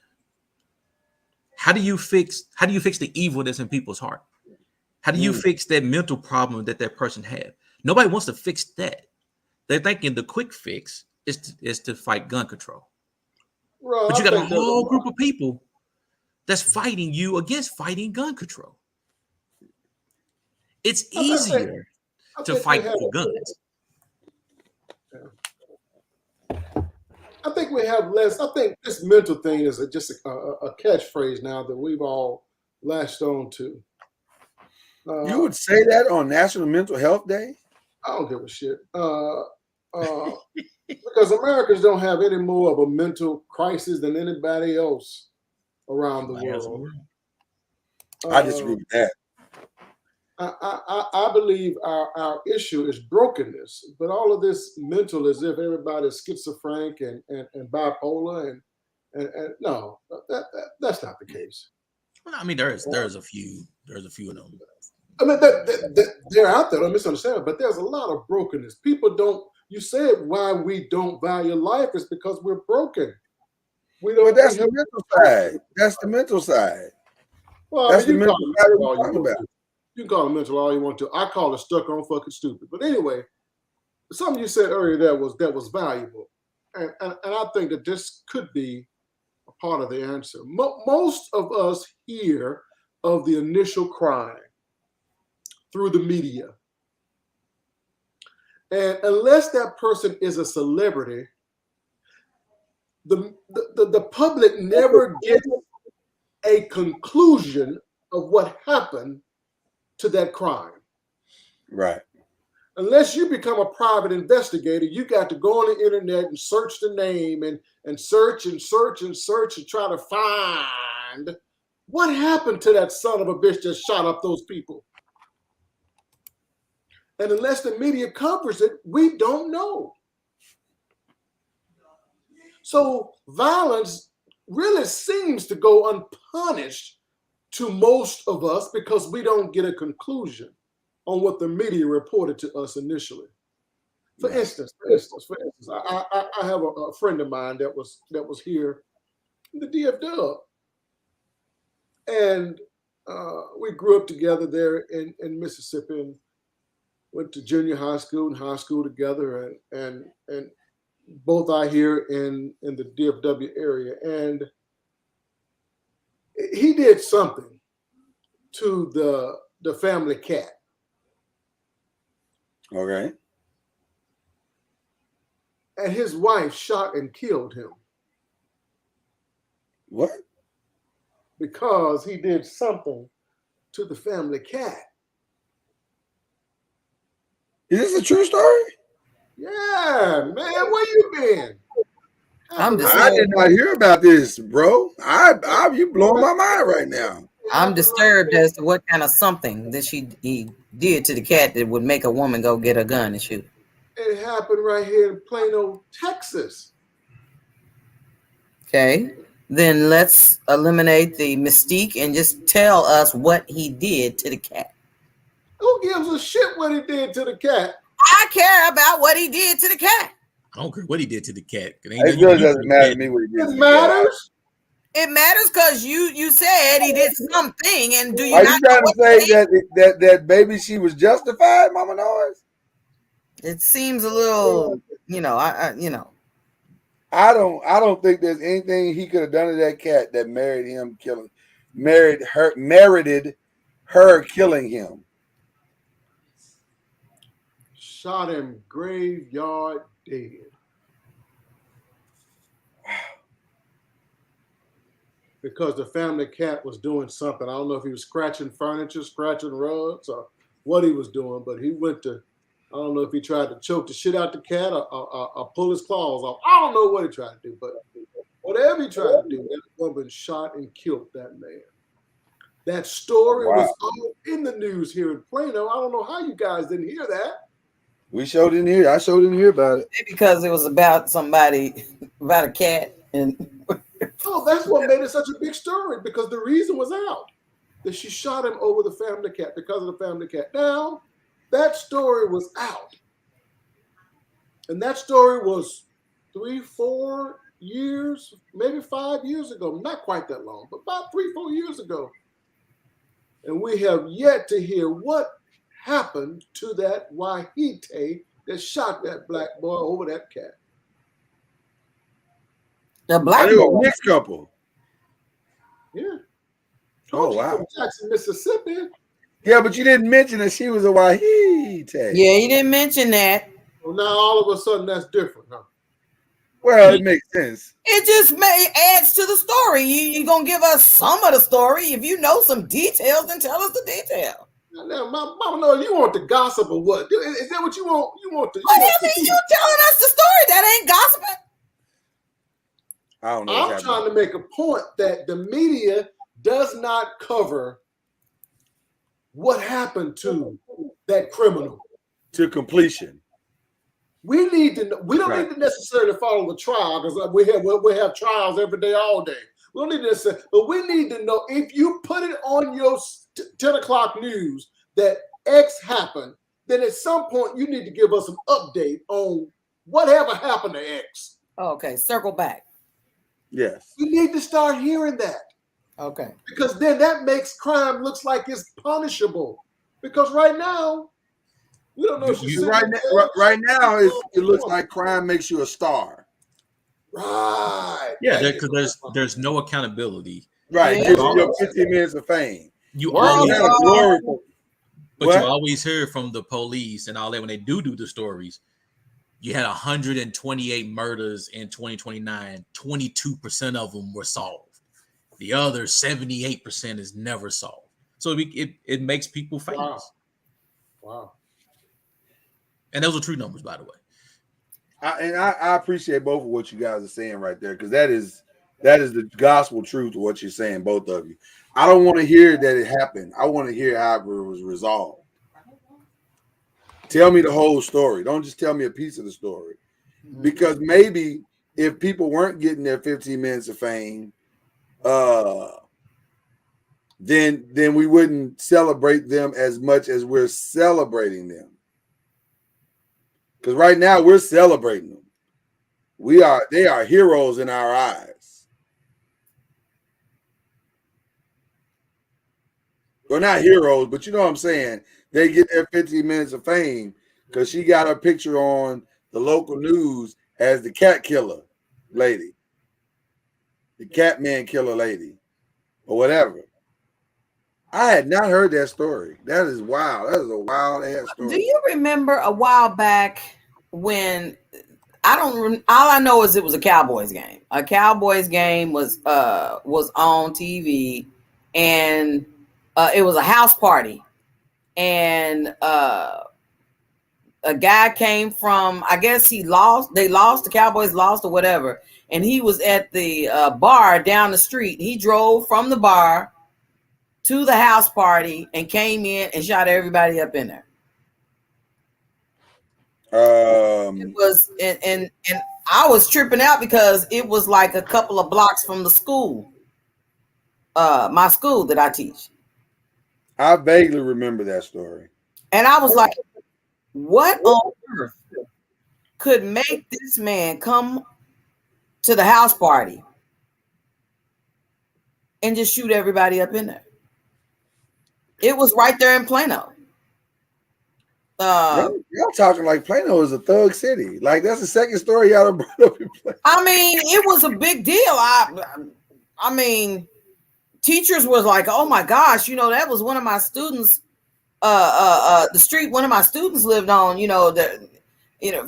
How do you fix the evil that's in people's heart? How do you fix that mental problem that person had? Nobody wants to fix that. They're thinking the quick fix is to fight gun control. Well, But you got a whole group of people that's fighting you against fighting gun control. It's easier to fight for guns. I think we have less. I think this mental thing is just a catchphrase now that we've all latched on to. You would say that on National Mental Health Day? I don't give a shit. Because Americans don't have any more of a mental crisis than anybody else around the world. I disagree with that. I believe our issue is brokenness, but all of this mental, as if everybody's schizophrenic and bipolar, and no, that's not the case. Well, I mean, there's a few of them. I mean, they're out there. Don't misunderstand, but there's a lot of brokenness. People don't. You said why we don't value life is because we're broken. We don't. But that's the mental side. That's the mental side. Well, that's I mean, the mental side we're talking about. You can call it mental all you want to. I call it stuck on fucking stupid. But anyway, something you said earlier that was valuable, and I think that this could be a part of the answer. Most of us hear of the initial crime through the media, and unless that person is a celebrity, the public never gets a conclusion of what happened to that crime. Right. Unless you become a private investigator, you got to go on the internet and search the name and search and try to find what happened to that son of a bitch that shot up those people. And unless the media covers it, we don't know. So violence really seems to go unpunished to most of us because we don't get a conclusion on what the media reported to us initially. For instance, I have a friend of mine that was here in the DFW, and we grew up together there in Mississippi and went to junior high school and high school together, and both are here in the DFW area, and he did something to the family cat. Okay. And his wife shot and killed him. What? Because he did something to the family cat. Is this a true story? Yeah, man, where you been? I'm I did not hear about this, bro. You blowing my mind right now. I'm disturbed as to what kind of something that he did to the cat that would make a woman go get a gun and shoot. It happened right here in Plano, Texas. Okay, then let's eliminate the mystique and just tell us what he did to the cat. Who gives a shit what he did to the cat? I care about what he did to the cat. I don't care what he did to the cat. It really doesn't matter to me what he did. It matters. It matters because you said he did something, and do you Are not you trying to say that maybe she was justified, Mama Noise? It seems a little, I don't think there's anything he could have done to that cat that merited her killing him. Shot him graveyard dead. Because the family cat was doing something. I don't know if he was scratching furniture, scratching rugs, or what he was doing, but he went to, I don't know if he tried to choke the shit out the cat or pull his claws off. I don't know what he tried to do, but whatever he tried to do, that woman shot and killed that man. That story was all in the news here in Plano. I don't know how you guys didn't hear that. I sure didn't hear about it. Because it was about somebody, about a cat. And oh, that's what made it such a big story, because the reason was out. That she shot him over the family cat because of the family cat. Now, that story was out. And that story was 3-4 years, maybe 5 years ago. Not quite that long, but about 3-4 years ago. And we have yet to hear what happened to that Wahite that shot that black boy over that cat. The black boy? Mixed couple. Yeah. Oh, wow. From Jackson, Mississippi. Yeah, but you didn't mention that she was a Wahite. Yeah, you didn't mention that. Well, now all of a sudden that's different, huh? Well, it makes sense. It just adds to the story. You're going to give us some of the story. If you know some details, then tell us the detail. Now, Mama, no, you want the gossip or what? Is that what you want? You want the? Whatever you telling us the story, that ain't gossiping. I don't know. I'm trying to make a point that the media does not cover what happened to that criminal to completion. We need to know. We don't need to necessarily follow the trial, because we have trials every day, all day. We don't need to necessarily, but we need to know, if you put it on your 10 o'clock news that X happened, then at some point you need to give us an update on whatever happened to X. Okay, circle back. Yes. We need to start hearing that. Okay. Because then that makes crime looks like it's punishable. Because right now, we don't know. Right now, it looks like crime makes you a star. Right. Yeah, because there's no accountability. Right. Yeah. Your 15 minutes of fame. You always, you always hear from the police and all that when they do the stories. You had 128 murders in 2029. 22% of them were solved. The other 78% is never solved. So it makes people famous. Wow. And those are true numbers, by the way. I appreciate both of what you guys are saying right there, because that is the gospel truth of what you're saying, both of you. I don't want to hear that it happened. I want to hear how it was resolved. Tell me the whole story. Don't just tell me a piece of the story. Because maybe if people weren't getting their 15 minutes of fame, then we wouldn't celebrate them as much as we're celebrating them. Because right now we're celebrating them. They are heroes in our eyes. Well, not heroes, but you know what I'm saying. They get their 15 minutes of fame because she got her picture on the local news as the cat killer lady, the cat man killer lady, or whatever. I had not heard that story. That is wild. That is a wild ass story. Do you remember a while back when all I know is it was a Cowboys game. A Cowboys game was on TV, and it was a house party, and a guy came from, I guess they lost, the Cowboys lost or whatever, and he was at the bar down the street. He drove from the bar to the house party and came in and shot everybody up in there. It was, and I was tripping out because it was like a couple of blocks from the school, my school that I teach. I vaguely remember that story. And I was like, what on earth could make this man come to the house party and just shoot everybody up in there? It was right there in Plano. Y'all talking like Plano is a thug city. Like that's the second story y'all brought up in Plano. I mean, it was a big deal. I mean, teachers was like, "Oh my gosh, that was one of my students. The street one of my students lived on.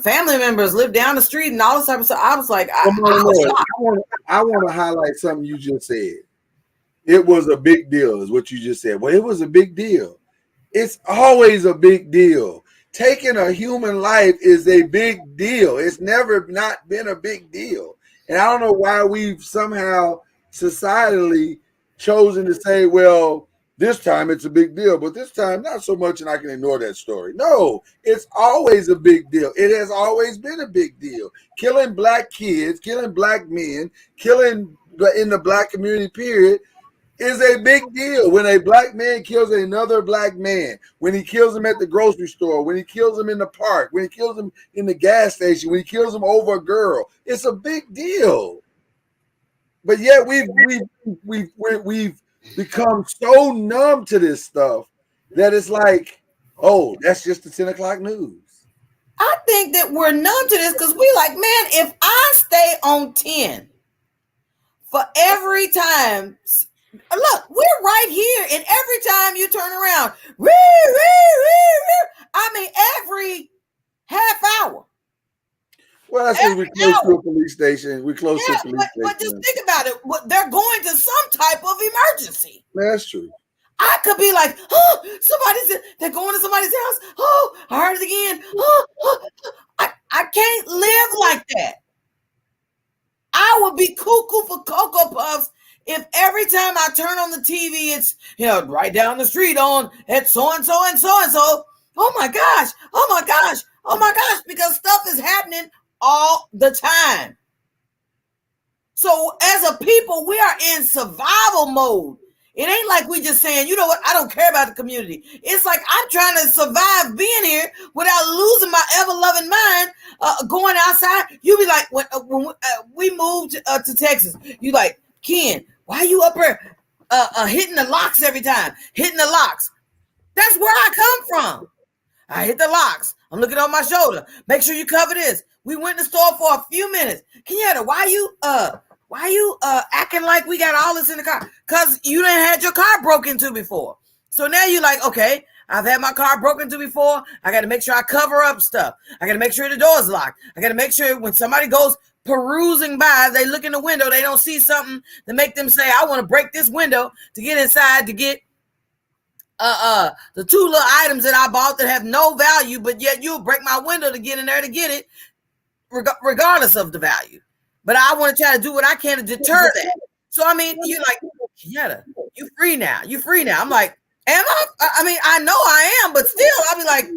Family members lived down the street and all this type of stuff." I was like, I want to highlight something you just said. It was a big deal, is what you just said. Well, it was a big deal. It's always a big deal. Taking a human life is a big deal. It's never not been a big deal. And I don't know why we've somehow societally chosen to say, well, this time it's a big deal, but this time not so much, and I can ignore that story. No, it's always a big deal. It has always been a big deal. Killing black kids, killing black men, killing in the black community, period, is a big deal. When a black man kills another black man, when he kills him at the grocery store, when he kills him in the park, when he kills him in the gas station, when he kills him over a girl, it's a big deal. But yet we've become so numb to this stuff that it's like, oh, that's just the 10 o'clock news. I think that we're numb to this because we like, man, if I stay on 10 for every time. Look, we're right here, and every time you turn around, I mean, every half hour. Well, that's because we're close to a police station. We're close to a police station. But just think about it. They're going to some type of emergency. That's true. I could be like, oh, they're going to somebody's house. Oh, I heard it again. I can't live like that. I would be cuckoo for Cocoa Puffs if every time I turn on the TV, it's right down the street at so and so and so and so. Oh my gosh! Oh my gosh! Oh my gosh! Because stuff is happening all the time. So as a people, we are in survival mode. It ain't like we just saying, you know what? I don't care about the community. It's like I'm trying to survive being here without losing my ever-loving mind. Going outside, you be like, when we moved to Texas, you like, Ken, why you up here hitting the locks every time? Hitting the locks. That's where I come from. I hit the locks. I'm looking on my shoulder. Make sure you cover this. We went to the store for a few minutes. Kenyatta, why you acting like we got all this in the car? Because you didn't had your car broken into before. So now you're like, okay, I've had my car broken into before. I got to make sure I cover up stuff. I got to make sure the door's locked. I got to make sure when somebody goes perusing by, they look in the window, they don't see something to make them say, I want to break this window to get inside to get the two little items that I bought that have no value, but yet you'll break my window to get in there to get it, regardless of the value. But I want to try to do what I can to deter that. So, I mean, you're like, Kenyatta, you free now. You free now. I'm like, am I? I mean, I know I am, but still, I'll be like,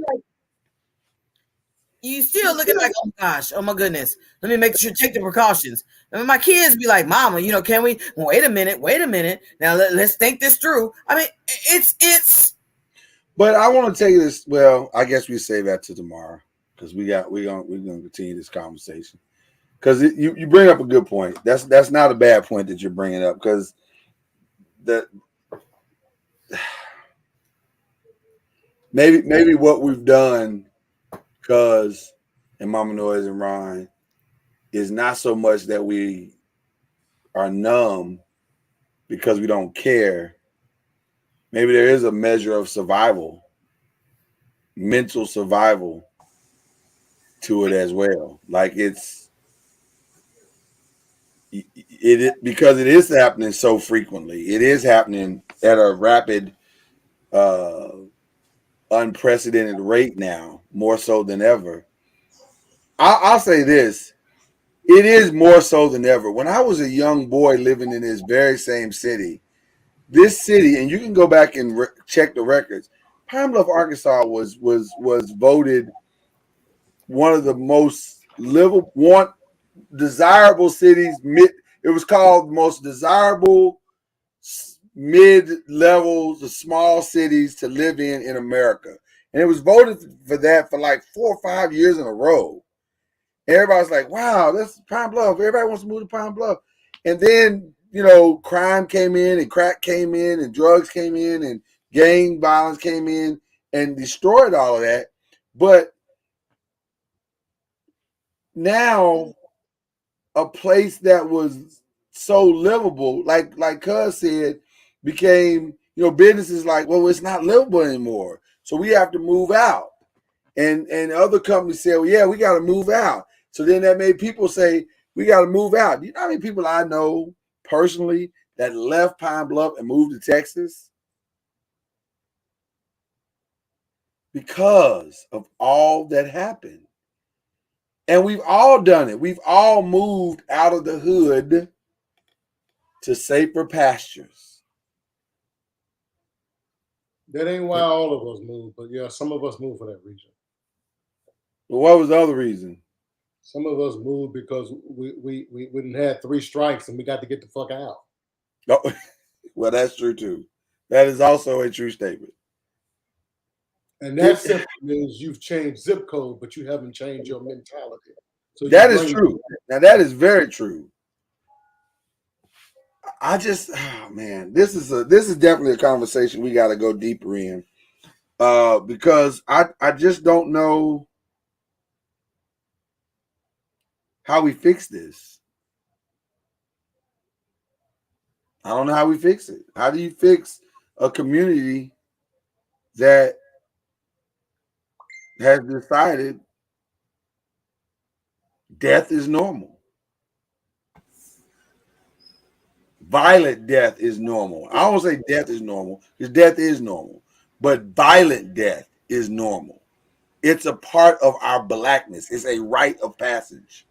you still looking like, oh gosh, oh my goodness. Let me make sure take the precautions. And my kids be like, Mama, can we wait a minute? Now let's think this through. I mean, it's. But I want to take this. Well, I guess we save that to tomorrow because we're gonna continue this conversation. Because you bring up a good point. That's not a bad point that you're bringing up because maybe what we've done. Because, and Mama Noise and Ron, is not so much that we are numb because we don't care. maybe there is a measure of survival, mental survival to it as well. Like because it is happening so frequently. It is happening at a rapid, unprecedented rate now, more so than ever. I'll say this. It is more so than ever. When I was a young boy living in this very same city, and you can go back and check the records. Pine Bluff, Arkansas was voted one of the most desirable cities. It was called most desirable mid-level, the small cities to live in America, and it was voted for that for like 4 or 5 years in a row. Everybody's like, wow, that's Pine Bluff. Everybody wants to move to Pine Bluff. And then, crime came in and crack came in and drugs came in and gang violence came in and destroyed all of that. But now a place that was so livable, like Cuz said, became, businesses like, well, it's not livable anymore. So we have to move out. And other companies say, well, yeah, we got to move out. So then that made people say, we got to move out. Do you know how many people I know personally that left Pine Bluff and moved to Texas? Because of all that happened. And we've all done it. We've all moved out of the hood to safer pastures. That ain't why all of us moved, but yeah, some of us moved for that reason. But what was the other reason? Some of us moved because we wouldn't had 3 strikes and we got to get the fuck out. No, well, that's true too. That is also a true statement. And that simply means you've changed zip code, but you haven't changed your mentality. So that is true. Now that is very true. This is definitely a conversation we got to go deeper in, because I just don't know how we fix this. I don't know how we fix it. How do you fix a community that has decided death is normal? Violent death is normal. I don't say death is normal, because death is normal, but violent death is normal. It's a part of our blackness. It's a rite of passage.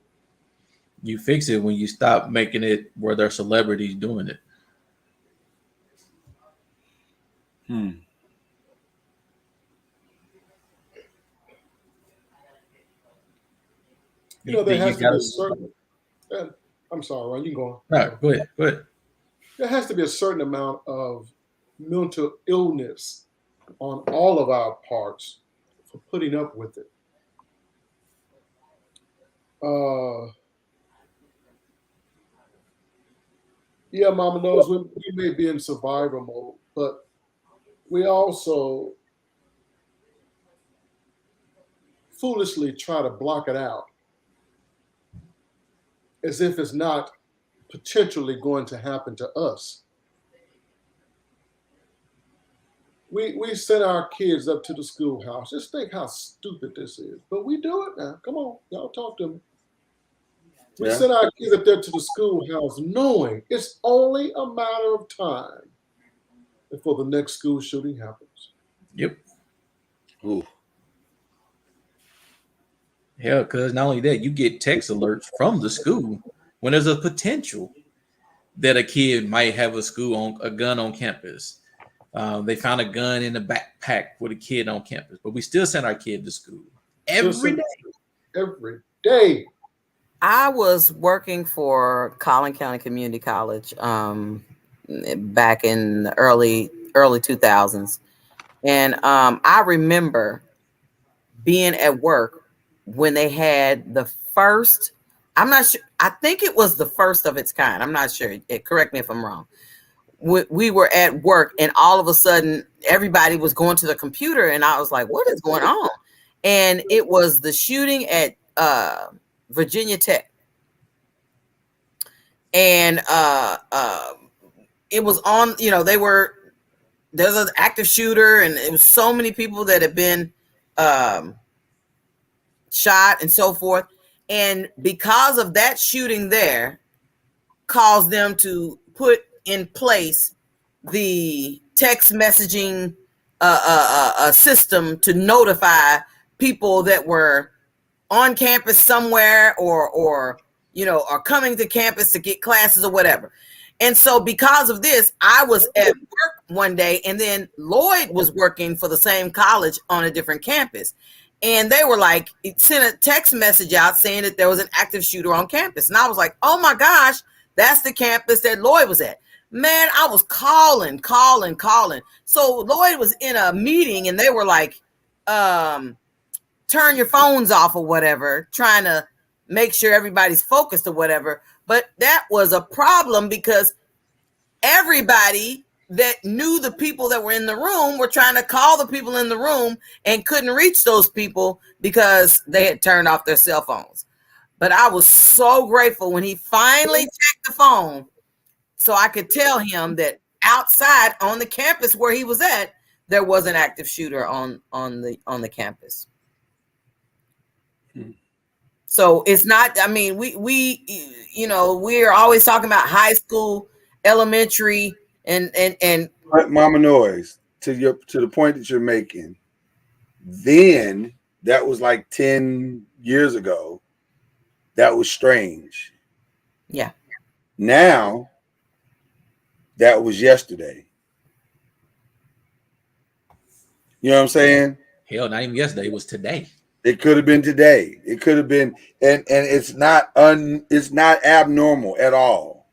You fix it when you stop making it where there are celebrities doing it. There has to be a certain. I'm sorry, Ron, you can go on. No, go ahead. There has to be a certain amount of mental illness on all of our parts for putting up with it. Yeah, Mama knows we may be in survival mode, but we also foolishly try to block it out as if it's not potentially going to happen to us. We send our kids up to the schoolhouse. Just think how stupid this is. But we do it now. Come on, y'all talk to me. We send our kids up there to the schoolhouse knowing it's only a matter of time before the next school shooting happens. Yep. Ooh. Hell, because not only that, you get text alerts from the school when there's a potential that a kid might have a gun on campus. They found a gun in a backpack with a kid on campus, but we still send our kid to school every day. Every day. I was working for Collin County Community College back in the early 2000s. And I remember being at work when they had the first, I'm not sure, I think it was the first of its kind. I'm not sure. Correct me if I'm wrong. We were at work and all of a sudden everybody was going to the computer and I was like, what is going on? And it was the shooting at Virginia Tech. And it was on, they were there's an active shooter, and it was so many people that have been shot and so forth. And because of that shooting there, caused them to put in place the text messaging system to notify people that were on campus somewhere or are coming to campus to get classes or whatever. And so because of this, I was at work one day, and then Lloyd was working for the same college on a different campus. And they were like, it sent a text message out saying that there was an active shooter on campus. And I was like, oh my gosh, that's the campus that Lloyd was at. Man, I was calling. So Lloyd was in a meeting, and they were like, turn your phones off or whatever, trying to make sure everybody's focused or whatever. But that was a problem because everybody that knew the people that were in the room were trying to call the people in the room and couldn't reach those people because they had turned off their cell phones. But I was so grateful when he finally checked the phone so I could tell him that outside on the campus where he was at, there was an active shooter on the campus. So it's not, I mean, we're always talking about high school, elementary, and Mama Noise, to the point that you're making, then that was like 10 years ago. That was strange. Yeah. Now that was yesterday. You know what I'm saying? Hell, not even yesterday. It was today. It could have been today. It could have been, and it's not abnormal at all.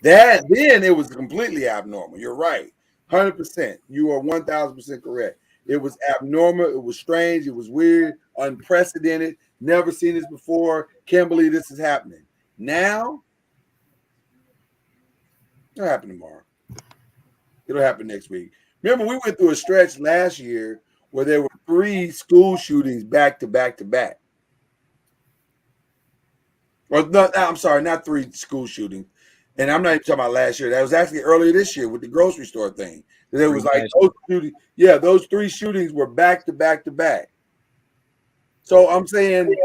Then it was completely abnormal. You're right, 100%. You are 1,000% correct. It was abnormal. It was strange. It was weird, unprecedented. Never seen this before. Can't believe this is happening. Now, it'll happen tomorrow. It'll happen next week. Remember, we went through a stretch last year where there were 3 school shootings back to back to back. Or no, I'm sorry, not 3 school shootings. And I'm not even talking about last year. That was actually earlier this year with the grocery store thing. There was like those 3 shootings were back to back to back. So I'm saying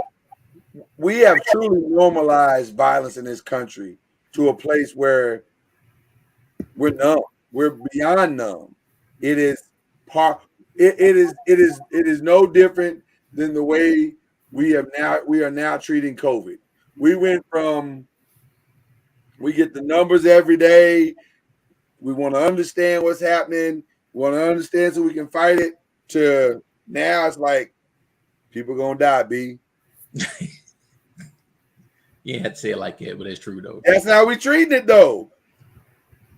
we have truly normalized violence in this country to a place where we're numb. We're beyond numb. It is no different than the way we are now treating COVID. We went from we get the numbers every day. We want to understand what's happening. We want to understand so we can fight it. To now, it's like people gonna die. B. You had to say it like that, but it's true though. That's how we treating it though.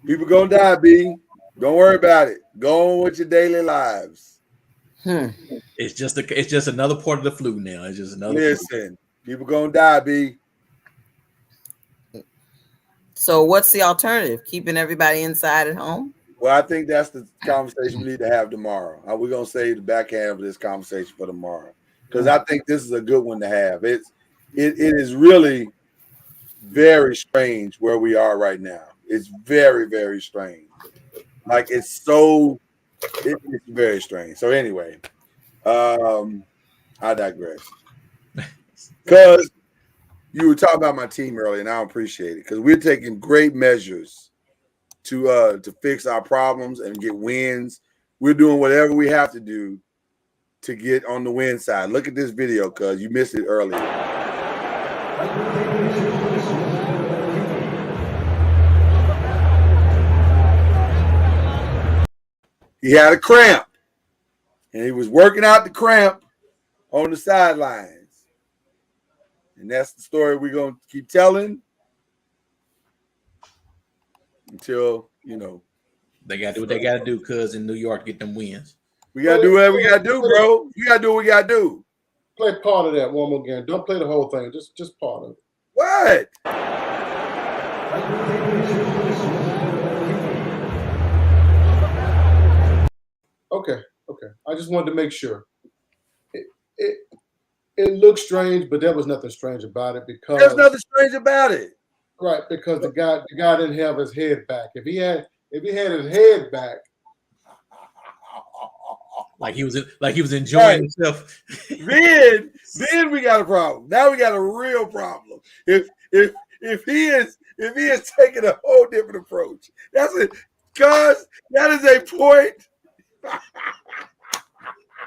People gonna die. B. Don't worry about it. Go on with your daily lives. It's just another part of the flu now. It's just another. Listen, people gonna die. B. So what's the alternative? Keeping everybody inside at home? Well, I think that's the conversation we need to have tomorrow. We're going to save the back half of this conversation for tomorrow because I think this is a good one to have. It is really very strange where we are right now. It's very, very strange. Like it's very strange. So anyway, I digress. Because you were talking about my team earlier, and I appreciate it because we're taking great measures to fix our problems and get wins. We're doing whatever we have to do to get on the win side. Look at this video, cuz you missed it earlier. He had a cramp, and he was working out the cramp on the sidelines. And that's the story we're going to keep telling until, they got to do what they got to do, cuz in New York, get them wins. We got to do whatever we got to do, bro. We got to do what we got to do. Play part of that one more again. Don't play the whole thing. Just part of it. What? Okay. I just wanted to make sure. It looked strange, but there was nothing strange about it because there's nothing strange about it. Right, because the guy didn't have his head back. If he had his head back, Like he was enjoying himself. Then we got a problem. Now we got a real problem. If he is taking a whole different approach, that's it. Cause that is a point.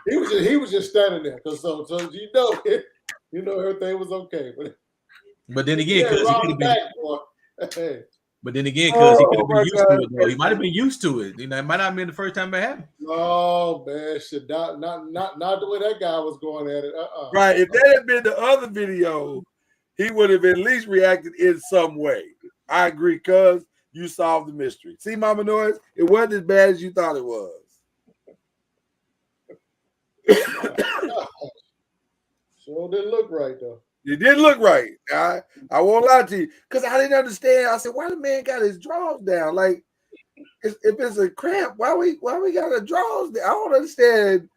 He was just standing there, cause so you know everything was okay. But then again, because hey. But then again, because he could have been used to it, though. He might have been used to it. You know, it might not have been the first time it happened. Oh man, shit, not the way that guy was going at it. Right. If that had been the other video, he would have at least reacted in some way. I agree, cuz you solved the mystery. See, Mama Noise, it wasn't as bad as you thought it was. Sure didn't look right though. It didn't look right. I won't lie to you, because I didn't understand. I said, why the man got his drawers down? Like, if it's a cramp, why we got the drawers down? I don't understand.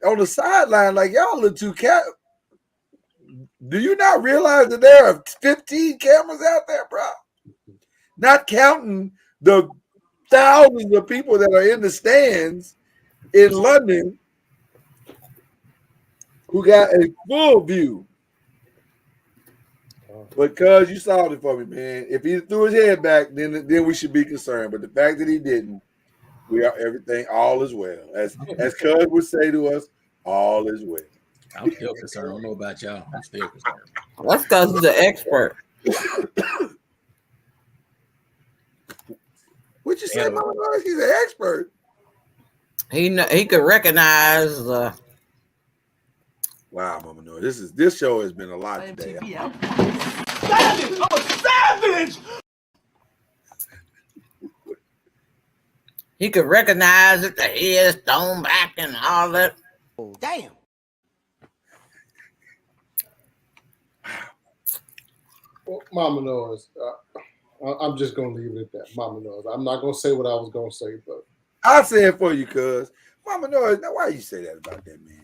On the sideline, like, y'all look too Do you not realize that there are 15 cameras out there, bro? Not counting the thousands of people that are in the stands in London who got a full view. Because you solved it for me, man. If he threw his head back, then we should be concerned. But the fact that he didn't, all is well. As Cuz would say to us, all is well. I'm still concerned. I don't know about y'all. I'm still concerned. That's because he's an expert. What you say, Mama? He's an expert. He could recognize. Wow, Mama Noise. This show has been a lot today. Savage! I'm a savage! He could recognize it, the head thrown back and all that. Damn. Well, Mama Noise, I'm just gonna leave it at that. Mama Noise. I'm not gonna say what I was gonna say, but I'll say it for you, cuz. Mama Noise, now why you say that about that man?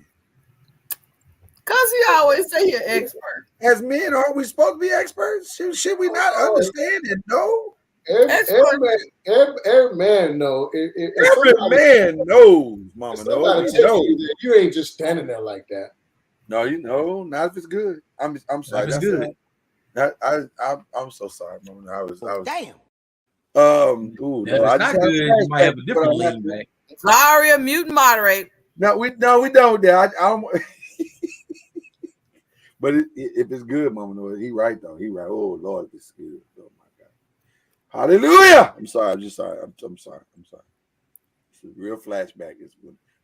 Because he always say you're expert. As men, aren't we supposed to be experts? Should we not understand and know? Every man know. Every man knows, Mama knows. You ain't just standing there like that. No, not if it's good. I'm sorry. If it's good. I'm so sorry, Mama. I was damn. Ooh, if it's not good, you might have a different lean back. Sorry, mute and moderate. No, we don't. Dad. But if it's good, Mama Noise, he right though. He right. Oh Lord, if it's good. Oh my God. Hallelujah. I'm sorry. I'm just sorry. I'm sorry. It's a real flashback.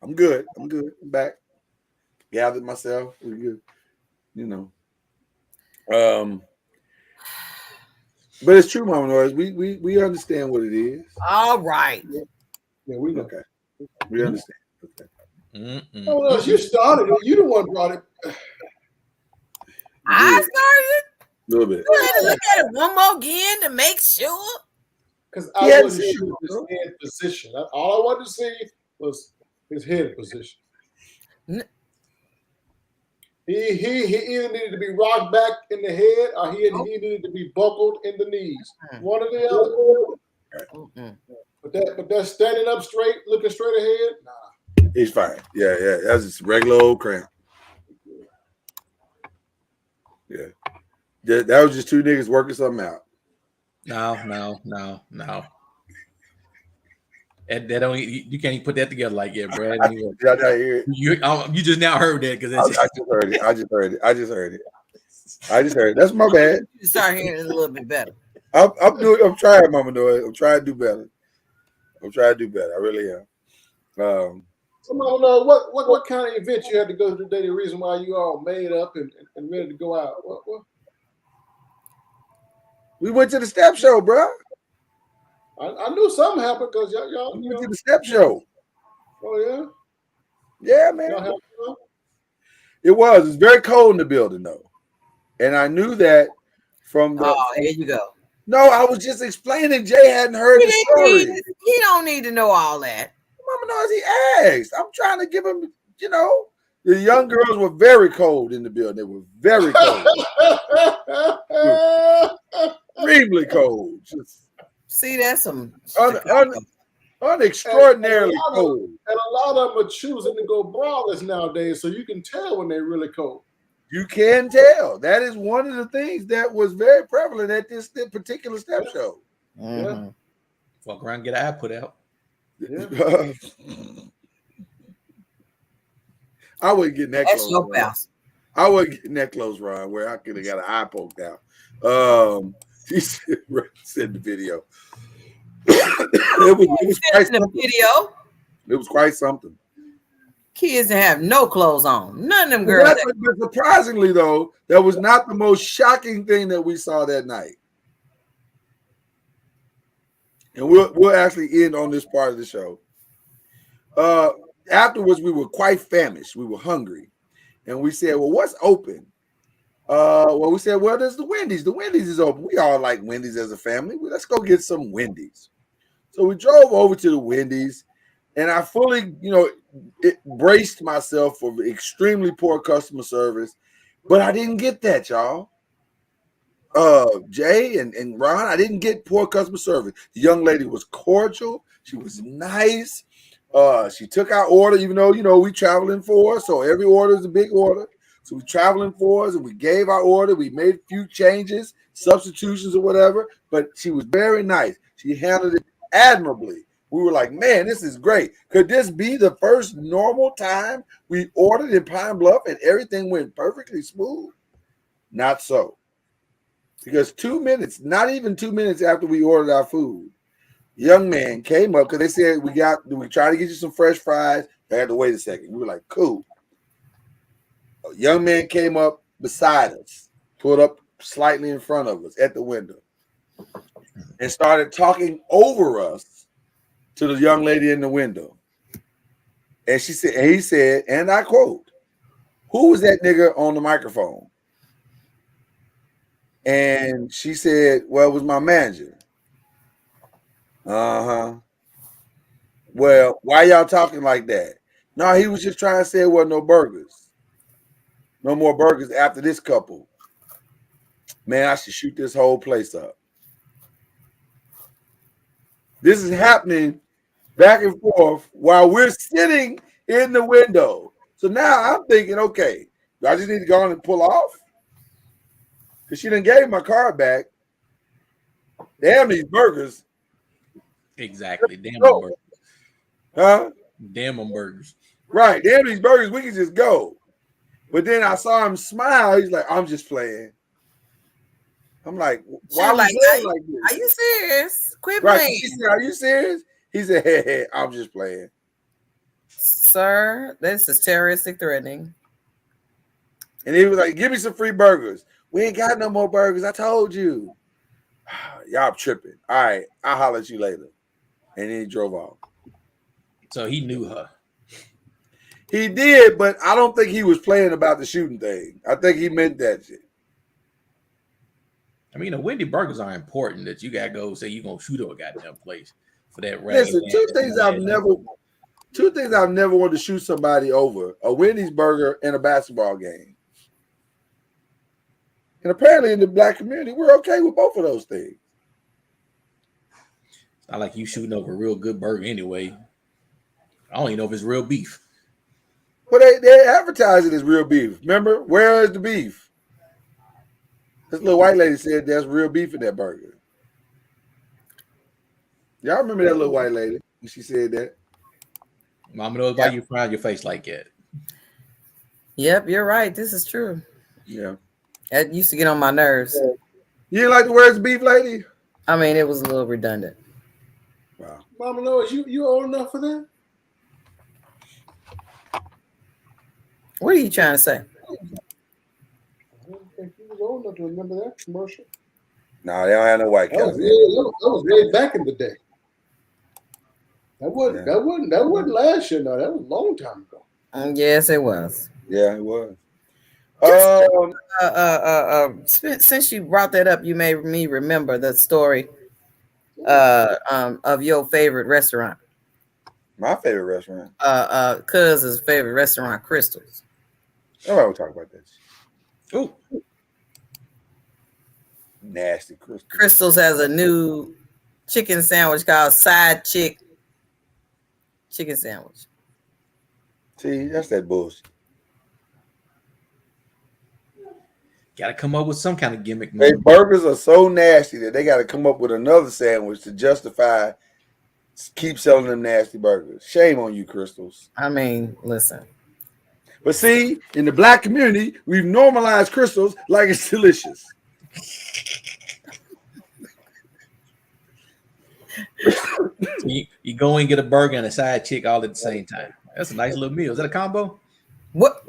I'm good. I'm back. Gathered myself. We're good. But it's true, Mama Noise. We understand what it is. All right. Yeah, we know. Okay. We understand. Okay. Oh, no, you started it. You the one brought it. I started. A little bit. You had to look at it one more again to make sure. Because I wasn't sure of his head position. All I wanted to see was his head position. He either needed to be rocked back in the head or he needed to be buckled in the knees. One or the other. But that standing up straight, looking straight ahead, nah. He's fine. Yeah. That's just regular old cramp. Yeah. That was just two niggas working something out. No. That don't you can't even put that together like that, Brad. You just now heard that because I just heard it. That's my bad. You start hearing it a little bit better. I'm trying, Mama Noise. I'm trying to do better. I really am. So, Mama Noise, what kind of event you had to go to today? The reason why you all made up and ready to go out? What? We went to the step show, bro. I knew something happened because y'all went to the step show. Oh yeah, yeah, man. It was very cold in the building though, and I knew that from the. Oh, here you go. No, I was just explaining. Jay hadn't heard the story. He don't need to know all that. Mama knows he asked. I'm trying to give him. The young girls were very cold in the building. They were very cold, extremely cold. See, that's some Unextraordinarily cold. And a lot of them are choosing to go braless nowadays, so you can tell when they're really cold. You can tell. That is one of the things that was very prevalent at this particular step show. Yeah. Walk around and get an eye put out. Yeah. I wouldn't get that That's close. your pals. I wasn't getting that close, Ron, where I could have got an eye poked out. He said the video. It was quite the video. It was quite something. Kids that have no clothes on. None of them girls. But surprisingly, though, that was not the most shocking thing that we saw that night. And we'll actually end on this part of the show. Afterwards, we were quite famished. We were hungry. And we said, well, what's open? Well, we said, well, there's the Wendy's. The Wendy's is open. We all like Wendy's as a family. Let's go get some Wendy's. So we drove over to the Wendy's, and I fully, braced myself for extremely poor customer service, but I didn't get that, y'all. Jay and Ron, I didn't get poor customer service. The young lady was cordial. She was nice. She took our order, even though, we traveling for us, so every order is a big order. So we traveling for us, and we gave our order. We made a few changes, substitutions or whatever, but she was very nice. She handled it admirably. We were like, man, this is great. Could this be the first normal time we ordered in Pine Bluff and everything went perfectly smooth? Not so. Because 2 minutes, not even 2 minutes after we ordered our food, young man came up because they said we try to get you some fresh fries. They had to wait a second. We were like, cool. A young man came up beside us, pulled up slightly in front of us at the window, and started talking over us to the young lady in the window. And he said, and I quote, "Who was that nigga on the microphone?" And she said, well, it was my manager. Uh-huh. Well, why y'all talking like that? No, he was just trying to say it wasn't no burgers. No more burgers after this couple. Man, I should shoot this whole place up. This is happening back and forth while we're sitting in the window. So now I'm thinking, okay, do I just need to go on and pull off? Because she done gave my card back. Damn these burgers. Exactly. Damn them burgers. Huh? Damn them burgers. Right. Damn these burgers. We can just go. But then I saw him smile. He's like, I'm just playing. I'm like, why like, this? Are you serious? Quit Right. playing. She said, are you serious? He said, hey, I'm just playing. Sir, this is terroristic threatening. And he was like, give me some free burgers. We ain't got no more burgers. I told you. Y'all tripping. All right. I'll holler at you later. And then he drove off. So he knew her. He did, but I don't think he was playing about the shooting thing. I think he meant that shit. I mean, the Wendy burgers are important that you gotta go say you're gonna shoot up a goddamn place for that. Listen, two things I've never wanted to shoot somebody over: a Wendy's burger and a basketball game. And apparently, in the black community, we're okay with both of those things. It's not like you shooting over a real good burger anyway. I don't even know if it's real beef. But they advertise it as real beef. Remember, where is the beef? This little white lady said there's real beef in that burger. Y'all remember that little white lady when she said that? Mama knows why you frying your face like that. Yep, you're right. This is true. Yeah. That used to get on my nerves. You didn't like the words beef lady? I mean, it was a little redundant. Wow. Mama Lois, you old enough for that? What are you trying to say? I don't think you was old enough to remember that commercial. No, they don't have no white cows. That was way back in the day. That wasn't last year. No, that was a long time ago. Yes, it was. Yeah, it was. Since you brought that up, you made me remember the story of your favorite restaurant. My favorite restaurant. Cuz's favorite restaurant, Crystal's. Oh, we'll talk about that. Oh, nasty Crystal. Crystal's has a new chicken sandwich called Side Chick chicken sandwich. See, that's that bullshit. Got to come up with some kind of gimmick. Hey, Man. burgers are so nasty that they got to come up with another sandwich to justify keep selling them nasty burgers. Shame on you, Crystals. I mean, listen. But see, in the black community, we've normalized Crystals like it's delicious. So you go and get a burger and a side chick all at the same time. That's a nice little meal. Is that a combo? What?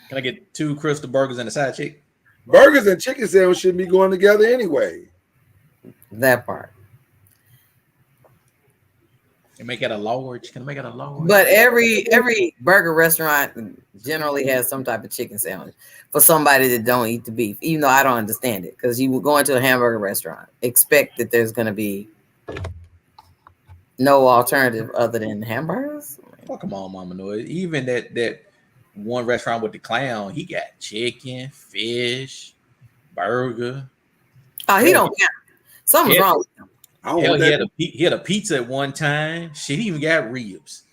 Can I get 2 Crystal burgers and a side chick? Burgers and chicken sandwich shouldn't be going together anyway. That part. Can make it a large. Can I make it a large? But every burger restaurant generally has some type of chicken sandwich for somebody that don't eat the beef. Even though I don't understand it, because you will go into a hamburger restaurant, expect that there's going to be no alternative other than hamburgers. Oh, come on, Mama Noise. Even that one restaurant with the clown, he got chicken, fish, burger. Oh, he don't count. Something's wrong with him. Hell, he had a pizza at one time. Shit, he even got ribs.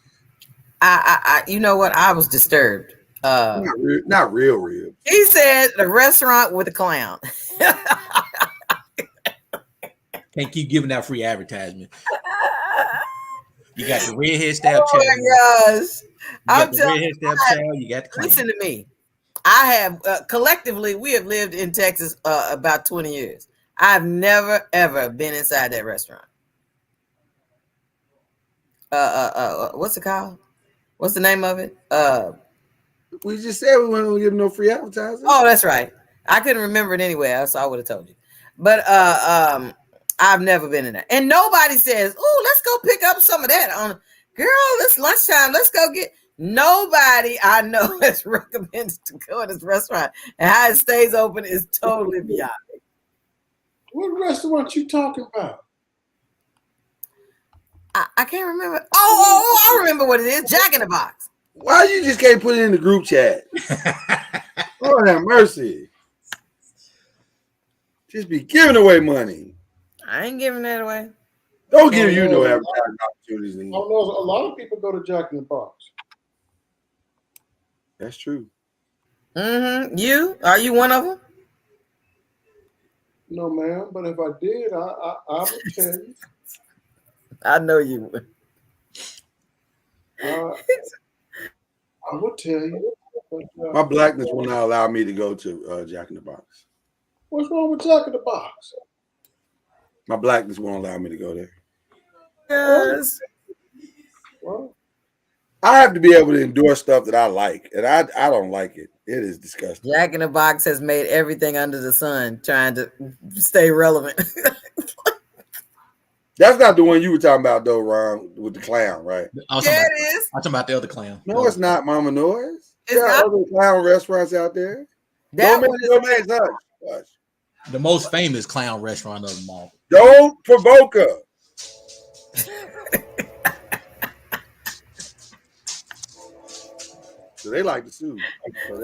I you know what? I was disturbed. Not real ribs. He said the restaurant with a clown. Can't keep giving out free advertisement. You got the redhead stab child. Oh my gosh! I'm telling you, you got the clown. Listen to me. I have collectively we have lived in Texas about 20 years. I've never ever been inside that restaurant. What's it called? What's the name of it? We just said we weren't giving no free advertising. Oh, that's right. I couldn't remember it anywhere, so I would have told you. But I've never been in there, and nobody says, "Oh, let's go pick up some of that." On girl, it's lunchtime. Let's go get. Nobody I know has recommended to go to this restaurant, and how it stays open is totally beyond me. What restaurant you talking about? I can't remember. Oh, I remember what it is. Jack in the Box. Why you just can't put it in the group chat? Lord have mercy. Just be giving away money. I ain't giving that away. Don't give you no advertising opportunities. I know a lot of people go to Jack in the Box. That's true. Mm-hmm. You? Are you one of them? No, ma'am. But if I did, I would tell you. I know you would. I would tell you. But, My blackness will not allow me to go to Jack in the Box. What's wrong with Jack in the Box? My blackness won't allow me to go there. Yes. Well, I have to be able to endorse stuff that I like, and I don't like it. It is disgusting. Jack in the Box has made everything under the sun trying to stay relevant. That's not the one you were talking about, though, Ron, with the clown, right? Yeah, it is. I'm talking about the other clown. No, it's not, Mama Noise. It's There are not. other clown restaurants out there. That Don't one make no hush. The most famous clown restaurant of them all. Don't provoke her. So they like to sue. So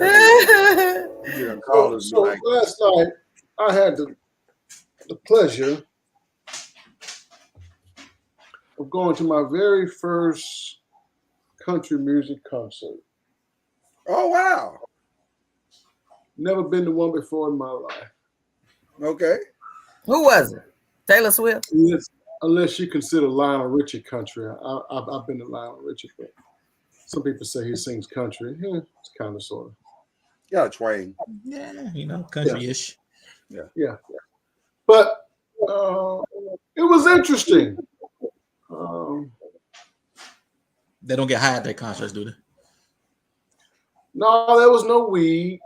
last night I had the pleasure of going to my very first country music concert. Oh wow! Never been to one before in my life. Okay. Who was it? Taylor Swift? Unless you consider Lionel Richie country. I've been to Lionel Richie, but some people say he sings country. Yeah, it's kind of sort of. Yeah, twang. Yeah, country-ish. Yeah. But it was interesting. They don't get high at their concerts, do they? No, there was no weed.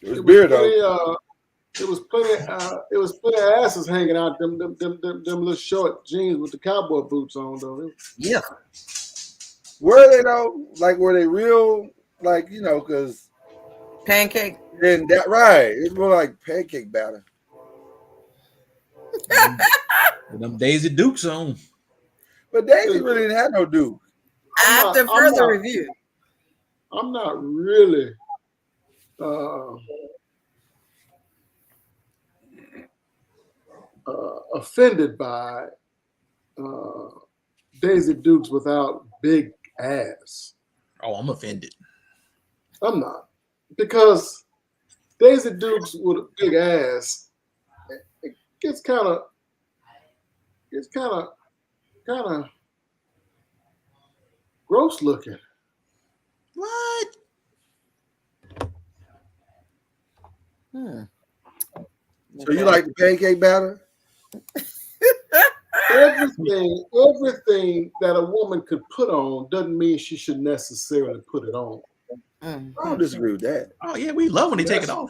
It was beer though. It was plenty of asses hanging out them little short jeans with the cowboy boots on though. Yeah. Were they though? Like were they real? Like because pancake. And that right? It's more like pancake batter. With them Daisy Dukes on. But Daisy really didn't have no Duke. After further review, I'm not really offended by Daisy Dukes without big ass. Oh, I'm offended. I'm not. Because Daisy Dukes with a big ass, it gets kind of gross looking. What? So you like the pancake batter? Everything that a woman could put on doesn't mean she should necessarily put it on. I don't disagree with that. Oh yeah, we love when they take it off.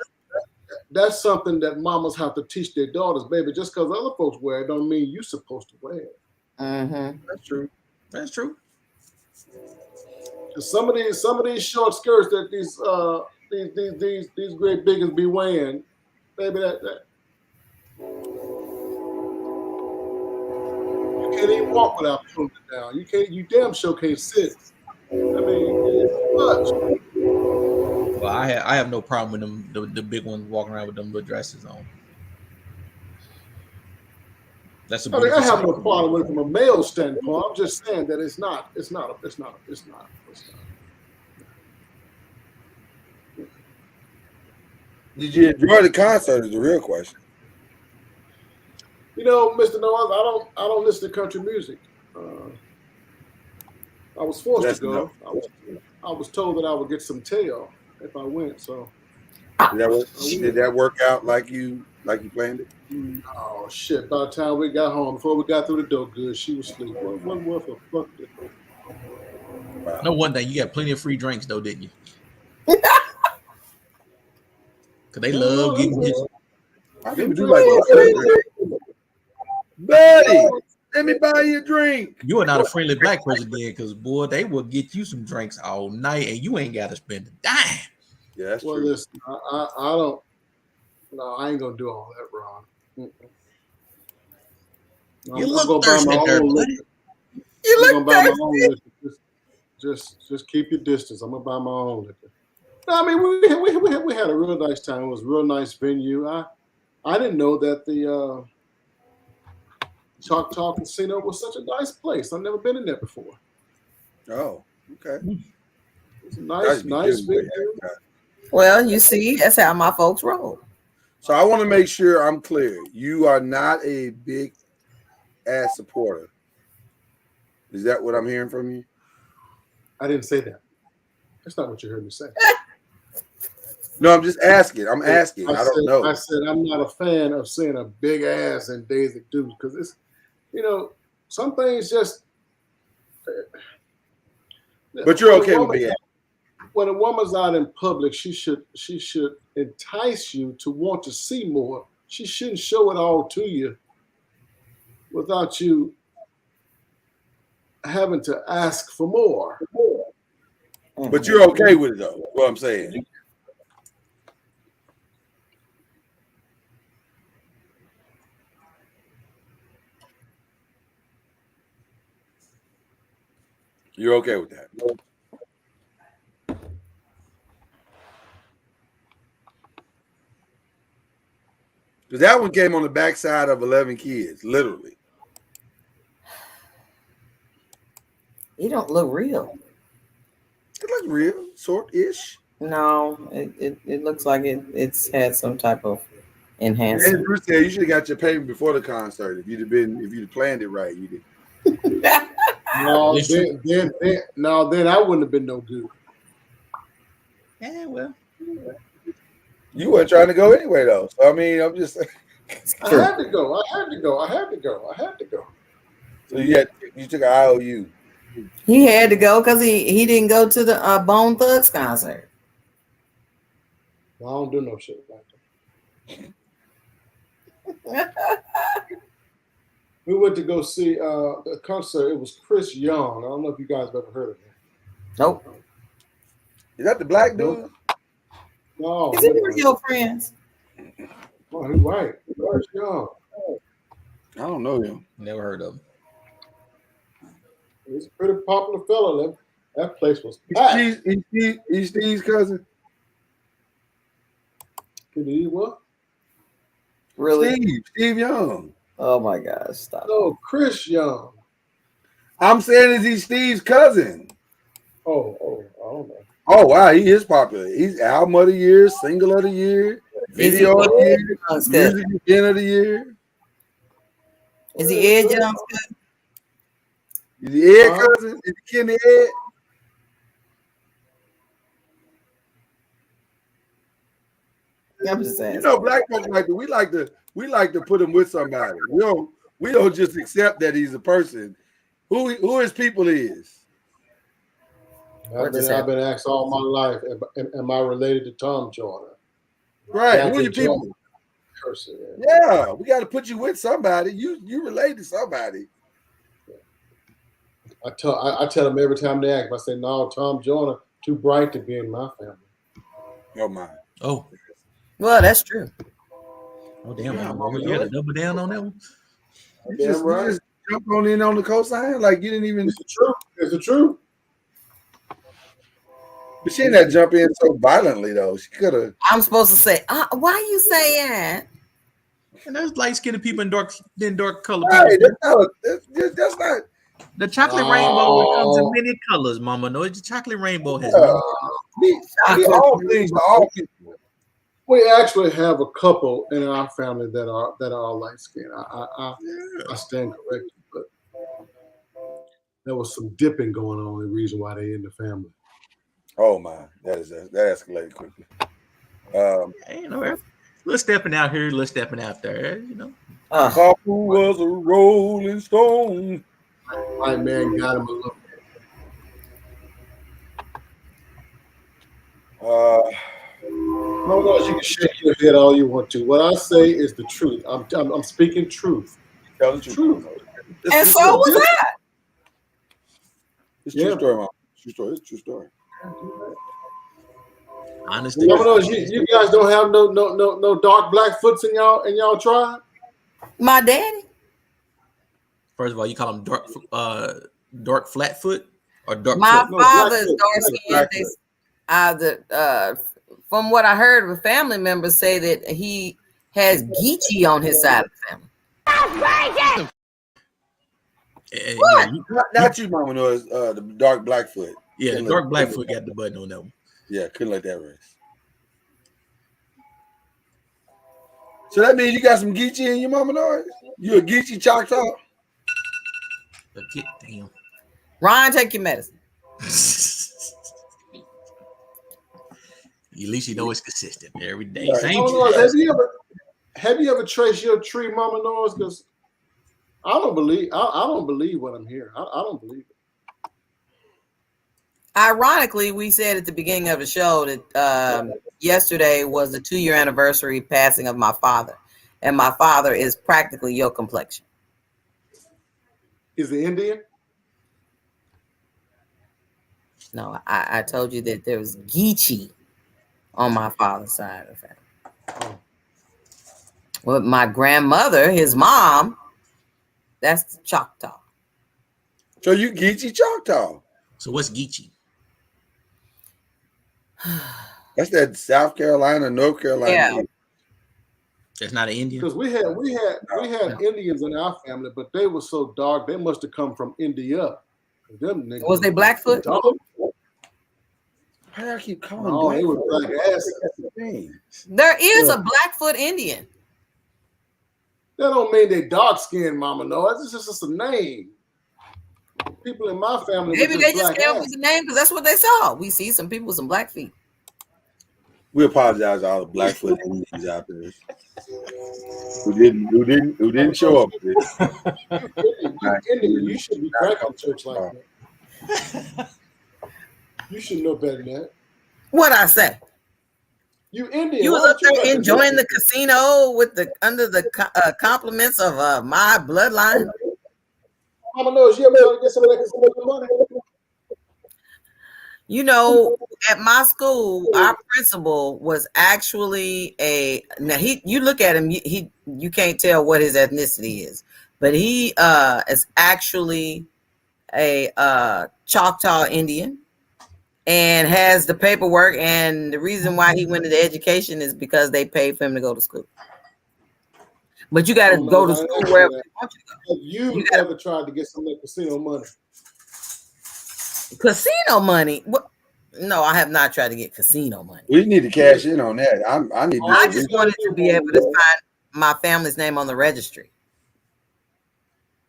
That's something that mamas have to teach their daughters, baby. Just because other folks wear it don't mean you're supposed to wear it. That's true. That's true. Some of these short skirts that these great biggins be wearing, baby, that you can't even walk without pulling it down. You damn sure can't sit. I mean, it's too much. Well, I have no problem with them, the big ones walking around with them little dresses on. That's a beautiful I have sight. no problem with it from a male standpoint. I'm just saying that it's not. Did you enjoy the concert? Is the real question. You know, Mr. Noise, I don't listen to country music. I was forced to go. I was told that I would get some tail if I went. So did that work out like you planned it? Oh shit! By the time we got home, before we got through the door, good, she was asleep. What worth of fuck? Wow. No wonder you got plenty of free drinks though, didn't you? Cause they love getting hit. I didn't do like that. Buddy, let me buy you a drink. You are not a friendly black person then, because boy, they will get you some drinks all night, and you ain't got to spend a dime. Yeah, that's true. Listen, I don't. No, I ain't gonna do all that, Ron. You look thirsty there, buddy. You look thirsty. Just keep your distance. I'm gonna buy my own liquor. I mean, we had a real nice time. It was a real nice venue. I didn't know that the Choctaw Casino was such a nice place. I've never been in there before. Oh, okay. It's a nice venue. Well, you see, that's how my folks roll. So I want to make sure I'm clear. You are not a big ass supporter. Is that what I'm hearing from you? I didn't say that. That's not what you heard me say. No, I'm just asking. I'm asking. I don't know. I said I'm not a fan of seeing a big ass in Daisy Dukes because it's, you know, some things just. But you're okay with big ass. When a woman's out in public, she should entice you to want to see more. She shouldn't show it all to you without you having to ask for more. But you're okay with it though. What I'm saying. You're okay with that. Because that one came on the backside of 11 kids, literally. You don't look real. It looks real, sort-ish. No, it looks like it's had some type of enhancement. And Bruce said you should have got your payment before the concert if you'd planned it right. You did. No, then I wouldn't have been no good. Yeah, well. You weren't trying to go anyway, though. So I mean, I'm just saying. I had to go. So you took an IOU. He had to go because he didn't go to the Bone Thugs concert. Well, I don't do no shit like that. We went to go see the concert. It was Chris Young. I don't know if you guys have ever heard of him. Nope. Is that the black dude? No. Is he one of your friends? Oh, he's white. Chris Young. I don't know him. Never heard of him. He's a pretty popular fella. That place was packed. He's Steve's cousin. Can he what? Really? Steve Young. Oh my gosh! Stop. No, Chris Young. I'm saying, is he Steve's cousin? Oh, I don't know. Oh wow, he is popular. He's album of the year, single of the year, video of the year, music event of the year. Is he Ed Young's cousin? Is he Ed cousin? Is he Kenny Ed? I'm just saying. You know, black folks we like to put him with somebody. We don't just accept that he's a person. Who his people is. I've been asked all my life, am I related to Tom Joyner? Right. Who are your people? Person, yeah, we got to put you with somebody. You relate to somebody. I tell them every time they ask, I say, no, Tom Joyner, too bright to be in my family. Oh my. Oh. Well, that's true. Oh damn! You got to double down on that one. You just jump on in on the cosign like you didn't even. It's the truth. It's the truth. But she didn't jump in so violently though. She could have. I'm supposed to say, why you say that? And there's light skinned people and dark color right, people. That's not. The chocolate rainbow comes in many colors, Mama. No, the chocolate rainbow has we all things for all people. We actually have a couple in our family that are light skinned. I stand corrected, but there was some dipping going on. The reason why they in the family. Oh my, that escalated quickly. You know, little stepping out here, little stepping out there. You know, Papa was a Rolling Stone. White man got him a little. No, you can shake your head all you want to. What I say is the truth. I'm speaking truth. Tell the truth. And so was that. It's true story, Mom. True story. It's true story. Honestly, you guys don't have no dark black foots in y'all tribe. My daddy. First of all, you call him dark flatfoot or dark. My foot? father is dark skinned. From what I heard of family members say that he has Geechee on his side of the family. That's crazy. What? Not you, Mama Noise. The dark Blackfoot. Yeah, the dark Blackfoot got the button on that one. Yeah, couldn't let that rest. So that means you got some Geechee in your Mama Noise? You a Geechee Choctaw? Damn. Ryan, take your medicine. At least you know it's consistent every day. Right. Have you ever traced your tree, Mama Noise? Because I don't believe what I'm hearing. I don't believe it. Ironically, we said at the beginning of the show that yesterday was the 2-year anniversary passing of my father, and my father is practically your complexion. Is he Indian? No, I told you that there was Geechee on my father's side of the family. Well, my grandmother, his mom, that's the Choctaw. So you Geechee Choctaw. So what's Geechee? That's that South Carolina, North Carolina. Yeah. That's not an Indian. Because we had Indians in our family, but they were so dark. They must have come from India. Them niggas was they Blackfoot? Why do I keep calling no, they were black ass. There is a Blackfoot Indian. That don't mean they dark skinned, Mama. No, it's just a name. People in my family. Maybe they just came up with the name because that's what they saw. We see some people with some black feet. We apologize to all the Blackfoot Indians out there who didn't show up. You should be cracking church like that. You should know better than that. What I say? You Indian. You was up there enjoying the casino with under the compliments of my bloodline. Mama knows you ever get some of that money. You know, at my school, our principal was actually you look at him, you can't tell what his ethnicity is, but he is actually a Choctaw Indian and has the paperwork. And the reason why he went into education is because they paid for him to go to school. But you got to go to school wherever you want to go. Have you ever tried to get some of that casino money? Casino money? What? No, I have not tried to get casino money. We need to cash in on that. I need. I just wanted to be able to find my family's name on the registry.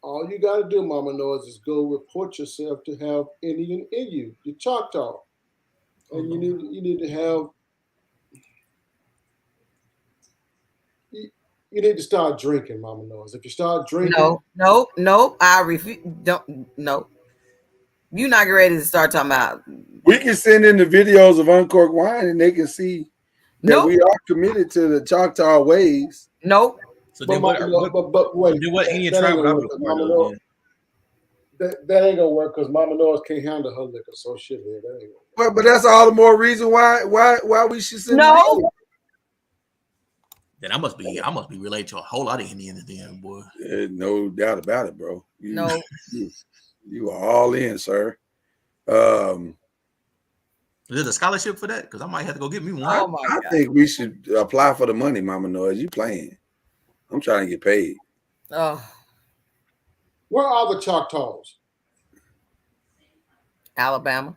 All you got to do, Mama Noise, is go report yourself to have Indian in you. You're Choctaw, and you need to have. You need to start drinking, Mama Noise. If you start drinking, no, I refuse. No. You're not ready to start talking about. We can send in the videos of uncorked wine, and they can see that we are committed to the Choctaw ways. Nope. So then what wait, then what Indian that tribe ain't would I gonna be work, a part Mama of Noise. then? That ain't gonna work because Mama Noise can't handle her liquor. So shit, man, that ain't gonna work. But that's all the more reason why we should send. No. Then I must be related to a whole lot of Indians then, boy. No doubt about it, bro. No. You are all in, sir. Is there a scholarship for that? Because I might have to go get me one. I think we should apply for the money, Mama Noise. You playing? I'm trying to get paid. Oh. Where are the Choctaws? Alabama.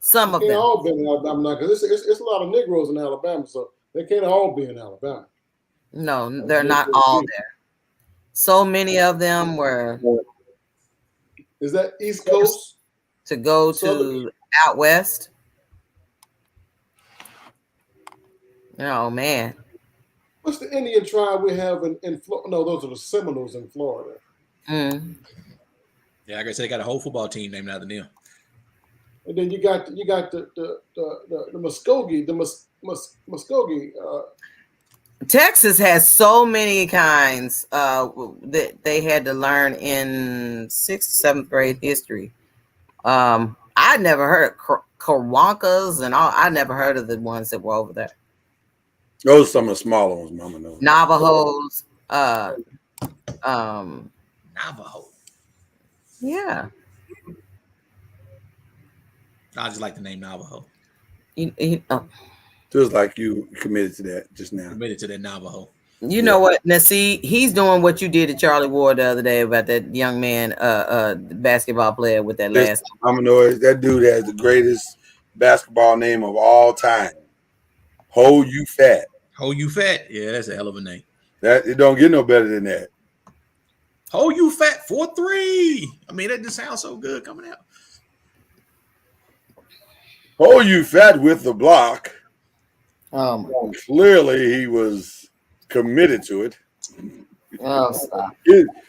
Some of They can't them. all be in Alabama because it's a lot of Negroes in Alabama, so they can't all be in Alabama. No, they're not all there. So many of them were. Is that East Coast? To go to out west. Oh man. What's the Indian tribe we have in Florida? No, those are the Seminoles in Florida. Mm. Yeah, like I said, they got a whole football team named after them. And then you got the Muskogee, Muskogee. Texas has so many kinds that they had to learn in 6th, 7th grade history. I never heard of Kawankas and all. I never heard of the ones that were over there. Those are some of the smaller ones, Mama knows. Navajos. Navajo. Yeah. I just like the name Navajo. Feels like you committed to that just now. Committed to that Navajo. You know what? Now see, he's doing what you did to Charlie Ward the other day about that young man, basketball player with that last. Mama Noise, that dude has the greatest basketball name of all time. Ho You Fat. Ho You Fat. Yeah, that's a hell of a name. That it don't get no better than that. Ho You Fat 4-3. I mean, that just sounds so good coming out. Ho You Fat with the block. Clearly he was committed to it. Oh, stop.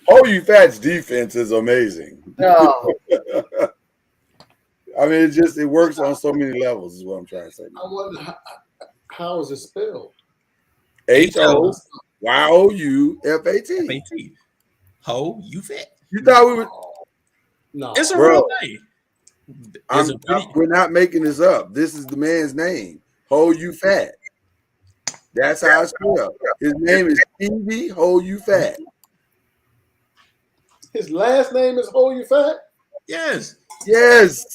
Ho You Fat's defense is amazing. No. I mean, it works on so many levels, is what I'm trying to say. I wonder how is it spelled? HOYOUFAT. Ho You Fat. You thought we were? No, it's a real name. We're not making this up. This is the man's name. Ho You Fat. That's how it's spelled. His name is Stevie Ho You Fat. His last name is Ho You Fat? Yes. Yes.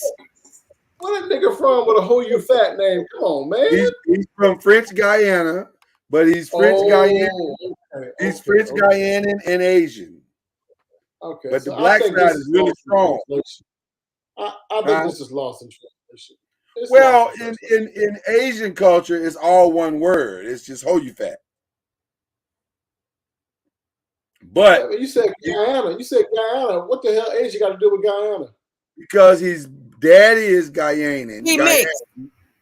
Where that nigga from with a Ho You Fat name? Come on, man. He's from French Guyana, but he's French Guyanan. He's French Guyanan and Asian. Okay. But the black side is really strong. I think this is lost in translation. Well, in Asian culture, it's all one word. It's just Ho You Fat. But you said Guyana. What the hell Asia got to do with Guyana? Because his daddy is Guyanan. He mixed.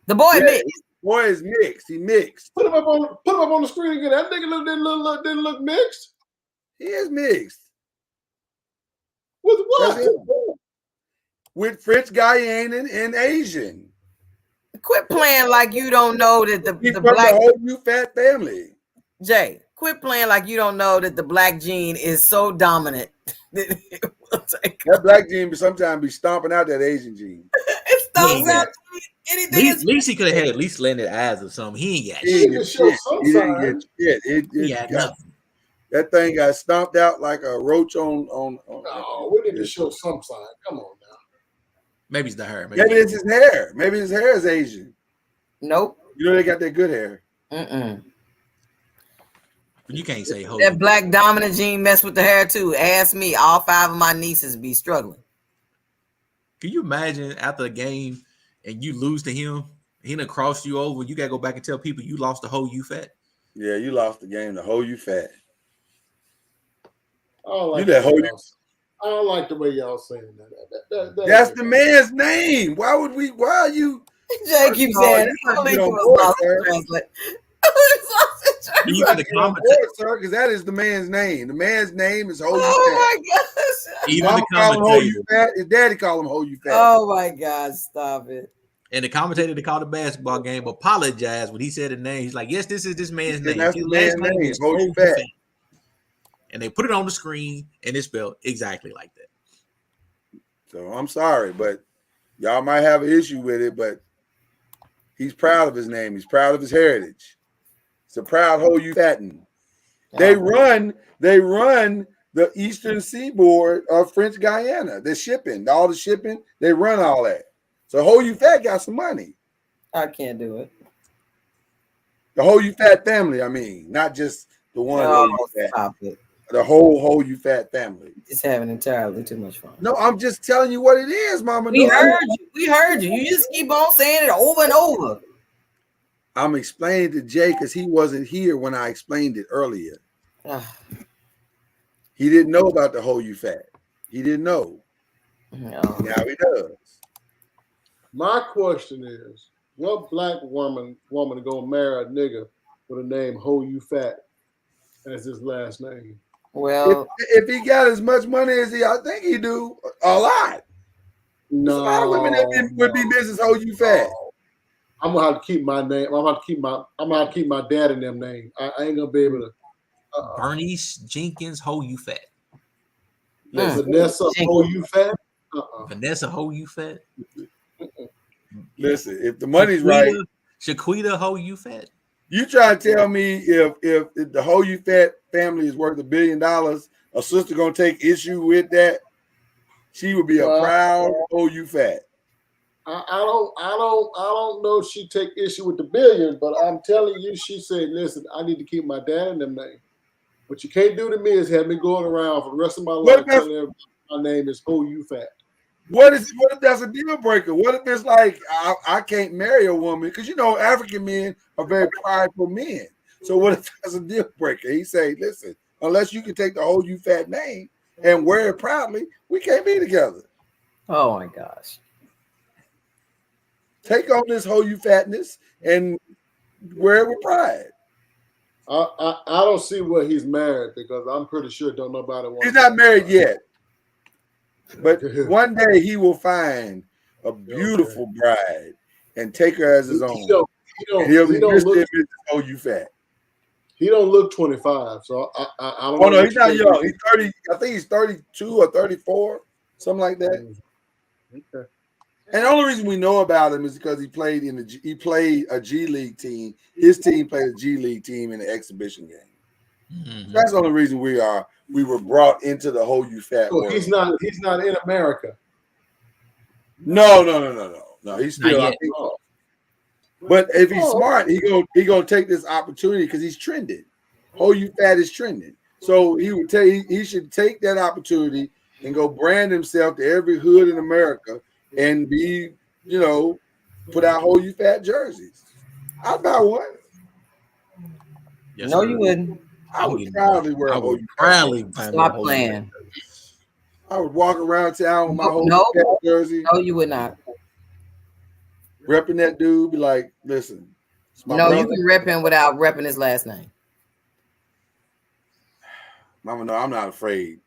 The boy mixed. Boy is mixed. He mixed. Put him up on the screen again. That nigga didn't look mixed. He is mixed. With what? With French Guyanan and Asian. Quit playing like you don't know that the He's from black the Ho You Fat family. Jay. Quit playing like you don't know that the black gene is so dominant that it will take that black gene sometimes be stomping out that Asian gene. It stomps out anything. At least he could have had at least landed eyes or something. He ain't got He shit. can show some He didn't sign. get shit. He had nothing. That thing got stomped out like a roach on. No, we need to show some sign. Come on now. Maybe it's the hair. Maybe it's his hair. Maybe his hair is Asian. Nope. You know they got that good hair. But you can't say ho. That black dominant gene mess with the hair too. Ask me, all 5 of my nieces be struggling. Can you imagine after a game and you lose to him? He done crossed you over. You gotta go back and tell people you lost the whole you fat. Yeah, you lost the game. The whole you fat. I don't like You that whole. I don't like the way y'all saying that. That's the man's name. Why would we? Why are you? Jay keeps saying, Even the commentator, sir, because that is the man's name. The man's name is Ho You Fat. Oh my gosh. Even the Ho You Fat. His daddy call him Ho You Fat. Oh my God, stop it. And the commentator that called the basketball game apologized when he said the name. He's like, yes, this is this man's name. That's His the last man's name. is Ho Ho You You Fat. Fat. And they put it on the screen and it's spelled exactly like that. So I'm sorry, but y'all might have an issue with it, but he's proud of his name. He's proud of his heritage. It's a proud Ho You Fatten. They run the eastern seaboard of French Guyana. They're shipping, all the shipping, they run all that. So Ho You Fat got some money. I can't do it. The Ho You Fat family, I mean, not just the one Ho You Fat. Stop it. The whole Ho You Fat family. Just having entirely too much fun. No, I'm just telling you what it is, Mama. We heard you. We heard you. You just keep on saying it over and over. I'm explaining to Jay because he wasn't here when I explained it earlier. He didn't know about the Ho You Fat. He didn't know. No. Now he does. My question is, what black woman gonna marry a nigga with a name Ho You Fat as his last name? Well, if he got as much money as I think he do, a lot. No, a lot of women that would be Mrs. Ho You Fat. I'm gonna have to keep my name. I'm gonna have to keep my dad in them name. I ain't gonna be able to. Bernice Jenkins Ho You Fat. Vanessa Ho You Fat. Vanessa Ho You Fat. Listen, if the money's right, Shaquita Ho You Fat. You try to tell me if the Ho You Fat family is worth $1 billion, a sister gonna take issue with that? She would be a proud Ho You Fat. I don't know if she take issue with the billion, but I'm telling you, she said, "Listen, I need to keep my dad in them name. What you can't do to me is have me going around for the rest of my life telling everybody my name is Ho You Fat." What if that's a deal breaker? What if it's like I can't marry a woman because African men are very prideful men. So what if that's a deal breaker? He say, "Listen, unless you can take the Ho You Fat name and wear it proudly, we can't be together." Oh my gosh. Take on this Ho You Fatness and wear it with pride. I don't see where he's married because I'm pretty sure don't nobody want. He's not married yet, but one day he will find a beautiful bride and take her as his own. He'll be Mr. Ho You Fat. He don't look 25, so I don't. Oh no, he's not young. He's 30. I think he's 32 or 34, something like that. Okay. And the only reason we know about him is because he played a G League team. His team played a G League team in the exhibition game. Mm-hmm. That's the only reason we were brought into the Ho You Fat world. He's not in America. No. He's still. I think, but if he's smart, he gonna take this opportunity because he's trending. Ho You Fat is trending, so he should take that opportunity and go brand himself to every hood in America. And be, put out Ho You Fat jerseys. I'd buy one. Yes, no, you wouldn't. I would proudly wear a Ho You Fat. Stop playing. I would walk around town with my Ho You Fat jersey. No, you would not. Repping that dude, be like, listen. No, brother. You can rep him without repping his last name. Mama, no, I'm not afraid.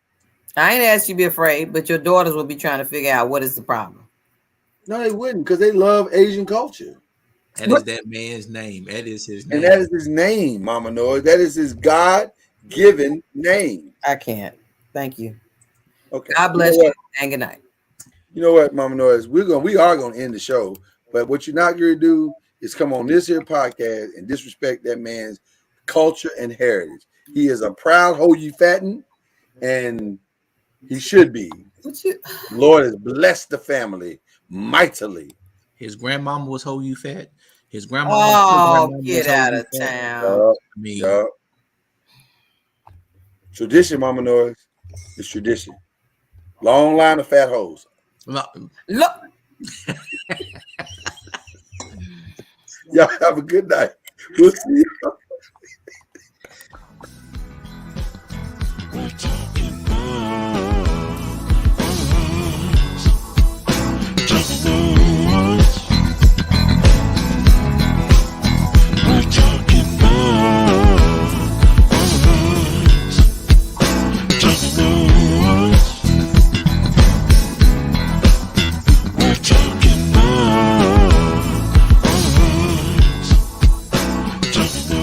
I ain't asked you to be afraid, but your daughters will be trying to figure out what is the problem. No, they wouldn't, because they love Asian culture. That is that man's name. That is his name. And that is his name, Mama Noise. That is his God-given name. I can't. Thank you. Okay. God bless you and good night. You know what, Mama Noise? We are gonna end the show, but what you're not gonna do is come on this here podcast and disrespect that man's culture and heritage. He is a proud Ho You Fatten, and he should be. Lord has blessed the family mightily. His grandmama was Ho You Fat. His grandmama. Oh, get out of town. Tradition, Mama Noise. It's tradition. Long line of fat hoes. Look. Y'all have a good night. We'll see you. We're talking